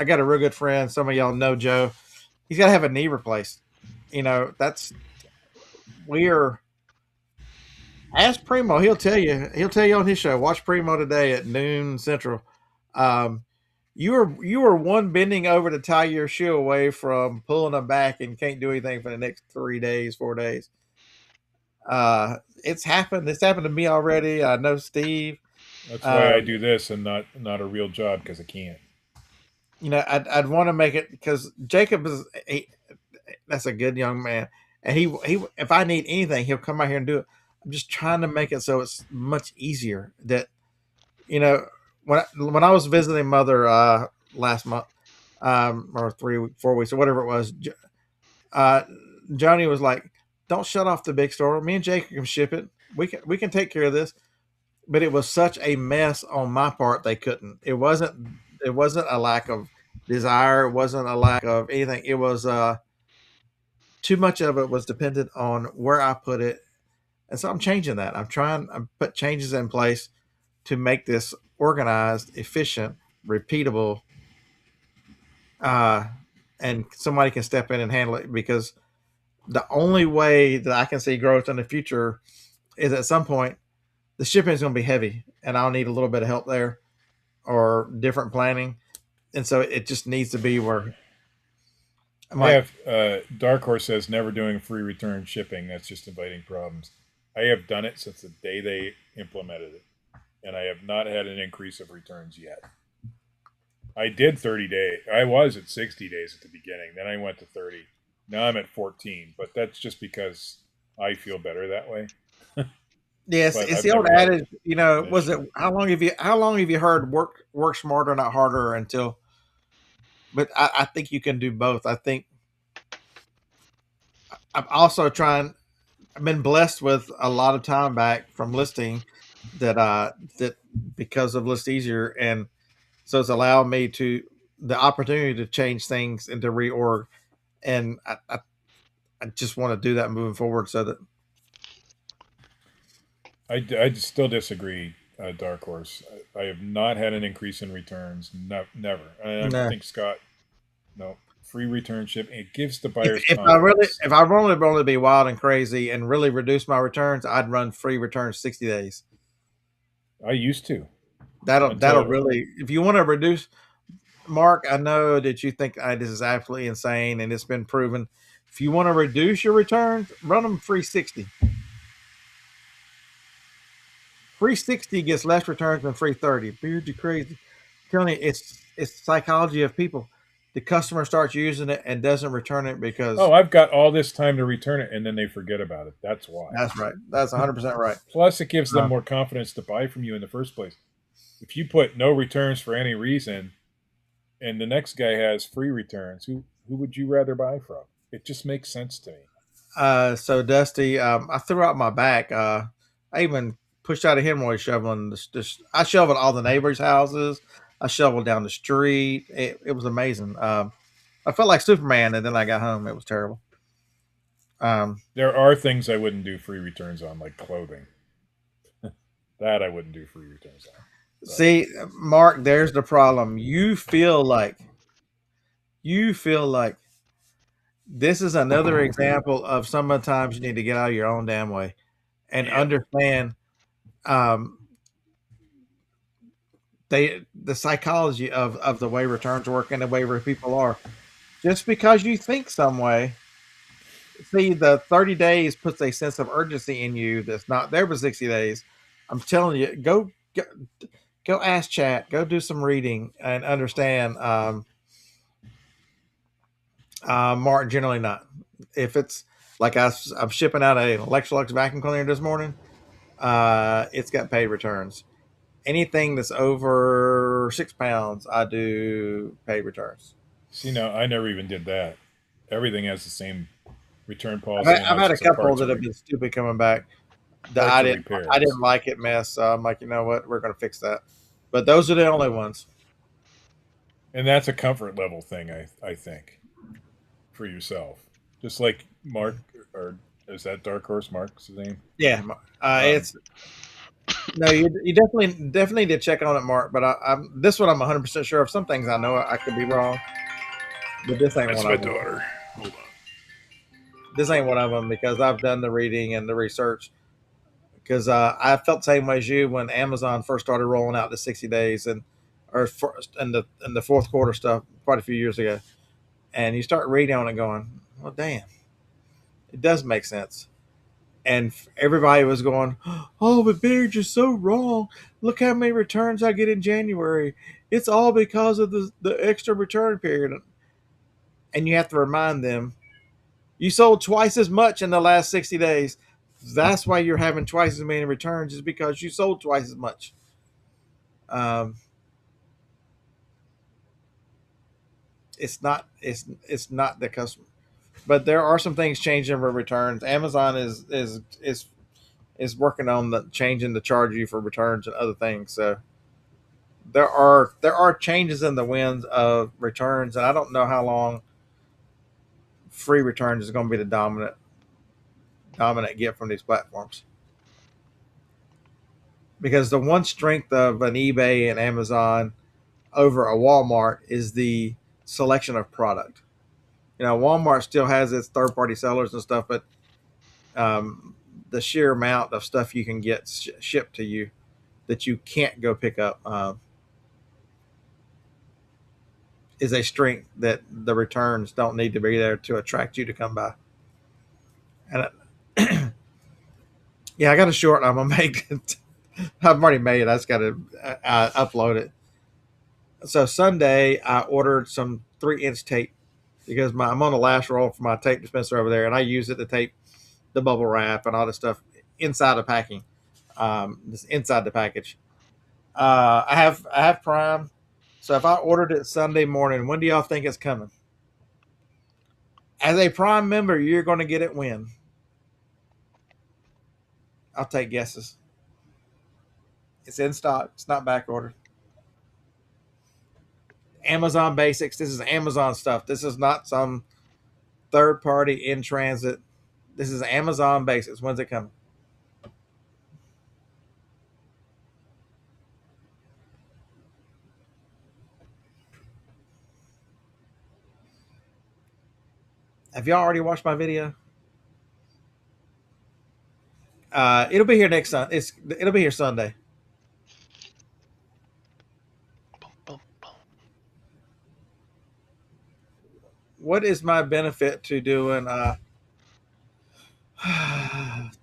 [SPEAKER 2] got a real good friend. Some of y'all know Joe. He's got to have a knee replaced. That's we're ask Primo. He'll tell you. He'll tell you on his show. Watch Primo today at noon Central. Um, you were one bending over to tie your shoe away from pulling them back and can't do anything for the next 3 days, 4 days. It's happened. It's happened to me already. I know Steve.
[SPEAKER 4] That's why I do this and not a real job because I can't.
[SPEAKER 2] I'd want to make it because Jacob that's a good young man, and he if I need anything, he'll come out here and do it. I'm just trying to make it so it's much easier. That you know when I was visiting mother last month, or 4 weeks or whatever it was, Johnny was like, "Don't shut off the big store. Me and Jacob can ship it. We can take care of this." But it was such a mess on my part they couldn't. It wasn't a lack of desire. It wasn't a lack of anything. It was too much of it was dependent on where I put it. And so I'm changing that. I put changes in place to make this organized, efficient, repeatable, uh, and somebody can step in and handle it because the only way that I can see growth in the future is at some point the shipping is going to be heavy and I'll need a little bit of help there or different planning. And so it just needs to be where I'm
[SPEAKER 4] I
[SPEAKER 2] like,
[SPEAKER 4] have Dark Horse says never doing free return shipping. That's just inviting problems. I have done it since the day they implemented it, and I have not had an increase of returns yet. I did 30 days. I was at 60 days at the beginning. Then I went to 30. Now I'm at 14, but that's just because I feel better that way.
[SPEAKER 2] Yes,
[SPEAKER 4] but
[SPEAKER 2] it's
[SPEAKER 4] I've
[SPEAKER 2] the old
[SPEAKER 4] never had
[SPEAKER 2] adage. You know,
[SPEAKER 4] an
[SPEAKER 2] was it
[SPEAKER 4] issue.
[SPEAKER 2] how long have you heard work smarter, not harder? Until, but I think you can do both. I think I'm also trying. I've been blessed with a lot of time back from listing that because of List Easier, and so it's allowed me to the opportunity to change things and to reorg, and I just want to do that moving forward. So that
[SPEAKER 4] I still disagree, Dark Horse. I have not had an increase in returns. No, never. I
[SPEAKER 2] nah.
[SPEAKER 4] think Scott, no, free return ship. It gives the buyers
[SPEAKER 2] If
[SPEAKER 4] confidence.
[SPEAKER 2] I really wanted to be wild and crazy and really reduce my returns, I'd run free returns 60 days.
[SPEAKER 4] I used to
[SPEAKER 2] That'll
[SPEAKER 4] until
[SPEAKER 2] really if you want to reduce Mark, I know that you think this is absolutely insane and it's been proven. If you want to reduce your returns, run them free 60. Free 60 gets less returns than free 30. Beard, you crazy. I'm telling you, it's psychology of people. The customer starts using it and doesn't return it because
[SPEAKER 4] I've got all this time to return it, and then they forget about it. That's why.
[SPEAKER 2] that's right. That's 100% right.
[SPEAKER 4] Plus, it gives them
[SPEAKER 2] Uh,
[SPEAKER 4] more confidence to buy from you in the first place. If you put no returns for any reason, and the next guy has free returns, who would you rather buy from? It just makes sense to me.
[SPEAKER 2] so Dusty, I threw out my back. I even pushed out a hemorrhoid shoveling. I shoveled all the neighbors' houses. I shoveled down the street. It was amazing. I felt like Superman, and then I got home. It was terrible. Um,
[SPEAKER 4] There are things I wouldn't do free returns on, like clothing. That I wouldn't do free returns on. But
[SPEAKER 2] See, Mark, there's the problem. You feel like this is another example of sometimes you need to get out of your own damn way and
[SPEAKER 3] Yep.
[SPEAKER 2] understand um, the psychology of the way returns work and the way where people are. Just because you think some way, see the 30 days puts a sense of urgency in you that's not there for 60 days. I'm telling you, go ask chat, go do some reading and understand. Mark, generally not. If it's like I'm shipping out an Electrolux vacuum cleaner this morning, it's got paid returns. Anything that's over 6 pounds, I do paid returns.
[SPEAKER 4] see, now I never even did that. Everything has the same return
[SPEAKER 2] I've
[SPEAKER 4] policy
[SPEAKER 2] had, I've
[SPEAKER 4] unless
[SPEAKER 2] had a
[SPEAKER 4] it's a
[SPEAKER 2] couple that have been stupid coming back. That
[SPEAKER 4] parts or
[SPEAKER 2] I didn't
[SPEAKER 4] repairs.
[SPEAKER 2] like it mess. So I'm like, you know what, we're gonna fix that. But those are the only ones.
[SPEAKER 4] And that's a comfort level thing, I think, for yourself. Just like Mark, or is that Dark Horse Mark's name?
[SPEAKER 2] Yeah,
[SPEAKER 4] Um,
[SPEAKER 2] it's no, you definitely need to check on it, Mark. But I'm this one I'm 100% sure of. Some things I know I could be wrong, but this ain't
[SPEAKER 4] that's
[SPEAKER 2] one
[SPEAKER 4] my
[SPEAKER 2] of them.
[SPEAKER 4] daughter. Hold on.
[SPEAKER 2] This ain't one of them because I've done the reading and the research. Because I felt the same way as you when Amazon first started rolling out the 60 days and or first in the fourth quarter stuff quite a few years ago, and you start reading on it, going, "Well, damn, it does make sense." And everybody was going, "Oh, but Beard, you're so wrong. Look how many returns I get in January. It's all because of the extra return period." And you have to remind them, you sold twice as much in the last 60 days. That's why you're having twice as many returns, is because you sold twice as much. Um, it's not the customer, but there are some things changing for returns. Amazon is working on the changing the charge you for returns and other things. So there are changes in the winds of returns, and I don't know how long free returns is going to be the dominant get from these platforms. Because the one strength of an eBay and Amazon over a Walmart is the selection of product. You know, Walmart still has its third party sellers and stuff, but um, the sheer amount of stuff you can get shipped to you that you can't go pick up is a strength that the returns don't need to be there to attract you to come by. And yeah, I got a short I'm gonna make. I've already made it. I just got to upload it. So Sunday, I ordered some 3-inch tape because I'm on the last roll for my tape dispenser over there, and I use it to tape the bubble wrap and all this stuff inside of packing. This inside the package. I have Prime, so if I ordered it Sunday morning, when do y'all think it's coming? As a Prime member, you're going to get it when? I'll take guesses. It's in stock. It's not back ordered. Amazon Basics. This is Amazon stuff. This is not some third party in transit. This is Amazon Basics. When's it coming? Have y'all already watched my video? It'll be here next Sunday. It'll be here Sunday. What is my benefit to doing? Damn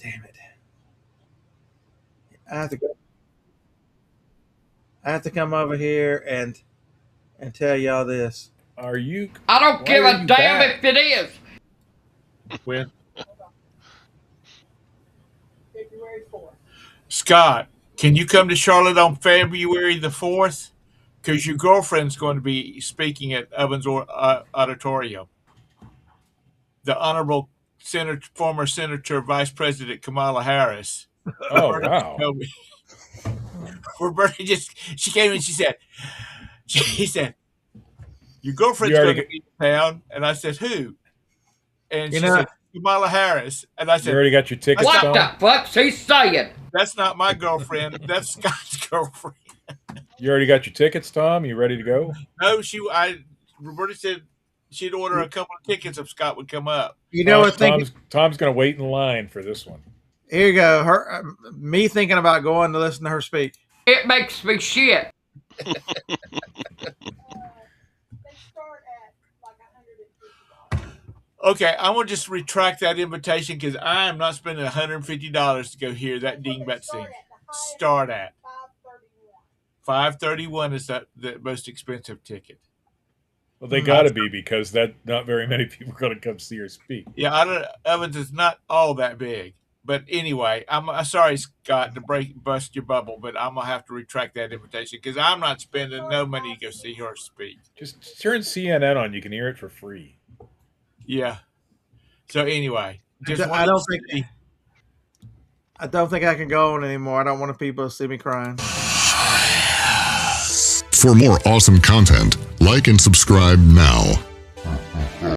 [SPEAKER 2] it! I have to go. I have to come over here and tell y'all this.
[SPEAKER 4] Are you?
[SPEAKER 6] I don't
[SPEAKER 4] why
[SPEAKER 6] give
[SPEAKER 4] are
[SPEAKER 6] a
[SPEAKER 4] you
[SPEAKER 6] damn
[SPEAKER 4] back?
[SPEAKER 6] if it is.
[SPEAKER 7] When? Scott, can you come to Charlotte on February the 4th? Because your girlfriend's going to be speaking at Ovens Auditorium. The Honorable former Senator Vice President Kamala Harris.
[SPEAKER 4] Oh wow!
[SPEAKER 7] Roberta she came in. She said, your girlfriend's
[SPEAKER 4] You
[SPEAKER 7] going
[SPEAKER 4] already
[SPEAKER 7] to be in town, and I said, who? And
[SPEAKER 2] You
[SPEAKER 7] she
[SPEAKER 2] know,
[SPEAKER 7] said Kamala Harris, and I
[SPEAKER 4] You
[SPEAKER 7] said,
[SPEAKER 4] already got your tickets,
[SPEAKER 6] What
[SPEAKER 4] Tom?
[SPEAKER 6] the fuck's he saying?
[SPEAKER 7] that's not my girlfriend. That's Scott's girlfriend.
[SPEAKER 4] You already got your tickets, Tom? You ready to go?
[SPEAKER 7] No, Roberta said she'd order a couple of tickets if Scott would come up.
[SPEAKER 2] you know what?
[SPEAKER 4] Tom's going to wait in line for this one.
[SPEAKER 2] Here you go. Me thinking about going to listen to her speak.
[SPEAKER 6] It makes me shit.
[SPEAKER 7] Okay, I'm gonna just retract that invitation because I am not spending $150 to go hear that dingbat sing. Start at $531 is the most expensive ticket.
[SPEAKER 4] Well, they got to be because that not very many people are going to come see her speak.
[SPEAKER 7] Yeah, Evans is not all that big, but anyway, I'm sorry, Scott, to bust your bubble, but I'm gonna have to retract that invitation because I'm not spending no money to go see her speak.
[SPEAKER 4] Just turn CNN on; you can hear it for free.
[SPEAKER 7] Yeah. So anyway,
[SPEAKER 2] I don't think I can go on anymore. I don't want people to see me crying.
[SPEAKER 1] For more awesome content, like and subscribe now.